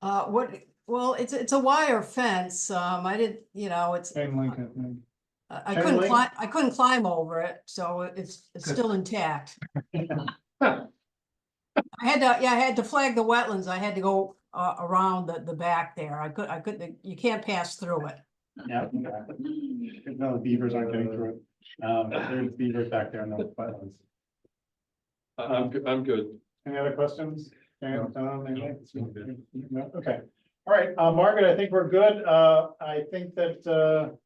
Well, it's a wire fence. I didn't, it's, Same link, I think. I Chain couldn't link? climb, I couldn't climb over it, so it's still intact. I had to flag the wetlands. I had to go around the back there. I couldn't, you can't pass through it. Yeah. No, the beavers aren't getting through it. There's beavers back there in the wetlands. I'm good. Any other questions? No, okay. All right, Margaret, I think we're good. I think that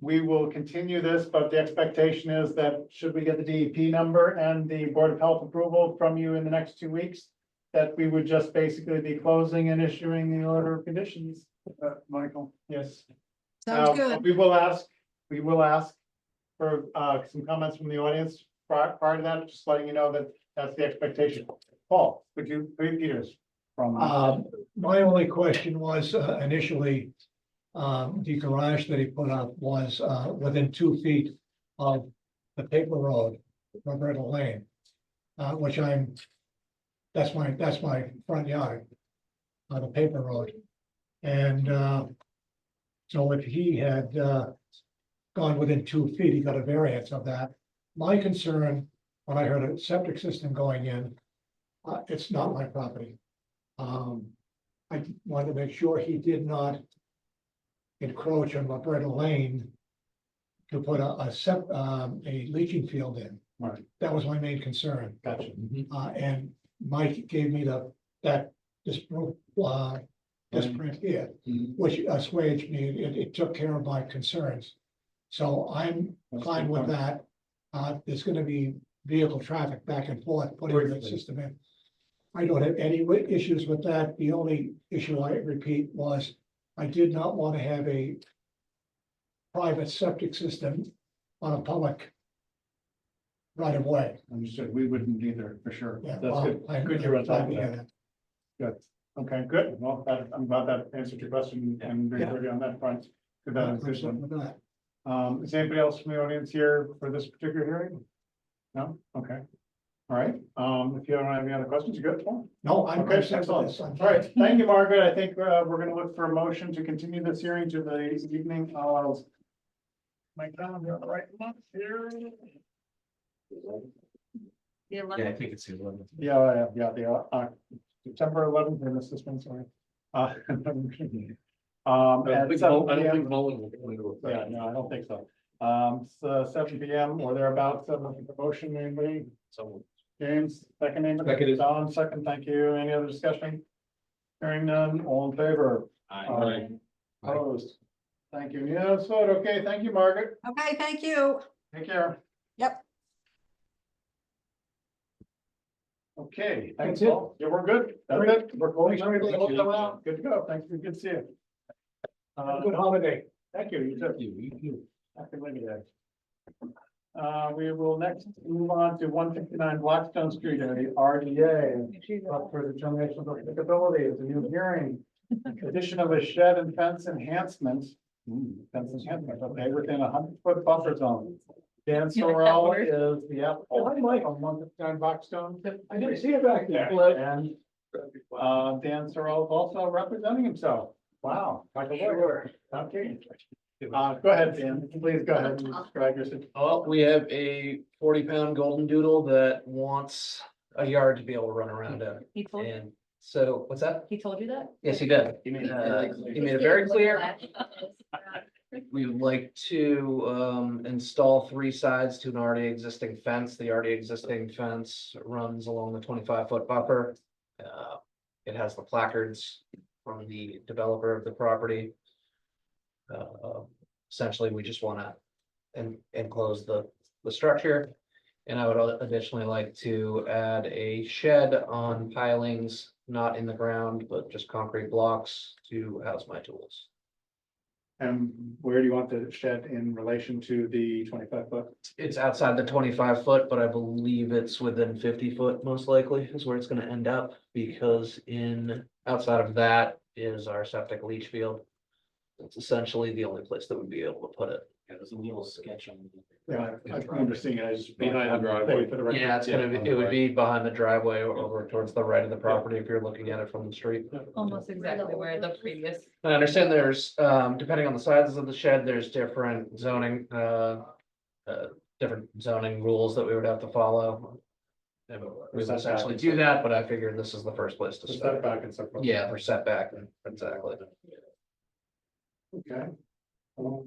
we will continue this, but the expectation is that should we get the DEP number and the Board of Health approval from you in the next 2 weeks, that we would just basically be closing and issuing the order of conditions. Michael? Yes. Sounds good. We will ask for some comments from the audience prior to that, just letting you know that that's the expectation. Paul, would you, Peters? From. My only question was initially, the garage that he put up was within 2 feet of the paper road, Roberta Lane. Which that's my front yard, the paper road. And so if he had gone within 2 feet, he got a variance of that. My concern, when I heard a septic system going in, it's not my property. I wanted to make sure he did not encroach on Roberta Lane to put a leaching field in. Right. That was my main concern. Gotcha. And Mike gave me this print here, which assuaged me. It took care of my concerns. So I'm fine with that. There's gonna be vehicle traffic back and forth, putting the system in. I don't have any issues with that. The only issue I repeat was I did not want to have a private septic system on a public right of way. Understood, we wouldn't either, for sure. Yeah, That's well, good. I'm Good you're on top glad of to hear that. that. Good. Okay, good. Well, I'm glad that answered your question and we Yeah. heard you on that front. Good, that is I'm good. something with that. Is anybody else from the audience here for this particular hearing? No? Okay. All right. If you don't have any other questions, you good? No, I'm. Okay, I'm set with excellent. this. I'm All right, thank you, Margaret. I think, we're gonna look for a motion to continue this hearing to the evening of. My calendar on the right month here. Yeah, I think it's the 11th. The September 11th in the system, sorry. At 7 p.m. Mullen will go into effect. Yeah, no, I don't think so. So 7 p.m. or thereabouts, looking for motion, anybody? So James, second, anybody? Seconded. Don, second, thank you. Any other discussion? Hearing none, all in favor? Aye. Opposed? Thank you. Unanimous vote. Okay, thank you, Margaret. Okay, thank you. Take care. Yep. Okay, thanks That's it. all. Yeah, we're good. That's it. We're closing. Good to go. Thanks. Good to see you. Good holiday. Thank you. You too. Happy Labor Day. We will next move on to 159 Blackstone Street, the RDA. Up for determination of applicability. It's a new hearing. Addition of a shed and fence enhancement. Fence enhancement, okay, within a 100-foot buffer zone. Dan Sorrell is the applicant on 159 Blackstone. I didn't see it back there. And Dan Sorrell is also representing himself. Wow. Like a lawyer. Okay. Go ahead, Dan. Please go ahead and describe yourself. Oh, we have a 40-pound golden doodle that wants a yard to be able to run around in. He told you, And so, what's that? he told you that? Yes, he did. He made it very clear. We would like to install 3 sides to an already existing fence. The already existing fence runs along the 25-foot buffer. It has the placards from the developer of the property. Essentially, we just want to enclose the structure. And I would additionally like to add a shed on pilings, not in the ground, but just concrete blocks to house my tools. And where do you want the shed in relation to the 25-foot? It's outside the 25-foot, but I believe it's within 50-foot, most likely is where it's gonna end up, because outside of that is our septic leach field. It's essentially the only place that would be able to put it. Yeah, there's a little sketch on. Yeah, I remember seeing it. I just. Behind the driveway. For the record. Yeah, it would be behind the driveway or over towards the right of the property if you're looking at it from the street. Almost exactly where the previous. I understand there's, depending on the sizes of the shed, there's different zoning rules that we would have to follow. And we would essentially do that, but I figured this is the first place to start. Setback and so forth. Yeah, for setback, exactly. Okay.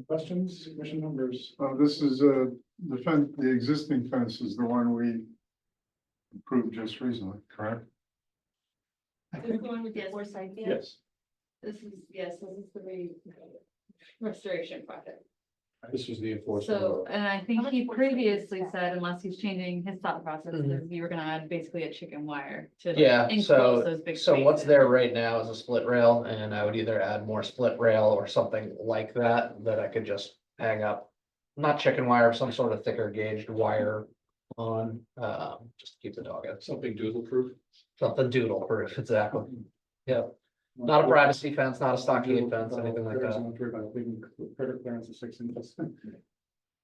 Questions, commission members? This is, the fence, the existing fence is the one we approved just recently, correct? This one with the 4 sides, yeah? Yes. This is the restoration project. This was the enforcement. So, and I think he previously said, unless he's changing his thought process, that you were gonna add basically a chicken wire to. Yeah, enclose those big so what's spaces. there right now is a split rail, and I would either add more split rail or something like that, that I could just hang up. Not chicken wire, some sort of thicker gauged wire on, just to keep the dog out. Something doodle proof. Something doodle proof, exactly. Yep, not a privacy fence, not a stockade fence, anything like that. Credit clearance of 6 inches.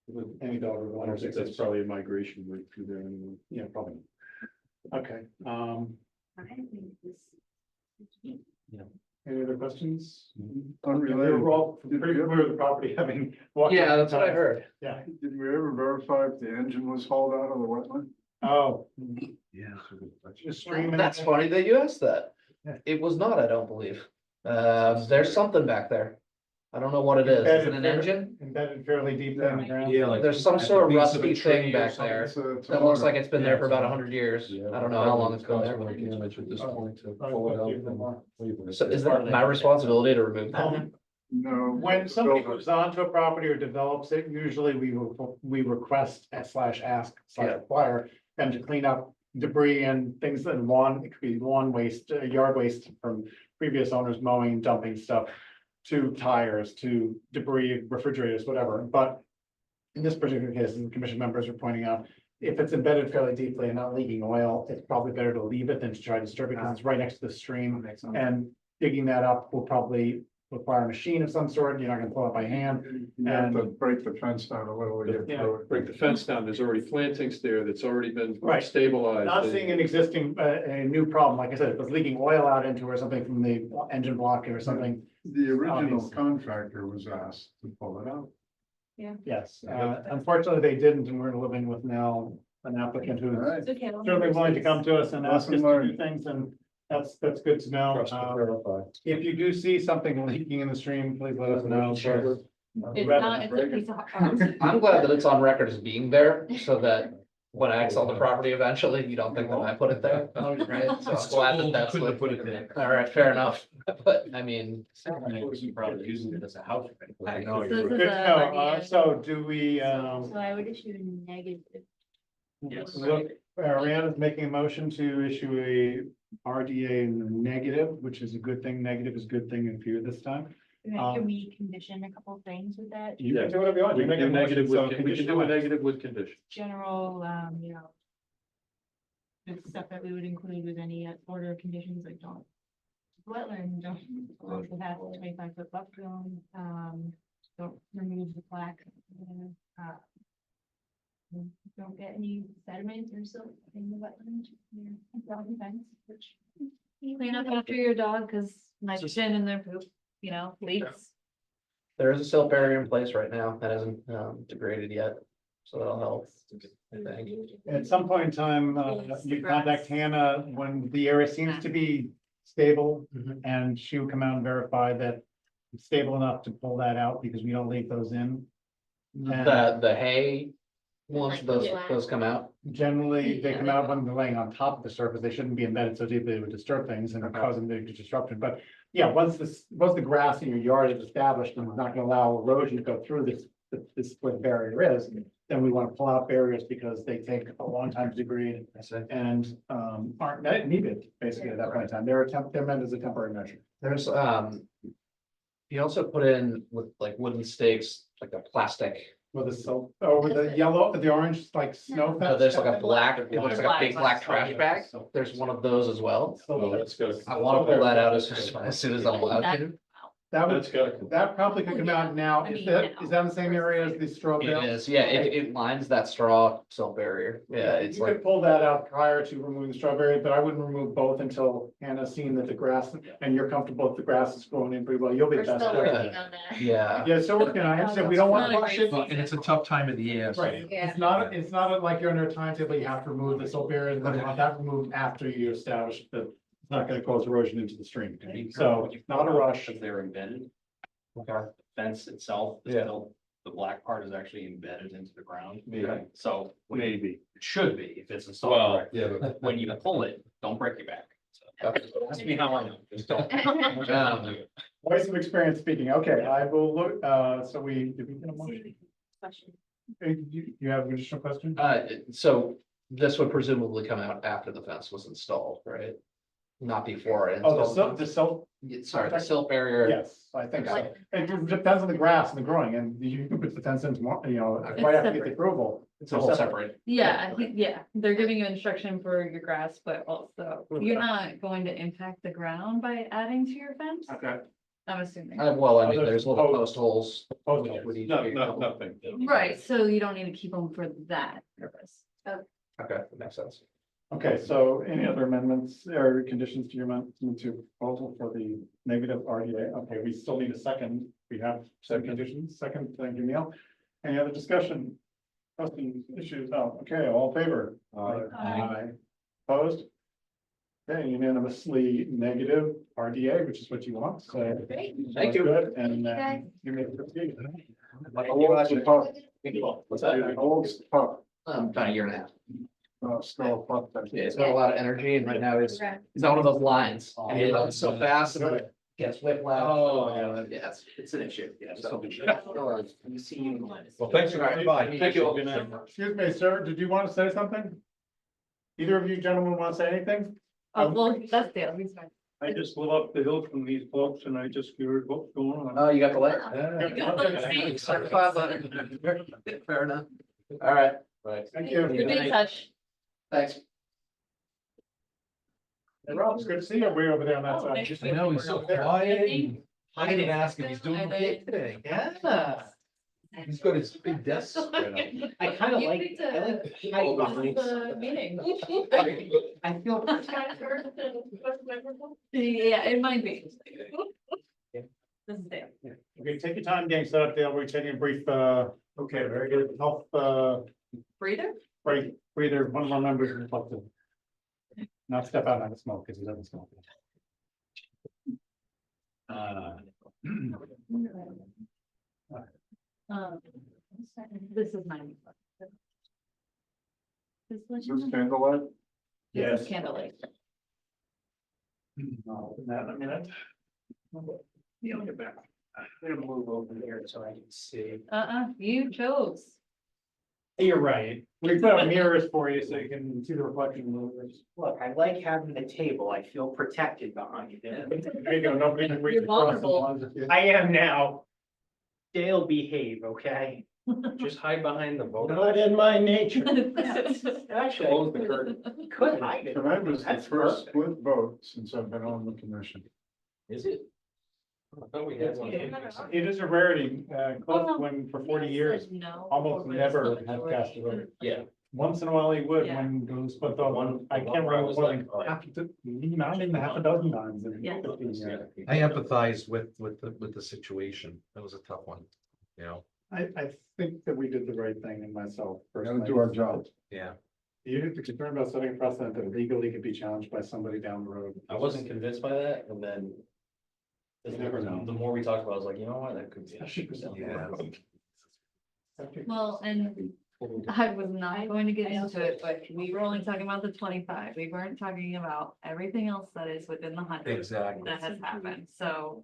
With any dog would I want don't 6 think that's inches. probably a migration route through there anyway. Yeah, probably. Okay, any other questions? Unrelated. We're all pretty familiar with the property, having. walked Yeah, it that's what I times. heard. Yeah, Did we ever verify if the engine was hauled out of the wetland? oh. Yeah. Just streaming. That's funny that you asked that. Yeah. It was not, I don't believe. There's something back there. I don't know what it is. Is it an engine? Embedded fairly deep in the ground. Yeah, like. There's some at the sort of base of a rusty tree thing or back something. there. It's a That looks tower. like it's been there for about 100 years. Yeah, I don't know how long it's been there. Cosmetic damage at this point to Oh, pull it thank out. you for more. and- So is that my responsibility to remove that? No. When somebody builder. moves onto a property or develops it, usually we request / ask / Yeah. require them to clean up debris and things that it could be lawn waste, yard waste from previous owners mowing, dumping stuff. to tires, to debris, refrigerators, whatever, but. In this particular case, and the commission members are pointing out, if it's embedded fairly deeply and not leaking oil, it's probably better to leave it than to try to disturb it because it's right next to the stream. And digging that up will probably require a machine of some sort. You're not gonna pull it by hand. You have to And break the fence down a little to get through it. Break the fence down, there's already plantings there that's already been Right. stabilized. not seeing an existing, a new problem, like I said, if it's leaking oil out into or something from the engine block or something. The original Obvious. contractor was asked to pull it out. Yes, unfortunately, they didn't, and we're living with now an applicant who's Alright. certainly willing to come to us and ask us Lesson to do learned. things, and that's good to know. Trust and verify. If you do see something leaking in the stream, please let us know. It's not, it's a piece of. I'm glad that it's on record as being there, so that when I sell the property eventually, you don't think that I put it there, right? So I'm glad that that's. Couldn't have put it there. All right, fair enough, but I mean. Probably using it as a house. I know. So this Good is to a know. RDA. So do we, So I would issue a negative. Yes. look, Rand is making a motion to issue a RDA negative, which is a good thing. Negative is a good thing in fear this time. Can we condition a couple of things with that? You can do whatever you want. We You can make a do motion, negative so with, we can condition do a away. negative with condition. General, the stuff that we would include with any order of conditions, like don't. Wetland, don't, have 25-foot buffer zone, don't remove the plaque. Don't get any sediment or silt in the wetland, dog fence, which. Clean up after your dog, cause nitrogen in their poop, leaks. There is a silt barrier in place right now that hasn't degraded yet, so that'll help, I think. At some point in time, you contact Hannah when the area seems to be stable, and she will come out and verify that it's stable enough to pull that out, because we don't leave those in. And The hay, once those come out, generally, they come out when they're laying on top of the surface. They shouldn't be embedded so deeply it would disturb things and cause them to disruption. But yeah, once the grass in your yard is established and it's not gonna allow erosion to go through this where the barrier is, then we want to pull out barriers because they take a long time to degrade and aren't needed basically at that point in time. They're meant as a temporary measure. there's you also put in with like wooden stakes, like a plastic. With the yellow, the orange, like snow. So there's like a fence. black, it looks like a big black trash bag. There's one of those as well. That's good. I wanna pull that out as soon as I'm allowed to. That would, That's good. that probably could come out now. Is that in the same area as the straw It bale? is, yeah, it lines that straw silt barrier. Yeah, it's You like, could pull that out prior to removing the strawberry, but I wouldn't remove both until Hannah's seen that the grass, and you're comfortable if the grass is growing in pretty well. You'll be We're best. still working on that. yeah. Yeah, so we're gonna, I understand, we don't want to Not a rush great it. thing. And it's a tough time of the year. so- Right, Yeah. it's not like you're under a timetable, you have to remove the silt barrier, and then you want that removed after you establish that it's not gonna cause erosion into the stream. So, not a rush. If they're embedded, Okay. fence itself, is Yeah. still, the black part is actually embedded into the ground. Maybe. So Maybe. it should be, if it's installed, Well, correct. yeah, but When you pull it, don't break your back. So, That's me how I know, just don't. Voice of experience speaking, okay, I will look, did we get a motion? Question. You have an additional question? So this would presumably come out after the fence was installed, right? Not before I Oh, installed. the silt, Sorry, the silt barrier. yes, I think so. It depends on the grass and the growing, and you can put the fence in tomorrow, right after you get the approval. It's a whole separate. Yeah, they're giving you instruction for your grass, but also you're not going to impact the ground by adding to your fence, Okay. I'm assuming. Well, I mean, There's there's little posts. post holes. Oh, with each- nothing. Right, so you don't need to keep them for that purpose. Okay, that makes sense. Okay, so any other amendments or conditions to your amendment to proposal for the negative RDA? Okay, we still need a second. We have some conditions. Second, thank you, Neil. Any other discussion? Questions, issues? Oh, okay, all in favor? Aye. Opposed? Okay, unanimously negative RDA, which is what you want, so. Great. Thank you. Good, and guys. you may proceed. What's that? Old stuff, About a year and a half. still a fun thing. Yeah, it's got a lot of energy and right now he's on one of those lines and he runs so fast and it gets whiplash. Oh, Yeah, it's an issue. Yeah. So- You see you. Well, thanks for coming by. Thank you. Excuse me, sir, did you want to say something? Either of you gentlemen want to say anything? Oh, well, that's Dale, he's fine. I just live up the hill from these folks and I just heard what's going on. Oh, you got the light? Fair enough. All right. Right. Thank you. We'll be in touch. Thanks. Hey, Rob, it's good to see you way over there on that Oh, side. thanks. I know, he's so quiet. I didn't ask him, he's doing okay today. Yeah. He's got his big desk spread out. I kind of You like, picked I a- like. You lost the meeting. I feel. Yeah, it might be. This is Dale. Okay, take your time getting set up, Dale. We're taking a brief, okay, very good. Health, Breather? breather, one of our members would like to not step out on the smoke because he doesn't smoke. This is mine. This Is one? this candlelight? This is candlelight. I'll open that in a minute. Yeah, I'll get back. I'm gonna move over here so I can see. You chose. You're right. We put out mirrors for you so you can see the reflection of the mirrors. Look, I like having the table. I feel protected behind it. There you go. Nobody can reach You're across the vulnerable. lines of you. I am now. Dale, behave, okay? Just hide behind the vote. Not in my nature. Actually, Close the curtain. you could hide it. Tonight was the That's first perfect. split vote since I've been on the commission. Is it? I thought we had one. It is a rarity, Cliff, when for 40 years, No. almost never has cast a vote. Yeah. Once in a while he would Yeah. when those split vote. One- I can't one where I remember was what, like, oh, half, not even half a dozen times. in Yeah. 15 years. I empathize with the situation. That was a tough one, you know, I think that we did the right thing in myself. We gotta personally. do our job. yeah. You're concerned about setting a precedent that legally could be challenged by somebody down the road. I wasn't convinced by that, and then. You never know. The more we talked about it, I was like, you know what, that could be. Yeah. Well, and I was not going to get into it, but we were only talking about the 25. We weren't talking about everything else that is within the 100 Exactly. that has happened, so.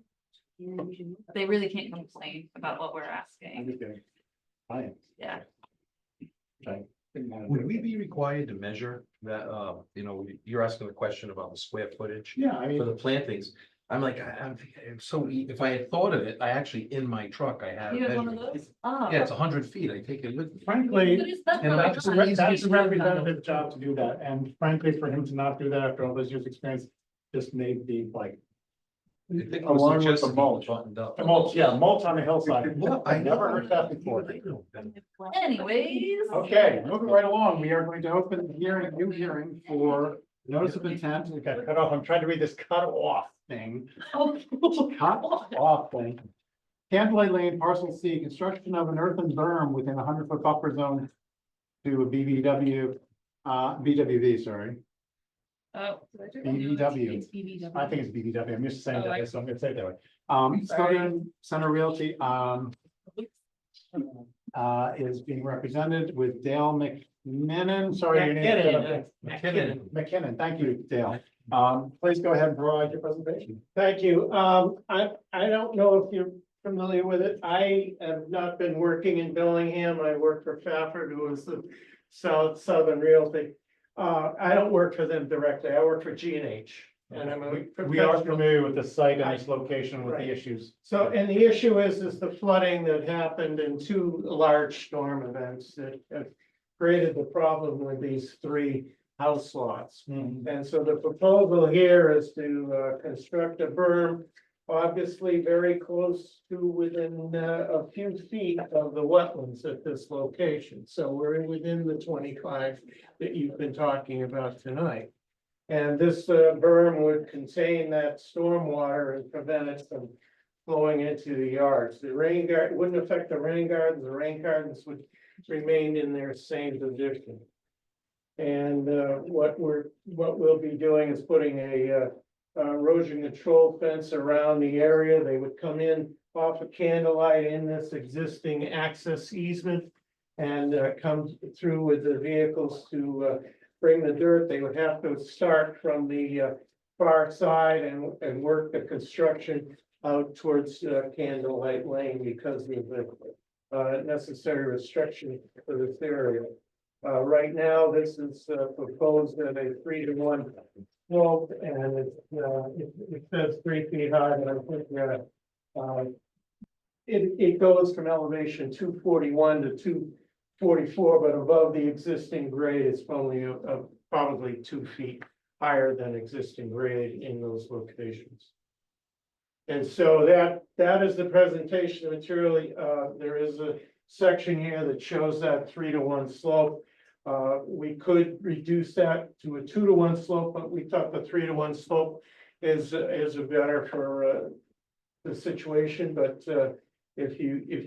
They really can't complain about what we're I'm asking, just kidding. I am. yeah. Would we be required to measure that, you know, you're asking the question about the square footage Yeah, I for mean, the plantings. I'm like, I'm so, if I had thought of it, I actually, in my truck, I have. You have one of measured. those? Oh. Yeah, it's 100 feet. I take it with me. frankly, But is that And not that's like- that's a representative job to do that. And frankly, for him to not do that after all those years' experience, just made the like. I think it Along was with suggested the be mulch. buttoned up. The mulch, yeah, mulch on the hillside. What? I've never heard that before. Anyways. Okay, moving right along, we are going to open the hearing, new hearing for notice of intent. We got cut off. I'm trying to read this cut off thing. Oh. Cut off thing. Candlelight Lane, parcel C, construction of an earthen berm within a 100-foot buffer zone to a BWV, sorry. Oh. BBW. It's BBW. I think it's BBW. I'm used to saying Oh, I- that, so I'm gonna say it that way. Sorry. Southern Center Realty, is being represented with Dale McMinnon. Sorry, your name. McKinnon, thank you, Dale. Please go ahead and provide your presentation. Thank you. I don't know if you're familiar with it. I have not been working in Bellingham. I work for Fafford, who is the Southern Realty. I don't work for them directly. I work for G&H. And I'm a We are professional. familiar with the site and its location with the Right. issues. So, and the issue is the flooding that happened in two large storm events that have created the problem with these three house lots. And so the proposal here is to construct a berm, obviously very close to within a few feet of the wetlands at this location. So we're within the 25 that you've been talking about tonight. And this berm would contain that stormwater and prevent it from flowing into the yards. The rain garden wouldn't affect the rain gardens. The rain gardens would remain in their same position. And what we'll be doing is putting a erosion control fence around the area. They would come in off of Candlelight in this existing access easement and come through with the vehicles to bring the dirt. They would have to start from the far side and work the construction out towards Candlelight Lane because of the necessary restriction for this area. Right now, this is proposed at a 3-to-1 slope and it says 3 feet high, but I think it goes from elevation 241 to 244, but above the existing grade, it's only probably 2 feet higher than existing grade in those locations. And so that is the presentation material. There is a section here that shows that 3-to-1 slope. We could reduce that to a 2-to-1 slope, but we thought the 3-to-1 slope is better for the situation, but if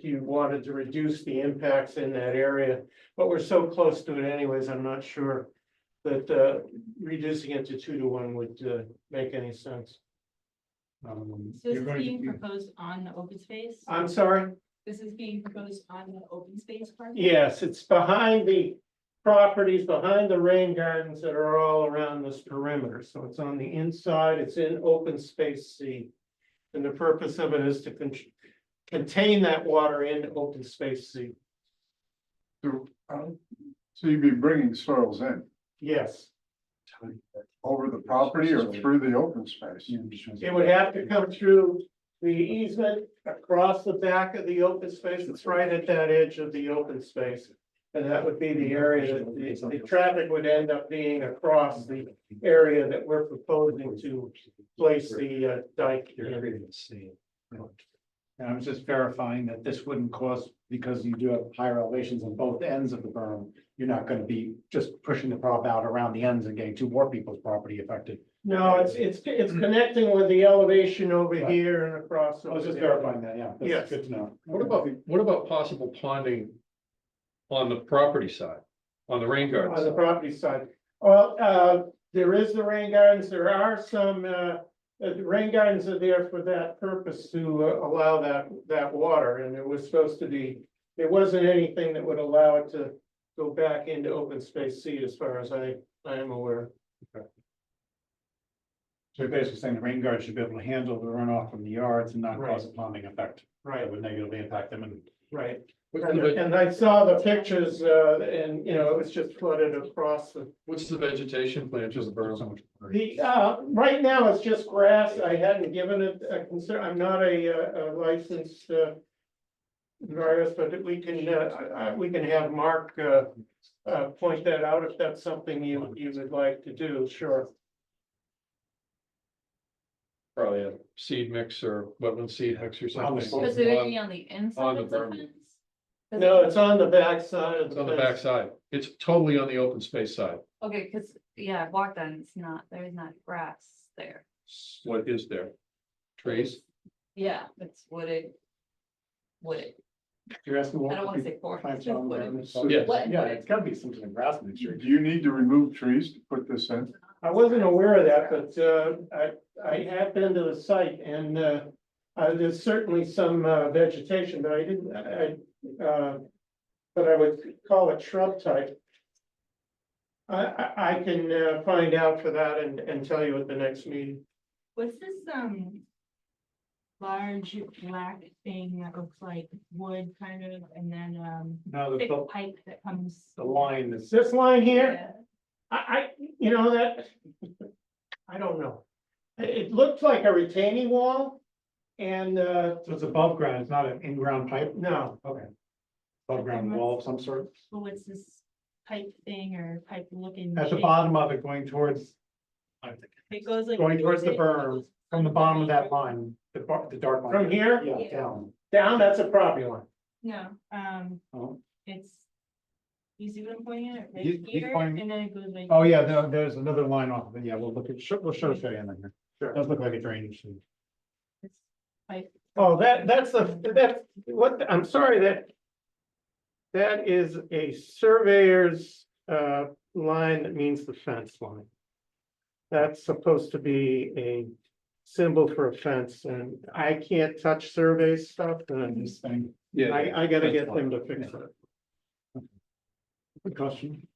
you wanted to reduce the impacts in that area, but we're so close to it anyways, I'm not sure that reducing it to 2-to-1 would make any sense. So this is being proposed on the open space? I'm sorry? This is being proposed on the open space part? Yes, it's behind the properties, behind the rain gardens that are all around this perimeter. So it's on the inside, it's in open space C. And the purpose of it is to contain that water in open space C. So you'd be bringing soils in Yes, over the property or through the open space? it would have to come through the easement across the back of the open space. It's right at that edge of the open space. And that would be the area that the traffic would end up being across the area that we're proposing to place the dike. And I was just verifying that this wouldn't cause, because you do have higher elevations on both ends of the berm, you're not gonna be just pushing the prop out around the ends and getting two more people's property affected. No, it's connecting with the elevation over here and across. I was just over there. verifying that, yeah. Yes. That's good to know. What about possible ponding on the property side, on the rain garden On the side? property side. Well, there is the rain gardens. There are some, the rain gardens are there for that purpose to allow that water. And it was supposed to be, there wasn't anything that would allow it to go back into open space C as far as I am aware. So you're basically saying the rain guard should be able to handle the runoff from the yards and not Right. cause a ponding effect. Right. That would negatively impact them and. Right. What's And the, and I saw the pictures, and, you know, it was just flooded across the. what's the vegetation plan to the berm? Right now, it's just grass. I hadn't given it a concern. I'm not a licensed virus, but we can have Mark point that out if that's something you would like to do, sure. Probably a seed mix or wetland seed mix or something. Because it would be on the inside on the of the berm. fence? No, it's on the back side of It's the on the fence. back side. It's totally on the open space side. Okay, because, yeah, I walked on, it's not, there's not grass there. What is there? Trees? Yeah, it's wooded. Wooded. You're asking what? I don't want to say forest, Plants just on the wooded. berm. Yes. What? Yeah, it's gotta be some sort of grass mixture. Do you need to remove trees to put this in? I wasn't aware of that, but I have been to the site and there's certainly some vegetation, but I didn't, but I would call it shrub type. I can find out for that and tell you at the next meeting. What's this, large black thing that looks like wood kind of, and then, No, thick the pipe that comes? line is. This line here, Yeah. you know, that, I don't know. It looks like a retaining wall and, So it's above ground, it's not an in-ground pipe? no, Okay. Above ground wall of some sort? So what's this pipe thing or pipe looking? At the shape? bottom of it going towards. It goes like. Going towards the it berm, goes from the bottom of that line, the dark line. from here Yeah, down. down, that's a property line. No, Oh. it's. You see what I'm pointing at? He- Right he's here, pointing- and then it goes like. Oh, yeah, there's another line off of it. Yeah, we'll look at, we'll show you in there. Sure. Does look like a drainage. thing. It's pipe. Oh, that's what, I'm sorry, that is a surveyor's, line that means the fence line. That's supposed to be a symbol for a fence, and I can't touch survey stuff, and This thing. I gotta get them to fix it. Good question.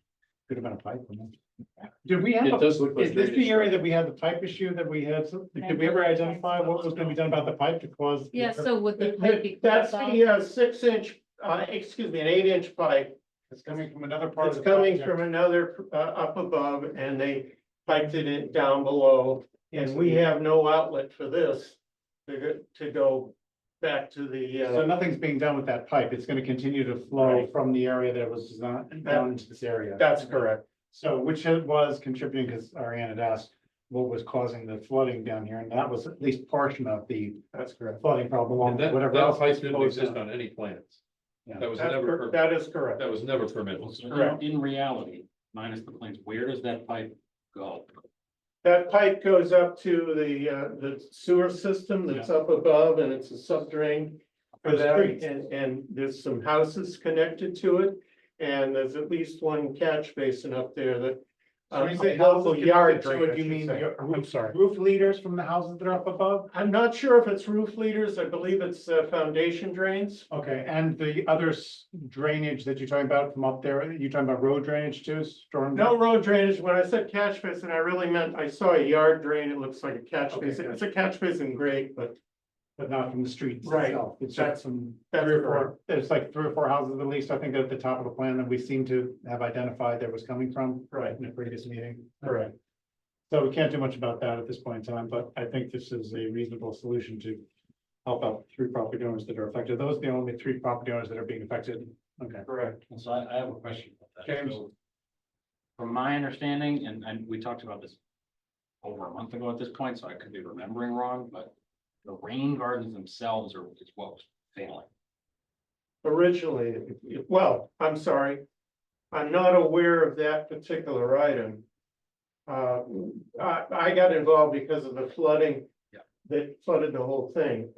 Could have been a pipe. Did we have, It does look like is this drainage. the area that we had the pipe issue that we had? Did we ever identify what was gonna be done about the pipe to cause? Yeah, so would the pipe be? That's closed off? the 6-inch, excuse me, an 8-inch pipe. It's coming from another part of It's the. coming project. from another up above, and they piped it in down below, and we have no outlet for this to go back to the, So nothing's being done with that pipe. It's gonna continue to flow Right. from the area that was designed down into this area. that's correct. So which it was contributing, because Ariane had asked what was causing the flooding down here, and that was at least portion of the That's correct. flooding problem, along And with that, whatever that else. pipe was didn't closed exist down. on any plans. Yeah. That was never, That is correct. that was never permitted. Correct. In reality, minus the plans, where does that pipe go? That pipe goes up to the sewer system that's up above, and it's a subdrain for For the that, streets. and there's some houses connected to it. And there's at least one catch basin up there that. So when you a say local houses yard connected to drain, it, I you should mean say. your I'm sorry. roof leaders from the houses that are up above? I'm not sure if it's roof leaders. I believe it's foundation drains. Okay, and the other drainage that you're talking about from up there, you're talking about road drainage too, storm? No road drainage. When I said catch basin, I really meant, I saw a yard drain. It looks like a catch Okay, basin. good. It's a catch basin grade, but But not from the streets Right. itself. It's That's- just some that's three or correct. four, there's like 3 or 4 houses at least, I think, at the top of the plan that we seem to have identified that was coming from. Right. In a previous meeting. Correct. So we can't do much about that at this point in time, but I think this is a reasonable solution to help out 3 property owners that are affected. Those are the only 3 property owners that are being affected. Okay. correct. So I have a question about that. James? So, from my understanding, and we talked about this over a month ago at this point, so I could be remembering wrong, but the rain gardens themselves is what was failing. Originally, well, I'm sorry. I'm not aware of that particular item. I got involved because of the flooding. Yeah. That flooded the whole thing.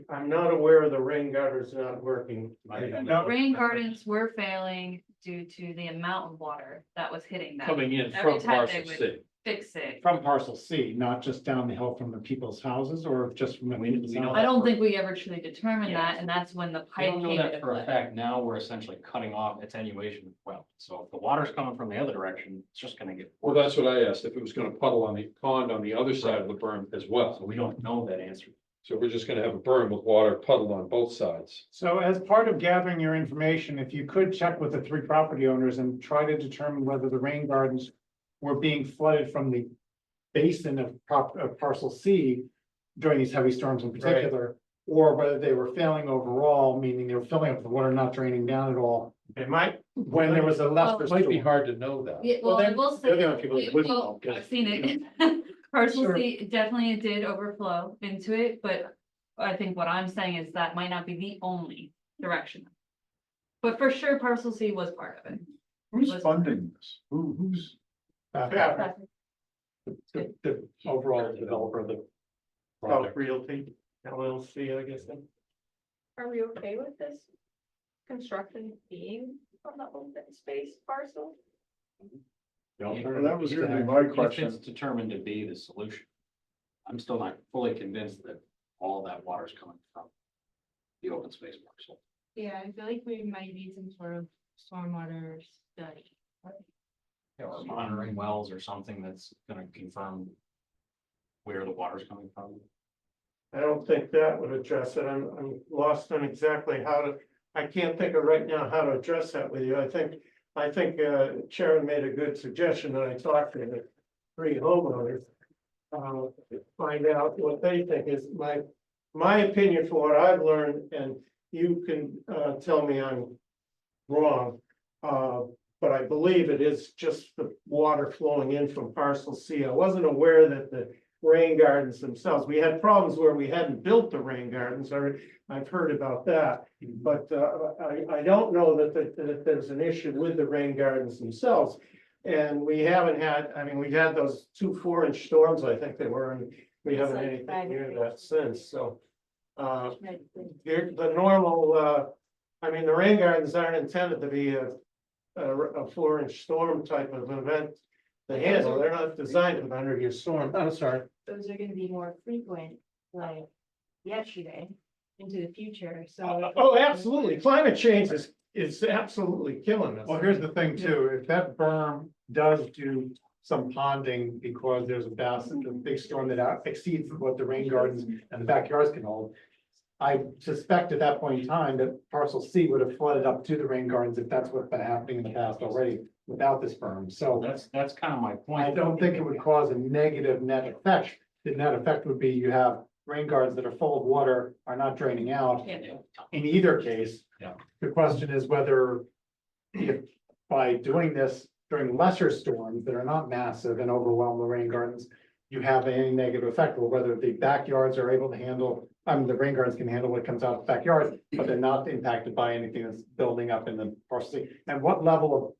I'm not aware of the rain gutters not working. Rain gardens were failing due to the amount of water that was hitting them. Coming in Every from time they parcel would C. Fix it. From parcel C, not just down the hill from the people's houses or just from the. We know I don't think we ever truly determined Yeah. that, and that's when the I pipe don't know came that into for a play. fact. Now we're essentially cutting off attenuation as well. So if the water's coming from the other direction, it's just gonna get Well, worse. that's what I asked, if it was gonna puddle on the pond on the other side of the berm as So well. we don't know that answer. So we're just gonna have a berm with water puddled on both sides. So as part of gathering your information, if you could check with the 3 property owners and try to determine whether the rain gardens were being flooded from the basin of parcel C during these heavy storms in particular, or whether they were failing overall, meaning they were filling up the water, not draining down at all, It might, when there was a lesser It might be storm. hard to know that. Yeah, Well, well, I then, will they're say, the only people that would know, 'cause, I've seen it. Parcel Sure. C definitely did overflow into it, but I think what I'm saying is that might not be the only direction. But for sure, parcel C was part of it. Who's Was- funding this? Who's? yeah, the overall developer of the South project. Realty, LLC, I guess. Are we okay with this construction being on the open space parcel? The Well, alternative that was is gonna be to- my If question. it's determined to be the solution. I'm still not fully convinced that all that water is coming from the open space parcel. Yeah, I feel like we might need some sort of stormwater study. Or monitoring wells or something that's gonna confirm where the water's coming from. I don't think that would address it. I'm lost on exactly how to, I can't think of right now how to address that with you. I think Sharon made a good suggestion that I talked to the 3 homeowners. Find out what they think is my opinion for what I've learned, and you can, tell me I'm wrong. But I believe it is just the water flowing in from parcel C. I wasn't aware that the rain gardens themselves, we had problems where we hadn't built the rain gardens, or I've heard about that. But I don't know that there's an issue with the rain gardens themselves. And we haven't had, I mean, we had those 2 4-inch storms, I think they were, and we haven't had anything near that since, so. The normal, I mean, the rain gardens aren't intended to be a 4-inch storm type of event. To handle, they're not designed for 100-year storm, I'm sorry. Those are gonna be more frequent, like yesterday into the future, so. Oh, absolutely, climate change is absolutely killing us. Well, here's the thing too, if that berm does do some ponding because there's a big storm that exceeds what the rain gardens and the backyards can hold. I suspect at that point in time that parcel C would have flooded up to the rain gardens if that's what's been happening in the past already. without this berm, so. That's kind of my point. I don't think it would cause a negative net effect. The net effect would be you have rain gardens that are full of water, are not draining out. In either case. Yeah. The question is whether if by doing this during lesser storms that are not massive and overwhelm the rain gardens, you have any negative effect, or whether the backyards are able to handle, the rain gardens can handle what comes out of the backyards, but they're not impacted by anything that's building up in the parcel C. And what level of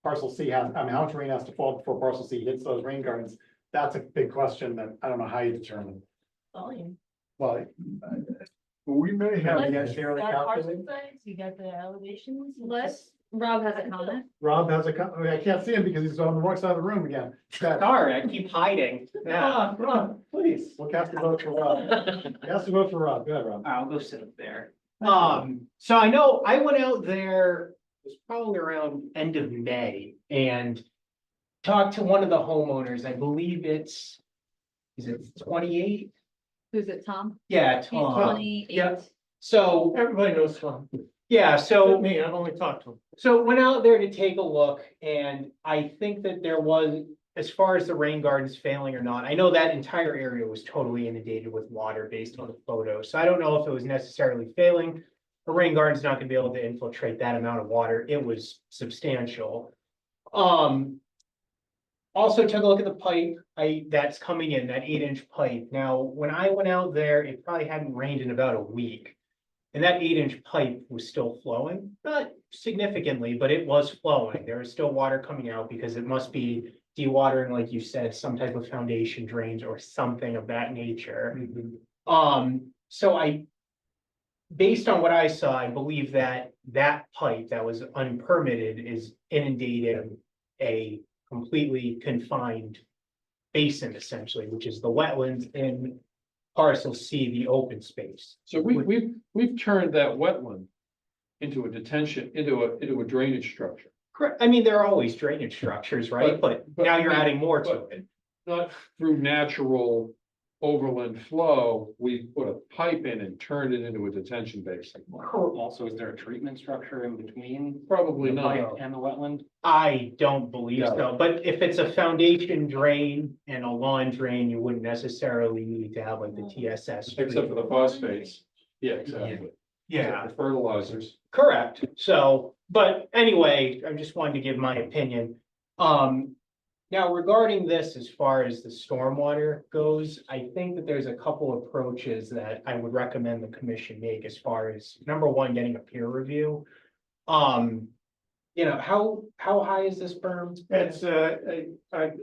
parcel C has, how much rain has to fall before parcel C hits those rain gardens? That's a big question that I don't know how you determine. Volume. Well, We may have. you guys fairly calculated? You got the elevations? Rob has a comment. Rob has I can't see him because he's on the wrong side of the room again. Sorry, I keep hiding. Rob, please, we'll cast a vote for Rob. Cast a vote for Rob. Go ahead, Rob. I'll go sit up there. So I know I went out there, it was probably around end of May, and talked to one of the homeowners. I believe is it 28? Who's it, Tom? Yeah, He's Tom. 28. Yeah. So, Everybody knows Tom. yeah, so. Me, I've only talked to him. So went out there to take a look, and I think that there was, as far as the rain gardens failing or not, I know that entire area was totally inundated with water based on the photos. So I don't know if it was necessarily failing. The rain garden's not gonna be able to infiltrate that amount of water. It was substantial. Also took a look at the pipe, that's coming in, that 8-inch pipe. Now, when I went out there, it probably hadn't rained in about a week. And that 8-inch pipe was still flowing, not significantly, but it was flowing. There was still water coming out because it must be dewatering, like you said, some type of foundation drains or something of that nature. So based on what I saw, I believe that that pipe that was unpermitted is inundating a completely confined basin essentially, which is the wetlands in parcel C, the open space. So we've turned that wetland into a detention, into a drainage structure. Correct. I mean, there are always drainage structures, right? But now you're adding more to it. Not through natural overland flow, we put a pipe in and turned it into a detention basin. Also, is there a treatment structure in between? Probably the pipe not. and the wetland? I don't believe No. so, but if it's a foundation drain and a lawn drain, you wouldn't necessarily need to have like the TSS. Except for the phosphates. Yeah, exactly. Yeah. Except for fertilizers. Correct. So, but anyway, I just wanted to give my opinion. Now regarding this, as far as the stormwater goes, I think that there's a couple approaches that I would recommend the commission make as far as, number one, getting a peer review. You know, how high is this berm? It's,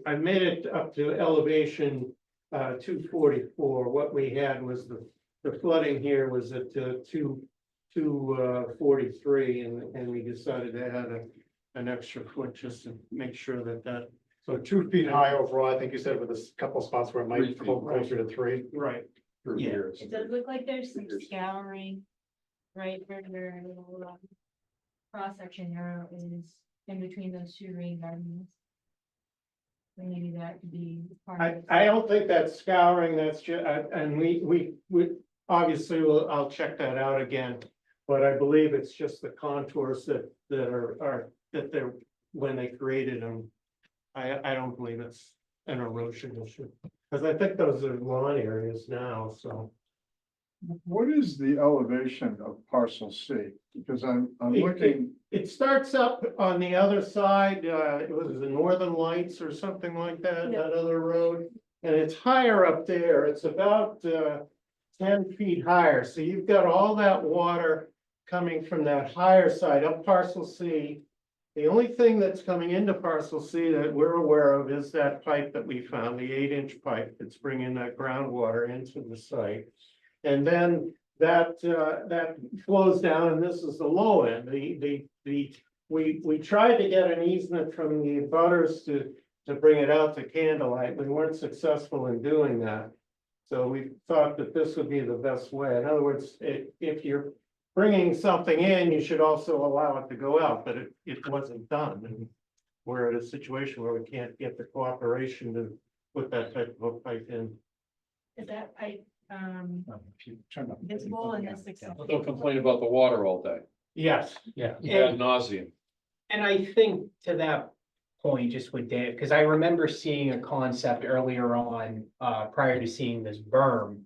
I made it up to elevation, 244. What we had was the flooding here was at, 243, and we decided to add an extra foot just to make sure that. So 2 feet high overall, I think you said with a couple spots where it 3 might feet. go closer to 3. Right. For Yeah. years. It does look like there's some scouring right where your little cross section arrow is in between those 2 rain gardens. So maybe that could be part of it. I don't think that's scouring, that's just, and we obviously I'll check that out again. But I believe it's just the contours that are that they're, when they created them. I don't believe it's an erosion issue, because I think those are lawn areas now, so. What is the elevation of parcel C? Because I'm looking, It starts up on the other side, it was the Northern Lights or something like that, that other road. And it's higher up there, it's about 10 feet higher, so you've got all that water coming from that higher side up parcel C. The only thing that's coming into parcel C that we're aware of is that pipe that we found, the 8-inch pipe that's bringing that groundwater into the site. And then that flows down, and this is the low end. We tried to get an easement from the butters to bring it out to Candlelight. We weren't successful in doing that. So we thought that this would be the best way. In other words, if you're bringing something in, you should also allow it to go out, but it wasn't done. And we're at a situation where we can't get the cooperation to put that type of a pipe in. Is that pipe, visible and this accessible? They'll complain about the water all day. Yes, Yeah. Ad nauseum. And I think to that point, just with Dave, because I remember seeing a concept earlier on, prior to seeing this berm.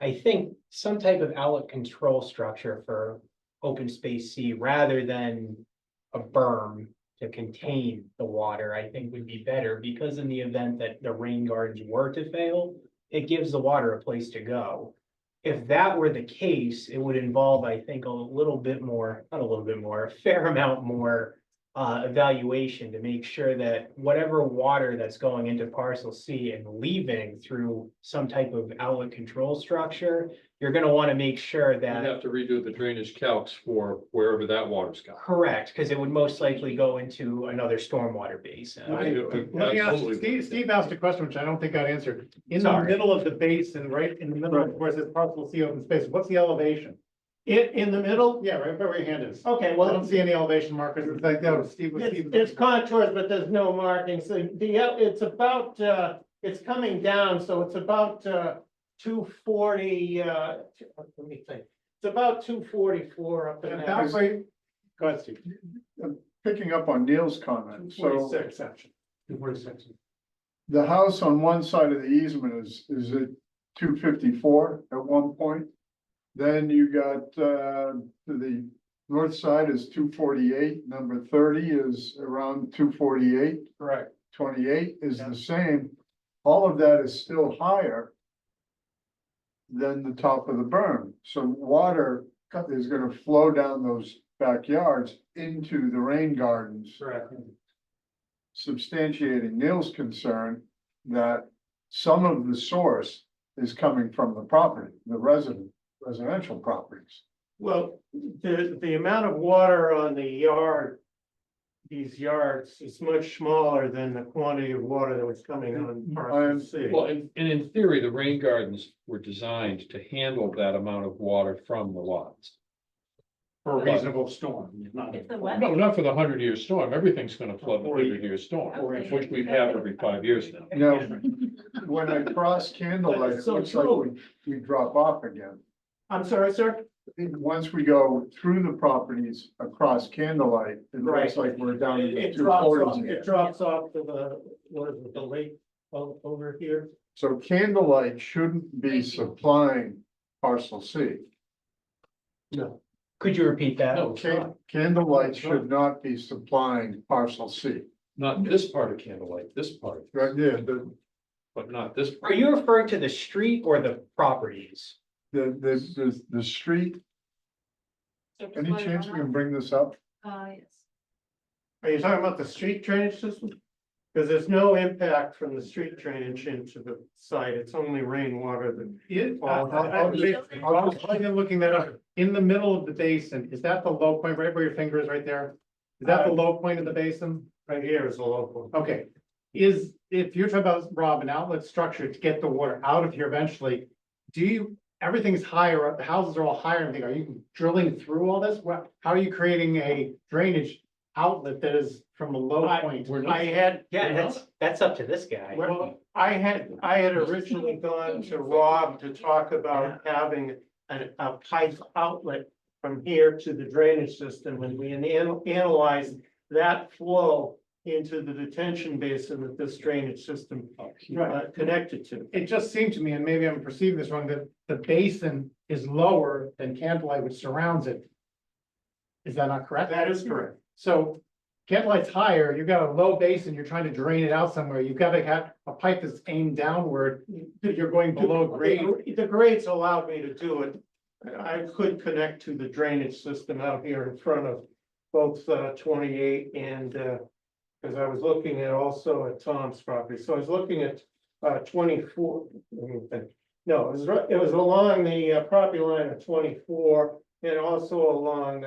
I think some type of outlet control structure for open space C rather than a berm to contain the water, I think would be better, because in the event that the rain gardens were to fail, it gives the water a place to go. If that were the case, it would involve, I think, a little bit more, not a little bit more, a fair amount more evaluation to make sure that whatever water that's going into parcel C and leaving through some type of outlet control structure, you're gonna want to make sure You'd that. have to redo the drainage calcs for wherever that water's going. Correct, because it would most likely go into another stormwater basin. Let me ask, Steve asked a question which I don't think got answered. In the Sorry. middle of the basin, right in the middle of where it says parcel C open space, what's the elevation? In the middle? Yeah, right where your hand is. Okay, I well, don't see any elevation markers. It's like, that was Steve. It's contours, but there's no markings. It's about, it's coming down, so it's about, 240, let me think. It's about 244 up in And there. that's right. Go ahead, Steve. Picking up on Neil's comment, so 46 section. 246. the house on one side of the easement is at 254 at one point. Then you got, to the north side is 248, number 30 is around 248. Correct. 28 is the same. All of that is still higher than the top of the berm. So water is gonna flow down those backyards into the rain gardens. Correct. Substantiating Neil's concern that some of the source is coming from the property, the residential properties. Well, the amount of water on the yard, these yards is much smaller than the quantity of water that was coming on parcel C. Well, and in theory, the rain gardens were designed to handle that amount of water from the lots. For a reasonable storm, not. If the No, weather. not for the 100-year storm. Everything's gonna flood in the 100-year storm, which we have every 5 years now. Now, when I cross Candlelight, it So looks like true. we drop off again. I'm sorry, sir? Once we go through the properties across Candlelight, it looks Right. like we're down to the It two drops off, forties. it drops off to the, what is it, the lake over here? So Candlelight shouldn't be supplying parcel C. No. Could you repeat that? No, it's not. Candlelight should not be supplying parcel C. Not this part of Candlelight, this part, Right, yeah, but not this. Are you referring to the street or the properties? the street, any chance we can bring this up? Yes. Are you talking about the street drainage system? Because there's no impact from the street drainage into the site, it's only rainwater that. I'm looking that up. In the middle of the basin, is that the low point, right where your finger is right there? Is that the low point of the basin? Right here is the local. Okay, if you're talking about, Rob, an outlet structure to get the water out of here eventually, everything's higher up, the houses are all higher, and everything. Are you drilling through all this? How are you creating a drainage outlet that is from a low point? That's up to this guy. Well, I had originally gone to Rob to talk about having a pipe outlet from here to the drainage system, and we analyzed that flow into the detention basin that this drainage system connected to. It just seemed to me, and maybe I'm perceiving this wrong, that the basin is lower than Candlelight, which surrounds it. Is that not correct? That is correct. So Candlelight's higher, you've got a low basin, you're trying to drain it out somewhere, you've got to have a pipe that's aimed downward, you're going below grade. The grades allowed me to do it. I could connect to the drainage system out here in front of both 28 and because I was looking at also at Tom's property, so I was looking at 24. Let me think. No, it was along the property line of 24 and also along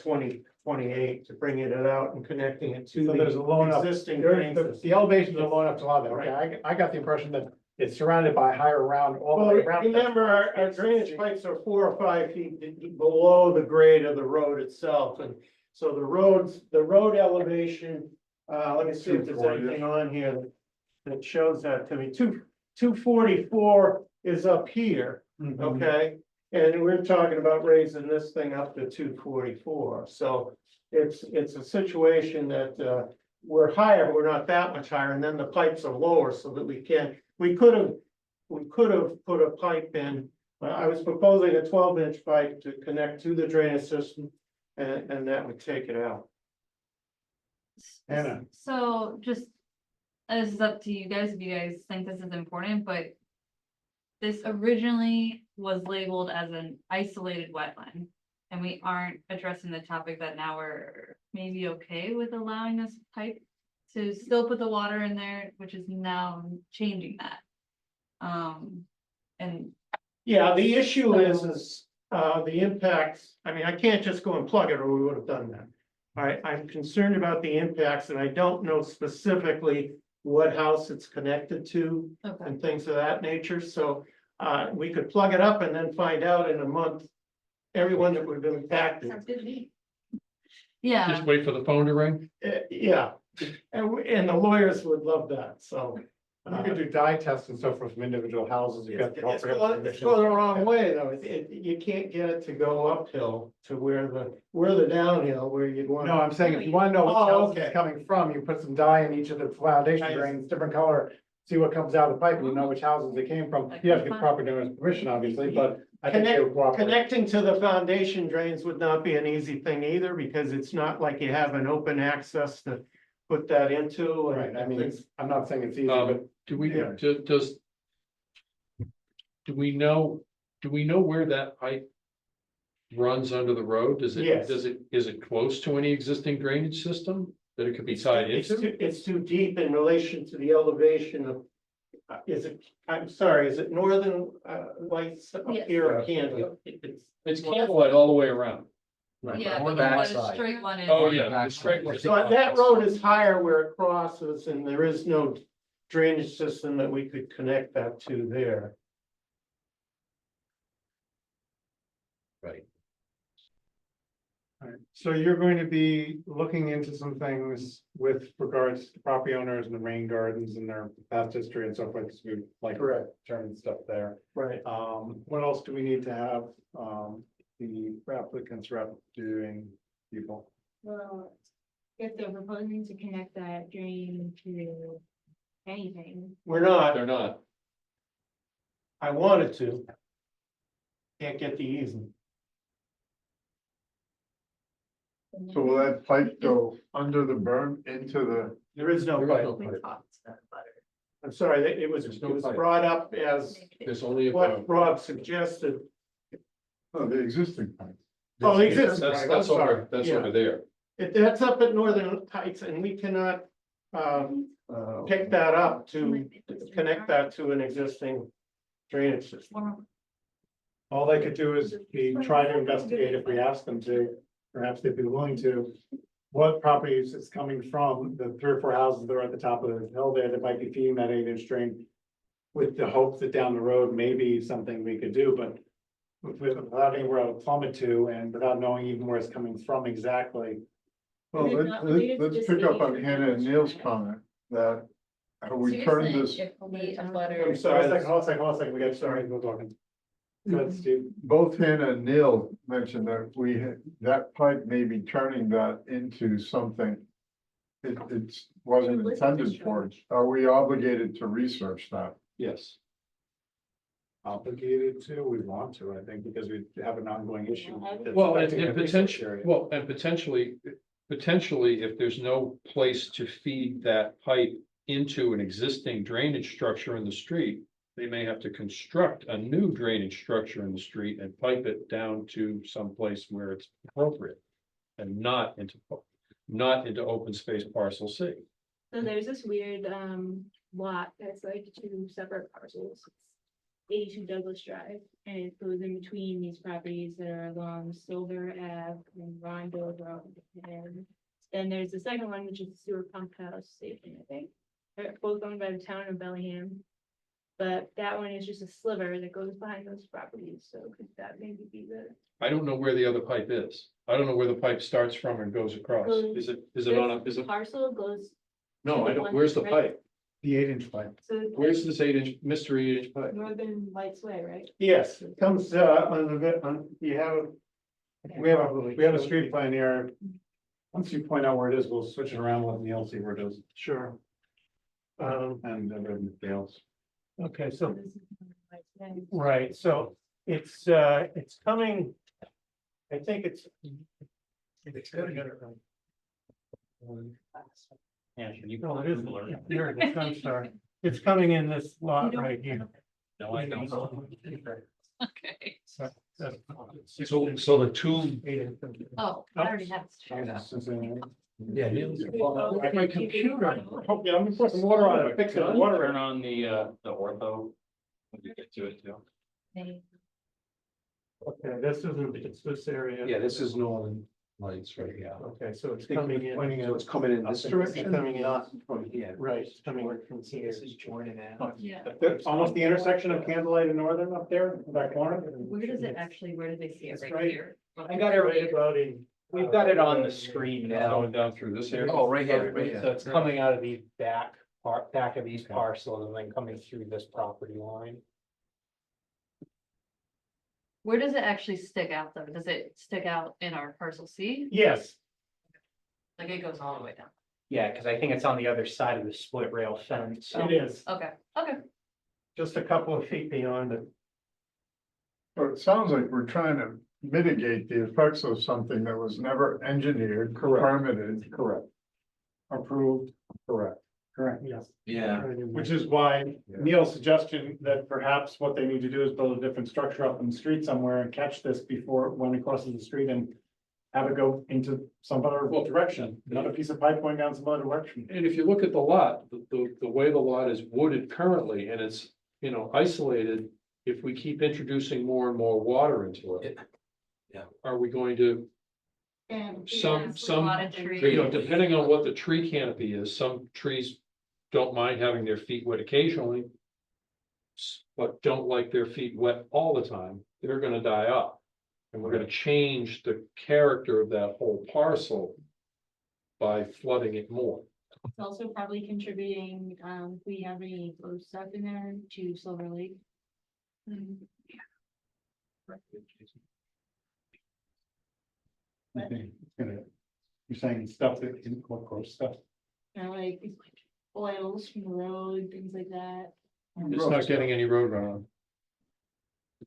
28 to bringing it out and connecting it to So there's a low the enough, existing drain system. the elevations are low enough to allow that, okay, I got the impression that it's surrounded by higher ground all the Well, way around. remember, our drainage pipes are 4 or 5 feet below the grade of the road itself, and so the road elevation, let me see if there's 240. anything on here that shows that to me. 244 is up here, okay? And we're talking about raising this thing up to 244, so it's a situation that, we're higher, but we're not that much higher, and then the pipes are lower so that we could have put a pipe in. I was proposing a 12-inch pipe to connect to the drainage system, and that would take it out. Anna. So just, this is up to you guys if you guys think this is important, but this originally was labeled as an isolated wetland. And we aren't addressing the topic that now we're maybe okay with allowing this pipe to still put the water in there, which is now changing that. And Yeah, the issue is the impacts. I mean, I can't just go and plug it or we would have done that. I'm concerned about the impacts and I don't know specifically what house it's connected to and things of that nature. So we could plug it up and then find out in a month, everyone that would have been impacted. yeah, Just wait for the phone to ring. Yeah, and the lawyers would love that, so. You could do dye tests and stuff from individual houses. You've got the It's going the wrong way, though. You can't get it to go uphill to where the downhill where you'd want. No, I'm saying if you wanna know which Oh, house okay. it's coming from, you put some dye in each of the foundation drains, different color. See what comes out of the pipe, and you know which houses they came from. You have to get proper donors permission, obviously, but I think they would cooperate. Connecting to the foundation drains would not be an easy thing either, because it's not like you have an open access to put that into. Right, I mean, I'm not saying it's easy, Um, but Do we, Yeah. do we know where that pipe runs under the road? Is Yes. it close to any existing drainage system that it could be tied into? It's too deep in relation to the elevation of, I'm sorry, is it northern, lights up Yes. here or Canada? It's candlelight all the way around. yeah, Or but the the backside. straight one is. Oh, yeah, the straight one. So that road is higher where it crosses and there is no drainage system that we could connect that to there. Right. Alright, so you're going to be looking into some things with regards to property owners and the rain gardens and their past history and so forth, because we like Correct. turn stuff there. Right. What else do we need to have, the applicants rep doing, people? Well, if they're proposing to connect that drain to anything, We're not, They're not. I wanted to. Can't get the easement. So will that pipe go under the berm into the, There is no There is no pipe. pipe. I'm sorry, it was There's no pipe. brought up as There's only a. what Rob suggested. no, the existing pipe? Oh, the That's, existing that's pipe, I'm sorry. over, that's Yeah. over there. That's up at Northern Heights and we cannot pick that up to connect that to an existing drainage system. All they could do is try to investigate if we ask them to, perhaps they'd be willing to. What properties it's coming from, the 3 or 4 houses that are at the top of the hill there that might be feeding that 8-inch drain. With the hope that down the road, maybe something we could do, but. Without anywhere to plumb it to and without knowing even where it's coming from exactly. Well, Is it not related to let's this pick up on age or Hannah and something? Neil's comment that So we you're turned saying this, if the abutter- I'm Hold sorry. on a second, we got, sorry, we're talking. Good, Steve. both Hannah and Neil mentioned that that pipe may be turning that into something. It's wasn't intended for it. Are we obligated to research that? Yes. Obligated to, we want to, I think, because we have an ongoing issue. that's Well, affecting the and resource potentially, area. well, and potentially, if there's no place to feed that pipe into an existing drainage structure in the street, they may have to construct a new drainage structure in the street and pipe it down to some place where it's appropriate. And not into open space parcel C. so there's this weird lot that's like 2 separate parcels. 82 Douglas Drive, and it goes in between these properties that are along Silver Ave and Rondo Road. And then there's the second one, which is the sewer pump house station, I think. They're both owned by the town of Bellingham. But that one is just a sliver that goes behind those properties, so could that maybe be the? I don't know where the other pipe is. I don't know where the pipe starts from and goes across. Is it on a, is it? Parcel goes. No, I don't, where's the pipe? The 8-inch pipe. So Where's this 8-inch, mystery 8-inch pipe? Northern Lights Way, right? Yes, it comes, on the, we have a street plan here. Once you point out where it is, we'll switch it around with Neil, see where it is, Sure. and everything else. Okay, So so, this is Northern Lights Way. right, so it's coming, I think it's. Yeah, can you? No, it isn't. Here it is, I'm sorry. It's coming in this lot right here. No, I don't. Okay. So So the two, Oh, I already have yeah, My computer. Yeah, let me put some water on it, fix it, water. Turn on the ortho. When you get to it too. Okay, this isn't, it's this area. yeah, this is Northern Lights right here. Okay, so it's coming in. So it's coming in this direction, Coming in. not from here. Right, it's coming from here. joining it. Yeah. Almost the intersection of Candlelight and Northern up there, in that corner. Where does it actually, where do they see it? It's Right right- here? I got it right about in. We've got it on the screen now. Going down through this area? Oh, right here, right here. So it's coming out of the back of these parcels and then coming through this property line. Where does it actually stick out though? Does it stick out in our parcel C? Yes, Like it goes all the way down? Yeah, because I think it's on the other side of the split rail fence. it is, Okay, okay. just a couple of feet beyond it. So it sounds like we're trying to mitigate the effects of something that was never engineered, permitted, Correct, Approved, correct. correct, yes. Yeah. Which is why Neil's suggestion that perhaps what they need to do is build a different structure up in the street somewhere and catch this before, when it crosses the street and have it go into some other direction, another piece of pipe going down some other direction. And if you look at the lot, the way the lot is wooded currently, and it's, isolated, if we keep introducing more and more water into it. Yeah. Are we going to, And some, A lot of trees. depending on what the tree canopy is, some trees don't mind having their feet wet occasionally. But don't like their feet wet all the time, they're gonna die up. And we're gonna change the character of that whole parcel by flooding it more. it's also probably contributing, we have any closed stuff in there to Silver Lake. You're saying stuff that isn't gross stuff. Like oils from the road, things like that. It's not getting any road runoff.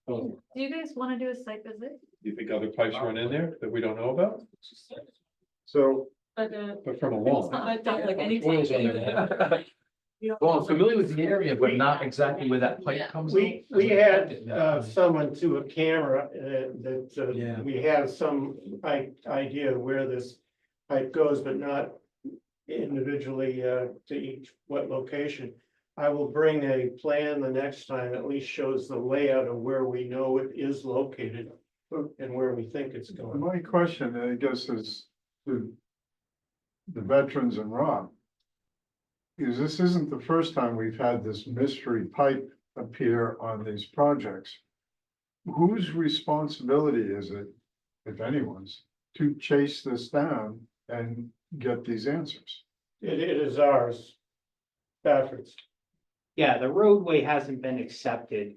Do you guys want to do a site visit? You think other pipes run in there that we don't know about? so But But from a It's long. not like any. Oils on there. Well, I'm familiar with the area, but not exactly where that pipe comes. We had someone to a camera that Yeah. we have some idea of where this pipe goes, but not individually to each what location. I will bring a plan the next time, at least shows the layout of where we know it is located and where we think it's going. my question, I guess, is to the veterans and Rob. Is this isn't the first time we've had this mystery pipe appear on these projects. Whose responsibility is it, if anyone's, to chase this down and get these answers? It is ours. Bafford's. Yeah, the roadway hasn't been accepted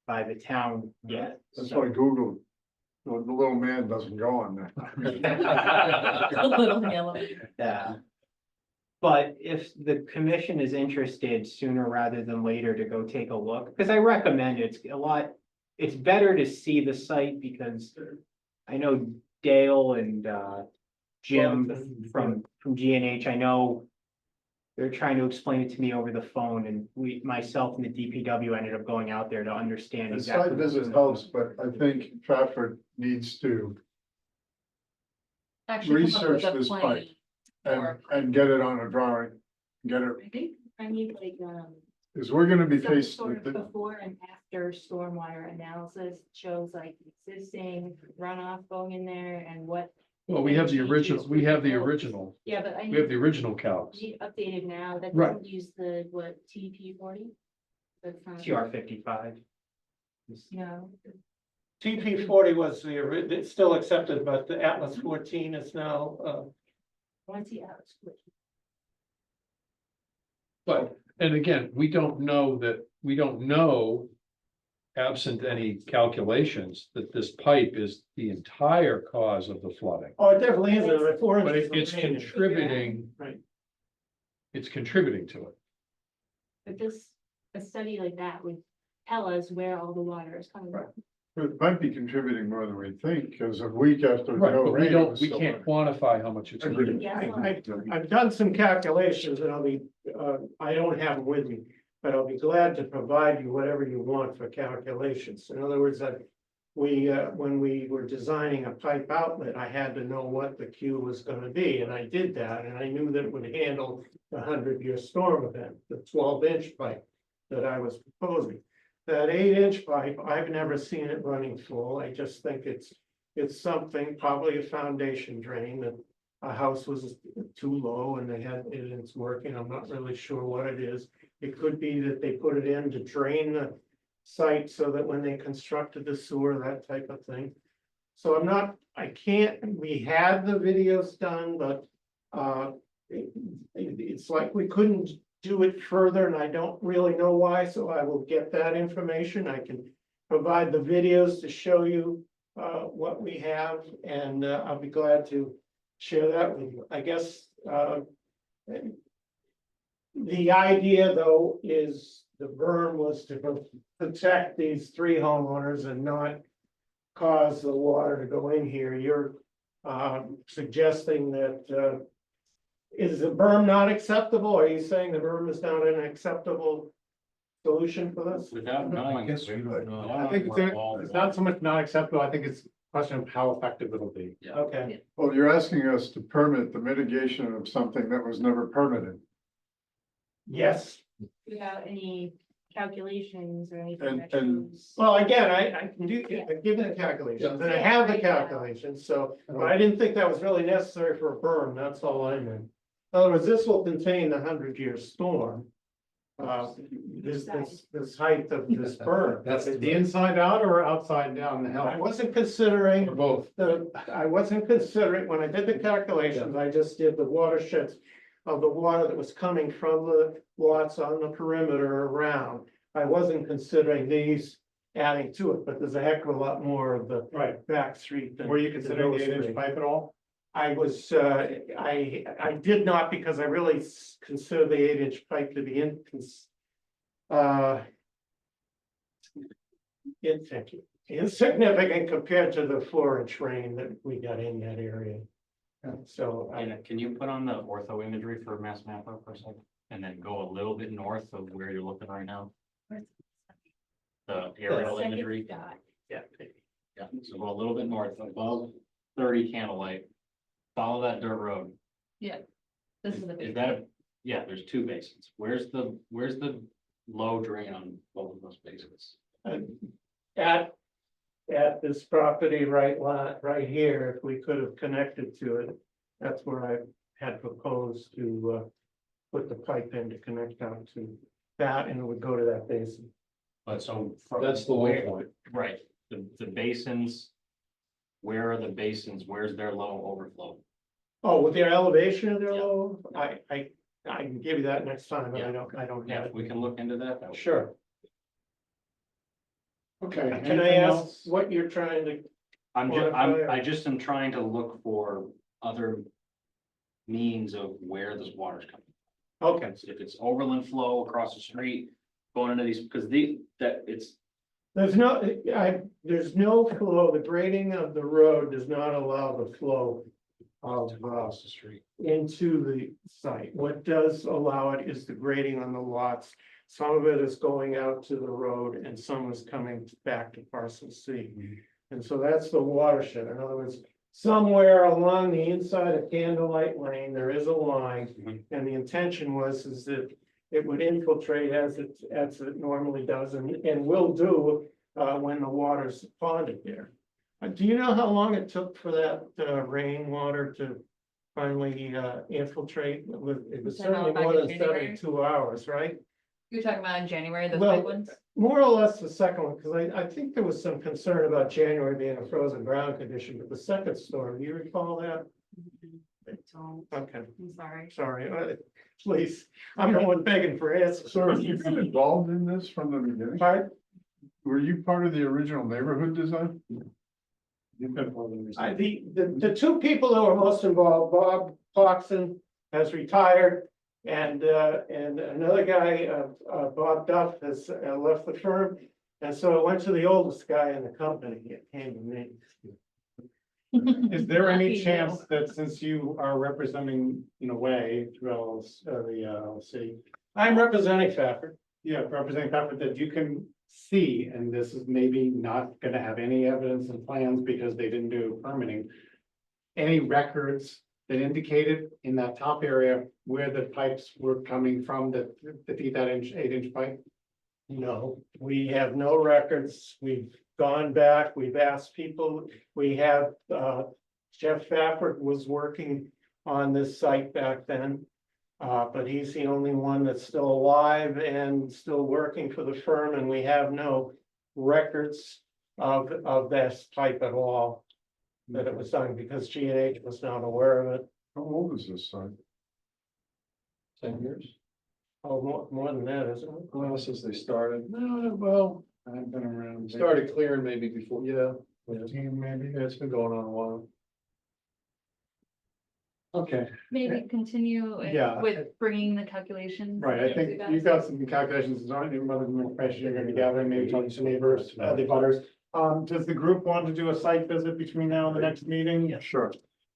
by the town yet. That's so- why Google, the little man doesn't go on there. A little yellow. Yeah. But if the commission is interested sooner rather than later to go take a look, because I recommend it's a lot, it's better to see the site because I know Dale and Jim from GNH, I know they're trying to explain it to me over the phone and myself and the DPW ended up going out there to understand The exactly. site visit helps, but I think Trafford needs to Actually, come up with research a this plan. pipe and get it on a drawing. Get it, I think I need like, because we're gonna be some faced sort with of it. before and after stormwater analysis shows like existing runoff going in there and what. Well, we have the original, Yeah, but I we have the need, original calcs. need updated now, that Right. doesn't use the, what, TP 40? That's not. TR 55. No, TP 40 was it's still accepted, but the Atlas 14 is now, I want to see Alex. But And again, we don't know, absent any calculations, that this pipe is the entire cause of the flooding. Oh, it definitely is, like 4 But inches. it's of rain. contributing, Right. it's contributing to it. But this, a study like that would tell us where all the water is coming from. It might be contributing more than we think, because a week after Right, no but we rain. it don't, was we still can't running. quantify how much it's. I've done some calculations and I'll be, I don't have them with me, but I'll be glad to provide you whatever you want for calculations. In other words, that when we were designing a pipe outlet, I had to know what the Q was gonna be, and I did that, and I knew that it would handle the 100-year storm event, the 12-inch pipe that I was proposing. That 8-inch pipe, I've never seen it running full. I just think it's something, probably a foundation drain, that a house was too low and it's working. I'm not really sure what it is. It could be that they put it in to drain the site so that when they constructed the sewer, that type of thing. So we had the videos done, but it's like we couldn't do it further, and I don't really know why, so I will get that information. I can provide the videos to show you what we have, and I'll be glad to share that with you. I guess the idea, though, is the berm was to protect these 3 homeowners and not cause the water to go in here. You're suggesting that is the berm not acceptable? Are you saying the berm is not an acceptable solution for this? Without knowing. I guess we don't know. I think it's not so much not acceptable, I think it's a question of how effective it'll be. Okay, Well, you're asking us to permit the mitigation of something that was never permitted. yes. Without any calculations or anything that And- shows. Well, again, I can do, I give the calculations, and I have the calculations, so, but I didn't think that was really necessary for a berm, that's all I meant. In other words, this will contain the 100-year storm. This height of this berm. That's the inside out or outside down the hill? I wasn't considering Or both. I wasn't considering, when I did the calculations, I just did the watersheds of the water that was coming from the lots on the perimeter around. I wasn't considering these adding to it, but there's a heck of a lot more of the back street. than- Were you considering the than those 8-inch three. pipe at all? I was, I did not, because I really consider the 8-inch pipe to be insignificant compared to the 4-inch rain that we got in that area. So And can you put on the ortho imagery for Mass Mappa for a second? And then go a little bit north of where you're looking right now? The aerial Second imagery? dot. Yeah. Yeah, so go a little bit north, above 30 Candlelight. Follow that dirt road. Yeah. This is the Is big. that, yeah, there's 2 basins. Where's the low drain on both of those basins? At this property right here, if we could have connected to it, that's where I had proposed to put the pipe in to connect down to that, and it would go to that basin. But so. That's the low point. Right, the basins, where are the basins? Where's their low overflow? Oh, with their elevation of their Yeah. low, I can give you that next time, but I don't Yeah, have if we it. can look into that. would- Sure. Okay. Can I anything ask else? what you're trying to, I just am trying to look for other means of where this water's coming. okay, If it's overland flow across the street, going into these, because it's, there's no flow, the grading of the road does not allow the flow of across the street. into the site. What does allow it is the grading on the lots. Some of it is going out to the road and some is coming back to parcel C. And so that's the watershed. In other words, somewhere along the inside of Candlelight Lane, there is a line. And the intention is that it would infiltrate as it normally does and will do when the water's ponded there. Do you know how long it took for that rainwater to finally infiltrate? It was certainly back more in than January? 72 hours, right? You're talking about in January, those Well, big ones? More or less the second one, because I think there was some concern about January being a frozen ground condition, but the second storm, do you recall that? don't. Okay, I'm sorry. sorry, please, I'm the one begging for answers. So have you been involved in this from the beginning? Pardon? Were you part of the original neighborhood design? The two people who are most involved, Bob Foxon has retired. And another guy, Bob Duff has left the firm. And so it went to the oldest guy in the company. It came to me. Is there any Lucky chance you. that since you are representing in a way, through the city, I'm representing Fafford. yeah, representing Pepper, that you can see, and this is maybe not gonna have any evidence and plans because they didn't do permitting. Any records that indicated in that top area where the pipes were coming from, that 8-inch pipe? No, we have no records. We've gone back, we've asked people, we have, Jeff Fafford was working on this site back then. But he's the only one that's still alive and still working for the firm, and we have no records of this pipe at all. That it was done because G&H was not aware of it. How old is this site? 10 years? Oh, more than that, isn't it? Well, since they started, No, well, I've been around. started clearing maybe before, yeah. Maybe. Yeah, it's been going on a while. Okay, Maybe continue Yeah. with bringing the calculations. right, I think you've got some calculations, on it, other information you're gonna be gathering, maybe talking to neighbors, the butters. Does the group want to do a site visit between now and the next meeting? sure.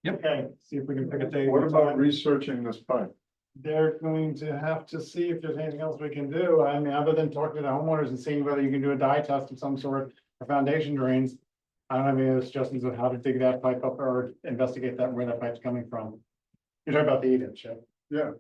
Okay, see if we can pick a date. What and about time. researching this pipe? They're going to have to see if there's anything else we can do. I mean, other than talking to the homeowners and seeing whether you can do a dye test of some sort or foundation drains. I don't have any suggestions of how to dig that pipe up or investigate that, where that pipe's coming from. You're talking about the 8-inch, yeah? Yeah,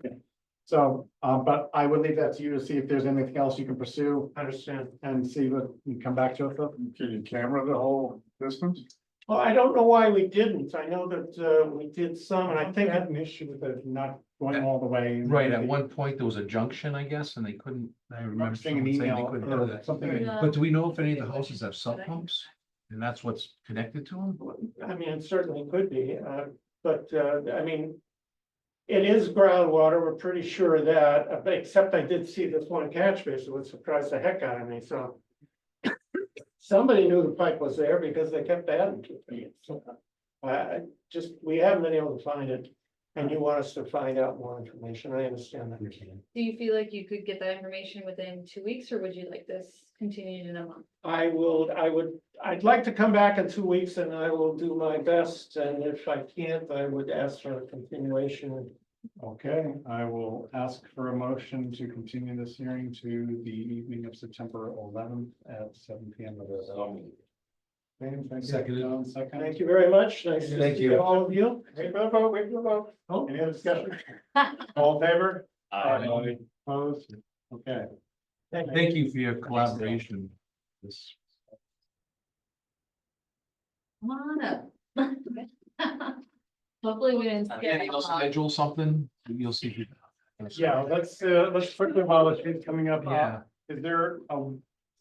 So, but I would leave that to you to see if there's anything else you can pursue I understand. and see what you come back to us with. can you camera the whole distance? Well, I don't know why we didn't. I know that, we did some, and I think had an issue with it not going all the way. Right, at one point, there was a junction, I guess, and they couldn't, I remember Seeing an someone saying they email couldn't do or that. something. Yeah. But do we know if any of the houses have sub pumps? And that's what's connected to them? I mean, it certainly could be, but, I mean. It is groundwater, we're pretty sure of that, except I did see this one catch basin, which surprised the heck out of me, so. Somebody knew the pipe was there because they kept adding to it, so. We haven't been able to find it, and you want us to find out more information, I understand that. Do you feel like you could get that information within 2 weeks, or would you like this continued in a month? I'd like to come back in 2 weeks and I will do my best, and if I can't, I would ask for a continuation. Okay, I will ask for a motion to continue this hearing to the evening of September 11th at 7 p.m. Okay, thank you, Seconded. John, second. Thank you very much, nice to Thank see you. all of you. Wait for the vote, wait for the vote. Oh, Any other discussion? All in favor? Aye. Opposed? Okay. Thank you for your collaboration. This, Come on up. Hopefully we didn't. scare maybe you you'll off. schedule something, you'll see. if you- Yeah, let's quickly, while the sheet's coming up, Yeah. is there a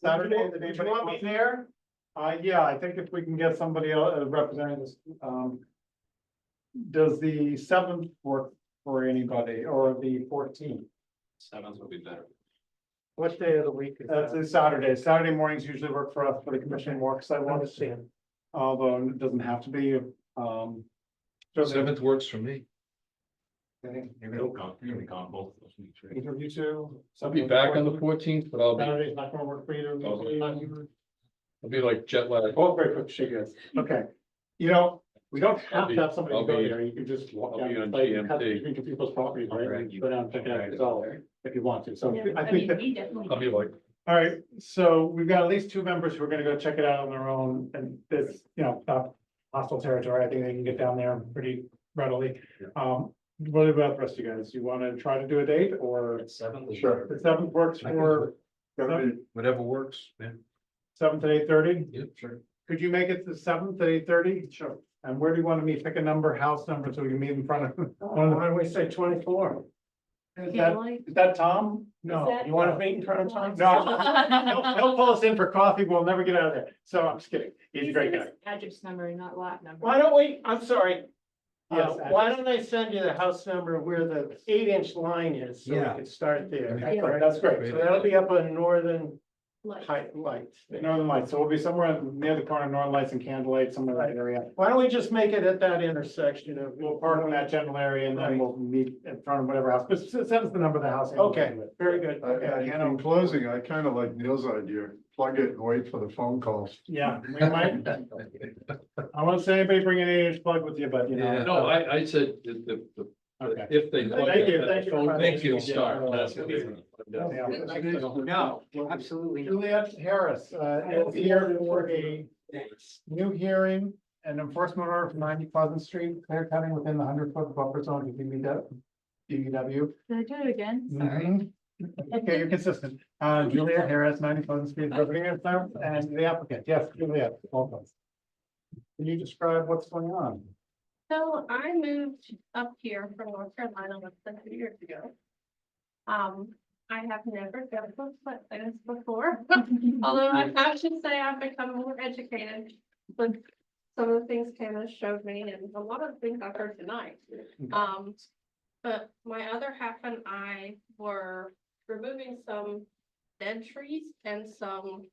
Saturday that Would you want me there? Yeah, I think if we can get somebody else representing this, does the 7th work for anybody, or the 14th? 7th would be better. What day of the week is That's that? a Saturday. Saturday mornings usually work for us, for the commission works. I I want want to see him. although it doesn't have to be, certainly, 7th works for me. You're gonna be gone both of those weeks, right? either of you two. I'll be back on the 14th, but I'll Saturday's not gonna work for either of you. be like jet lagged. Both very quick figures. Okay. You know, we don't have to have somebody I'll go be- there. You can just walk I'll down be the on site and cut GMT. between people's properties, right? Okay. And go down and check it out yourself if you want to. So Yeah, I think that. we definitely. I'll be like, All right, so we've got at least 2 members who are gonna go check it out on their own, and this, not hostile territory, I think they can get down there pretty readily. What about the rest of you guys? You wanna try to do a date, or 7th. Sure. the 7th works I can for Gotta be, Whatever works, yeah. 7th at 8:30? Yep, sure. Could you make it the 7th at 8:30? Sure. And where do you want to meet? Pick a number, house number, so we can meet in front of. Why don't we say 24? Is that Tom? No, that- you want to meet in front of Tom? No, he'll pull us in for coffee. We'll never get out of there. So I'm just kidding. He's a great guy. Address number, not lot number. Why don't we, I'm sorry, Yes, Why don't I send you the house number where the 8-inch line is, so we Yeah. can start there. That's great. So that'll be up on Northern Like, Lights. Northern Lights, so we'll be somewhere near the corner of Northern Lights and Candlelight, somewhere in that area. Why don't we just make it at that intersection of, We'll park in that general area and then we'll meet in front of whatever house, but send us the number of the house. okay, very good. In closing, I kind of like Neil's idea, plug it and wait for the phone calls. Yeah, we might. I won't say anybody bring an 8-inch plug with you, but you know. No, I said Okay. if they. Thank you, thank you. Phone Thank you. will start. That's what they- No, absolutely. Juliet Harris, is here for a new hearing and enforcement order for 90 Pleasant Street, clear cutting within the 100-foot buffer zone of DBW. Did I do it again? Sorry. Mhm. Okay, you're consistent. Juliet Harris, 90 Pleasant Street, representing yourself and the applicant. Yes, Juliet, welcome. Can you describe what's going on? So I moved up here from North Carolina less than 2 years ago. I have never dealt with wetlands before, although I have to say I've become more educated with some of the things Hannah showed me and a lot of the things I've heard tonight. But my other half and I were removing some dead trees and some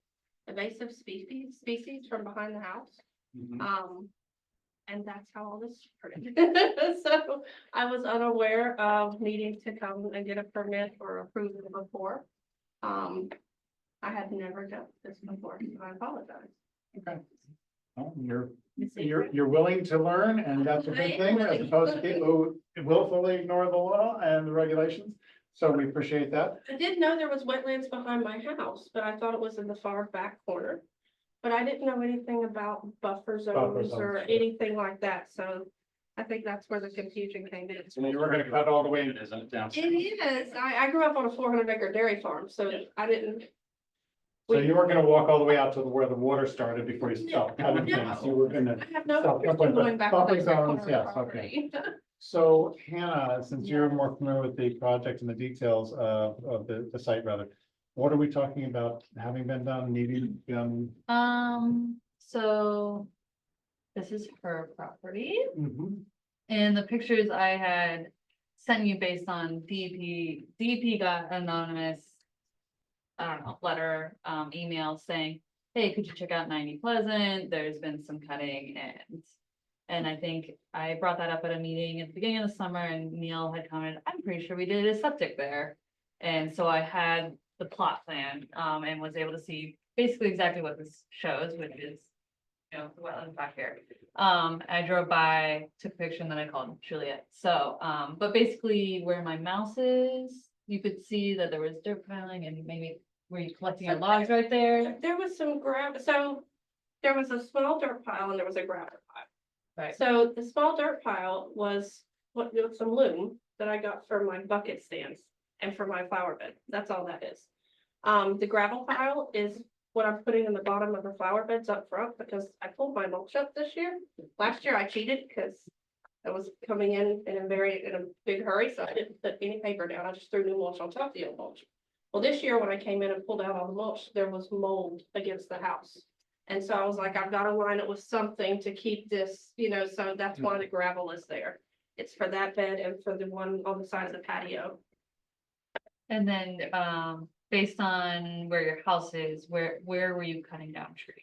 invasive species from behind the house. And that's how all this started. So I was unaware of needing to come and get a permit or approval before. I had never done this before, so I apologize. Okay. Well, you're willing to learn, and that's a good thing, as opposed to people who willfully ignore the law and the regulations. So we appreciate that. I did know there was wetlands behind my house, but I thought it was in the far back corner. But I didn't know anything about buffer zones or zones. anything like that, so I think that's where the confusion came in. So you were gonna cut all the way. It isn't down. It is, I grew up on a 400-acre dairy farm, so I didn't. So you weren't gonna walk all the way out to where the water started before you stopped cutting No. things. You were gonna. I have no stop interest in going back to buffer my zones, grandfather's yes, okay. property. So Hannah, since you're more familiar with the project and the details of the site rather, what are we talking about having been done, needing done? So this is her property. Mhm. And the pictures I had sent you based on DP got anonymous, I don't know, letter, email saying, hey, could you check out 90 Pleasant? There's been some cutting and I think I brought that up at a meeting at the beginning of the summer and Neil had commented, I'm pretty sure we did a septic there. And so I had the plot plan, and was able to see basically exactly what this shows, which is, you know, the wetland back here. I drove by, took a picture, and then I called Juliet. So, but basically where my mouse is, you could see that there was dirt piling and maybe were you collecting your logs right there? There was some so there was a small dirt pile and there was a gravel pile. Right. So the small dirt pile was what with some loom that I got for my bucket stands and for my flower bed. That's all that is. The gravel pile is what I'm putting in the bottom of the flower beds up front because I pulled my mulch up this year. Last year I cheated because I was coming in a big hurry, so I didn't put any paper down. I just threw new mulch on top of the old mulch. Well, this year when I came in and pulled out all the mulch, there was mold against the house. And so I was like, I've got to line it with something to keep this, you know, so that's why the gravel is there. It's for that bed and for the one on the side of the patio. And then, based on where your house is, where were you cutting down trees?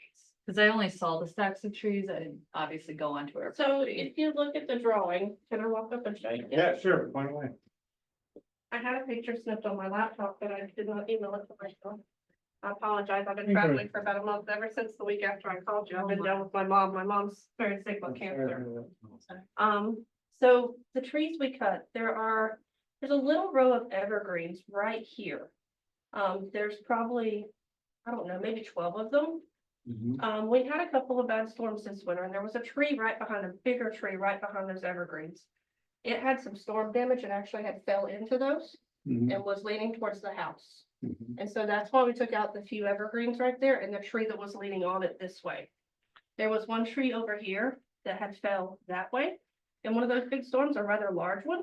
Because I only saw the stacks of trees. I didn't obviously go onto her So property. if you look at the drawing, can I walk up and show you? Yeah, sure, point away. I had a picture snipped on my laptop, but I did not email it to myself. I apologize. I've been Okay. traveling for about a month, ever since the week after I called you. I've been down with my mom. My mom's very sick with cancer. So the trees we cut, there's a little row of evergreens right here. There's probably, I don't know, maybe 12 of them. We had a couple of bad storms this winter and there was a tree right behind, a bigger tree right behind those evergreens. It had some storm damage and actually had fell into those and was leaning towards the house. And so that's why we took out the few evergreens right there and the tree that was leaning on it this way. There was one tree over here that had fell that way. And one of those big storms, a rather large one,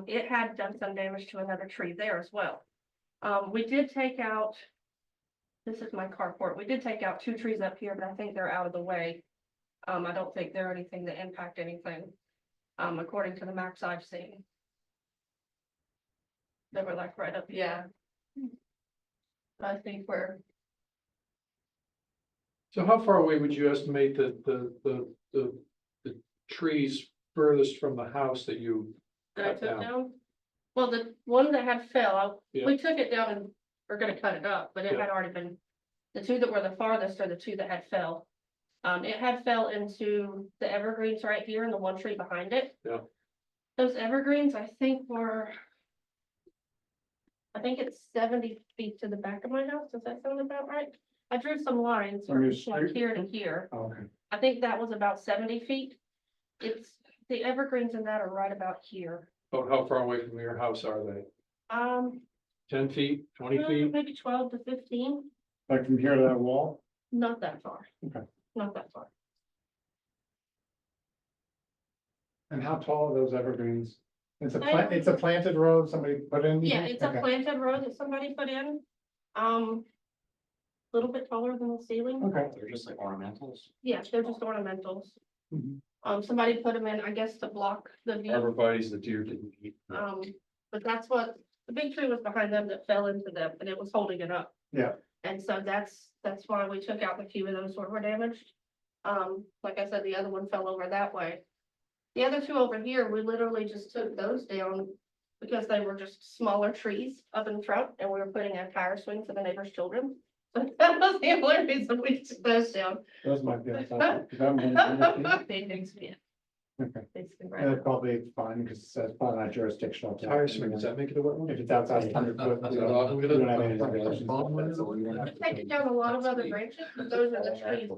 it had done some damage to another tree there as well. We did take out, this is my carport. We did take out 2 trees up here, but I think they're out of the way. I don't think they're anything that impact anything. according to the maps I've seen. They were like right up here. I think we're, So how far away would you estimate the trees furthest from the house that you that I cut took down? down. Well, the one that had fell, Yeah. we took it down and we're gonna cut it up, but it Yeah. had already been, the two that were the farthest are the two that had fell. It had fell into the evergreens right here and the one tree behind it. Yeah. Those evergreens, I think were. I think it's 70 feet to the back of my house. Does that sound about right? I drew some lines On from your like street? here to here. Okay. I think that was about 70 feet. It's, the evergreens in that are right about here. Oh, how far away from your house are they? 10 feet, 20 feet? Maybe 12 to 15, Like from here to that wall? not that far. Okay. Not that far. And how tall are those evergreens? It's a They- it's a planted road, somebody put in? Yeah, it's a Okay. planted road that somebody put in. Little bit taller than the ceiling. Okay. They're just like ornamentals. Yeah, they're just ornamentals. Mhm. Somebody put them in, I guess, to block the view. Arborvitae's the deer didn't eat. But that's what, the big tree was behind them that fell into them and it was holding it up. Yeah. And so that's why we took out the few of those that were damaged. Like I said, the other one fell over that way. The other two over here, we literally just took those down because they were just smaller trees up in front and we were putting a tire swing for the neighbor's children. So that was the only reason we took those down. Those might be outside. Is that one? They think so, yeah. Okay. Basically, Yeah, right. probably fine, because it says probably not jurisdictional. Tire swing, does that make it a wetland? If it's outside 100 foot. we don't have any regulations about that, so we don't have We've to- taken down a lot of other branches, but those are the trees.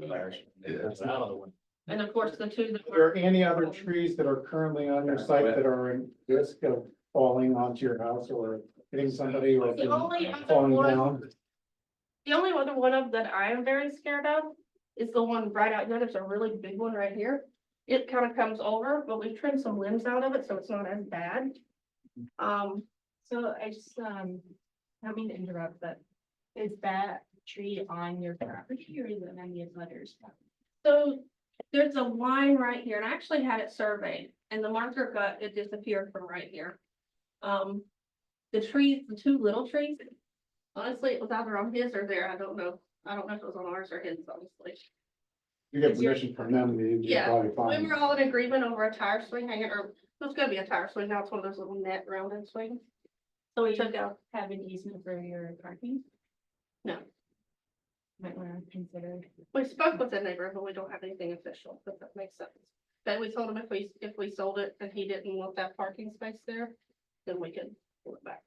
And of course, the two that Are there were, any other trees that are currently on your site that are in risk of falling onto your house or hitting somebody or The only other falling one- down? the only other one of that I am very scared of is the one right out there. There's a really big one right here. It kind of comes over, but we've trimmed some limbs out of it, so it's not as bad. So I just, I don't mean to interrupt, but is that tree on your property or is it on your butters? So there's a line right here, and I actually had it surveyed, and the marker it disappeared from right here. The trees, the two little trees, honestly, it was either on his or there, I don't know. I don't know if it was on ours or his, honestly. You get permission from them, you're Yeah, probably we fine. were all in agreement over a tire swing hanging, or it was gonna be a tire swing, now it's one of those little net rounded swings. So we took out, Have an easement for your parking? no, Might want to consider. we spoke with the neighbor, but we don't have anything official, if that makes sense. But we told him if we sold it and he didn't want that parking space there, then we could pull it back.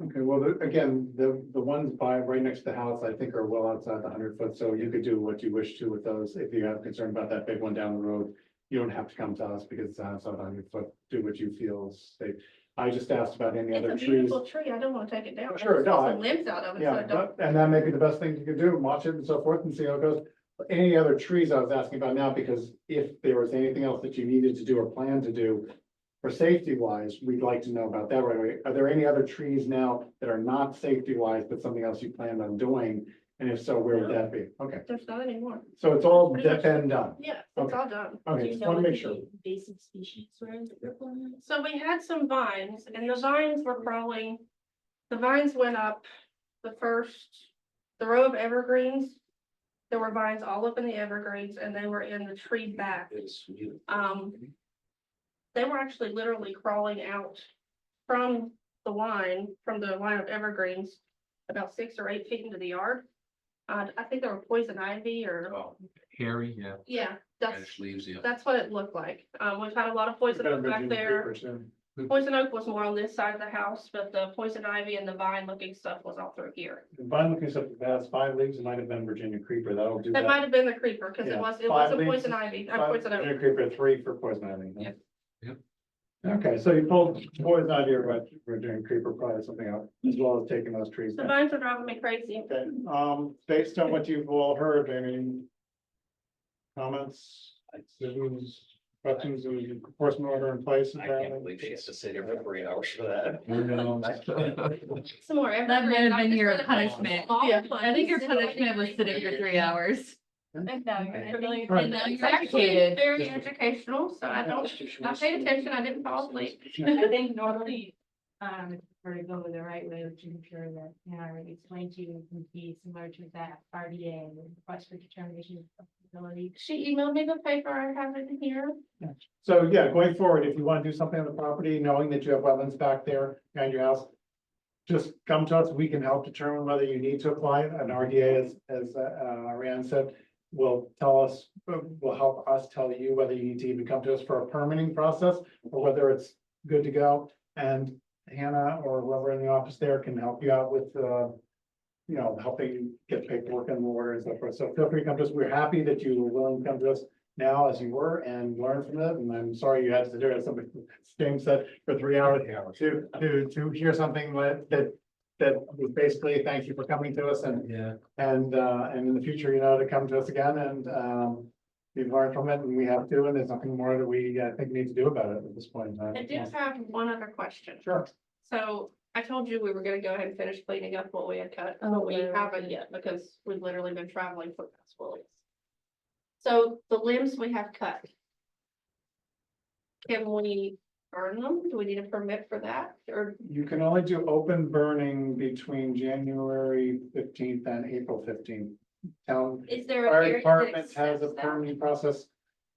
Okay, well, again, the ones by right next to the house, I think are well outside the 100 foot, so you could do what you wish to with those. If you have concern about that big one down the road, you don't have to come to us because it's outside 100 foot. Do what you feel is safe. I just asked about any other It's a trees. beautiful tree, I don't wanna take it down. Sure, There's no, some limbs out of it, so Yeah, I don't. and that may be the best thing you could do, watch it and so forth and see how it goes. Any other trees I was asking about now, because if there was anything else that you needed to do or plan to do for safety wise, we'd like to know about that right away. Are there any other trees now that are not safety wise, but something else you planned on doing? And if so, where would that be? Okay, There's not anymore. so it's all Pretty much- been done. Yeah, it's Okay. all done. Okay, just want to make sure. Basic species were in the plan. So we had some vines and the vines were crawling. The vines went up the row of evergreens. There were vines all up in the evergreens and they were in the tree back. They were actually literally crawling out from the line of evergreens about 6 or 8 feet into the yard. I think they were poison ivy or, Hairy, yeah. yeah, Reddish leaves, yeah. that's what it looked like. We've had a lot of poison oak back there. Poison oak was more on this side of the house, but the poison ivy and the vine looking stuff was all through here. The vine looking stuff that has 5 leaves, it might have been Virginia creeper, that'll do That that. might have been the creeper, because Yeah, it was 5 a leaves, poison ivy, poison Virginia oak. creeper, 3 for poison ivy. Yeah. Yep. Okay, so you pulled poison ivy, but Virginia creeper, probably something else, as well as taking those trees The down. vines are driving me crazy. Okay, based on what you've all heard, any comments, citizens, questions, or enforcement order in place? I can't believe she has to sit here for 3 hours for that. Some more. That might have been your punishment. Yeah. I think your punishment was sitting for 3 hours. And now you're Really, and now it's you're actually educated. very educational, so I paid attention, I didn't fall asleep. I think normally, for to go the right way, which I'm sure that, I already explained to you, can be similar to that RDA, request for determination of ability. She emailed me the paper, I have it here. So yeah, going forward, if you want to do something on the property, knowing that you have wetlands back there behind your house, just come to us. We can help determine whether you need to apply an RDA, as Rand said. Will help us tell you whether you need to even come to us for a permitting process or whether it's good to go. And Hannah or whoever in the office there can help you out with, helping get paperwork in order and so forth. So feel free to come to us. We're happy that you were willing to come to us now as you were and learn from it. And I'm sorry you had to sit there, as somebody, James said, for 3 hours to hear something that was basically, thank you for coming to us and in the future, to come to us again and we've learned from it and we have to, and there's nothing more that we, I think, need to do about it at this point in time. I do have one other question. Sure. So I told you we were gonna go ahead and finish cleaning up what we had cut, but we haven't yet because we've literally been traveling for the past 4 weeks. So the limbs we have cut. Can we burn them? Do we need a permit for that? Or You can only do open burning between January 15th and April 15th. Town is there? an fire area that department has a accepts that? permitting process.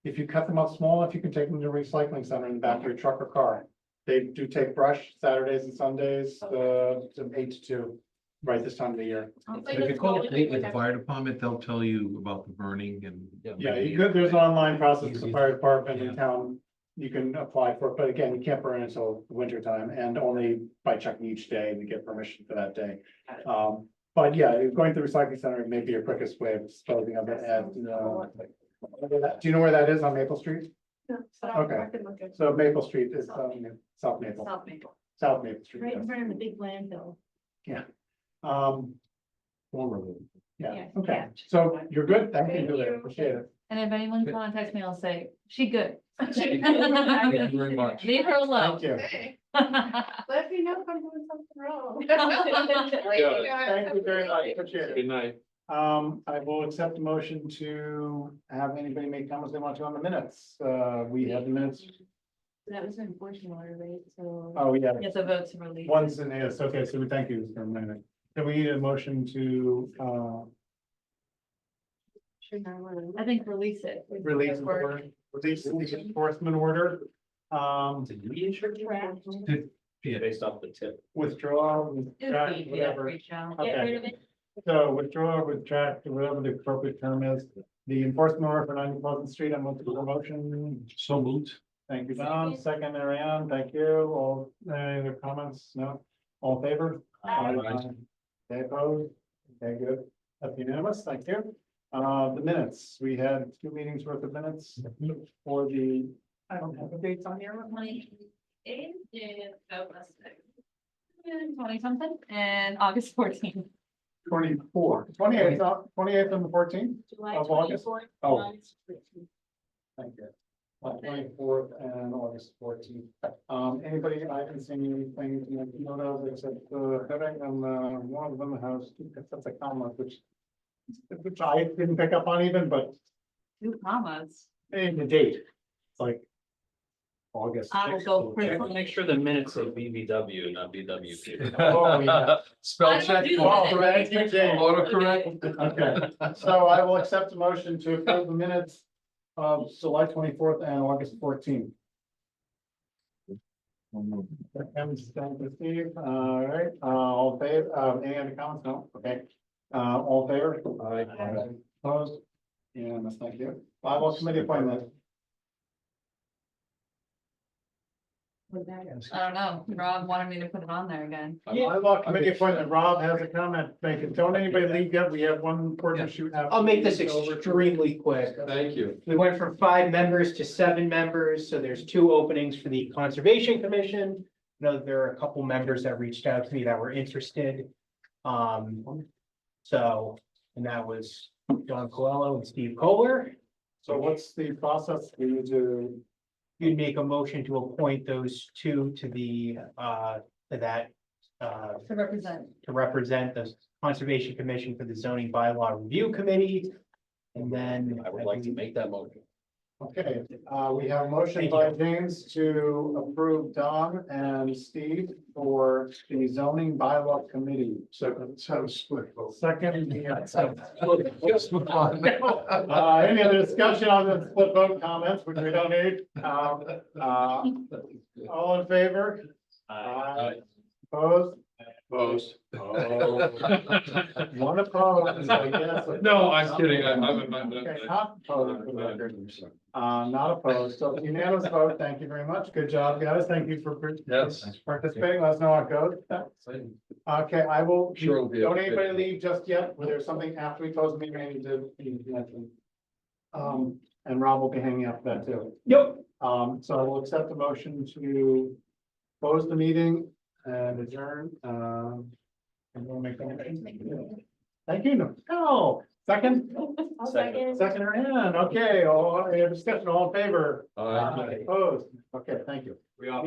If you cut them up small enough, you can take them to a recycling center in the back of your truck or car. They do take brush Saturdays and Sundays, to 8 to 2, right this time of the year. If you call the fire department, they'll tell you about the burning and. Yeah, there's an online process with the fire department in town. You can apply for it, but again, you can't burn until winter time and only by checking each day to get permission for that day. But yeah, going to the recycling center may be your quickest way of disposing of it at, do you know where that is on Maple Street? No, so Okay. I can look at. So Maple Street is South Maple, South Maple, South Maple Street. right in yes. front of the big landfill. Formerly. Yeah, Yeah, okay, yeah. so you're good, thank Thank you, you. appreciate it. And if anyone contacts me, I'll say, she good. Thank you very much. Leave her alone. Thank you. Hey, let me know if I'm doing something wrong. Thank you very much, appreciate it. Good night. I will accept a motion to have anybody make comments they want to on the minutes. We have the minutes. That was an enforcement order, right? So. Oh, yeah. Get the votes to release. One's in this, okay, so we thank you for a minute. So we need a motion to, I think release it. release the enforcement order. Yeah. Based off the tip. Withdraw, retract, whatever. Reach out. Get rid of Okay, it. so withdraw, retract, whatever the appropriate term is. The enforcement order for 90 Pleasant Street, I'm looking for a motion. So moved. Thank you, Don. Second, Ariane, thank you. All, any other comments? No? All in favor? Aye. Okay, opposed? Okay, good. That's unanimous. Thank you. The minutes, we had 2 meetings worth of minutes for the, I don't have the dates on here. 28th and, oh, that's it. 20 something and August 14th. 24, 28th, 28th and the 14th July of August. 24th. Oh. August 15th. Thank you. 24th and August 14th. Anybody, I haven't seen anything, note of except, heading on, one of them has, that's a comma, which I didn't pick up on even, but 2 commas. in the date, it's like August. I will go 6th. quick. Make sure the minutes say BBW, not BWP. Oh, yeah. Spell I don't check. do that. Autocorrect. Okay, so I will accept a motion to approve the minutes of July 24th and August 14th. Thank you, Steve. All right, all in favor, any other comments? No, okay. All in favor? Aye. Opposed? Yeah, thank you. Bylaw committee appointment. I don't know. Rob wanted me to put it on there again. Bylaw committee appointment, Rob has a comment, thank you. Don't anybody leave yet, we have one important issue. I'll make this extremely quick. Thank you. We went from 5 members to 7 members, so there's 2 openings for the Conservation Commission. I know there are a couple members that reached out to me that were interested. So, and that was Don Coelho and Steve Kohler. So what's the process for you to? You'd make a motion to appoint those 2 to the, to that, To represent. to represent the Conservation Commission for the Zoning Bylaw Review Committee. And then I would like to make that motion. Okay, we have a motion by James to approve Don and Steve for the zoning bylaw committee. So let's have a split vote. Second, Just for fun. any other discussion on the split vote comments, which we don't need? All in favor? Opposed? Opposed. One opposed, I guess. No, I'm kidding. I'm. Okay, not opposed, for the record. Not opposed, so unanimous vote, thank you very much, good job, guys, thank you for Yes. participating, let us know how it goes. Okay, I will, Sure it'll be don't okay. anybody leave just yet, where there's something after we close the meeting, I need to mention. And Rob will be hanging out for that too. Yep. So I will accept the motion to close the meeting and adjourn, and we'll make that. Thank you, no, second? I'll second. Second, okay, all, discussion, all in favor? Aye. Opposed, okay, thank you. We all.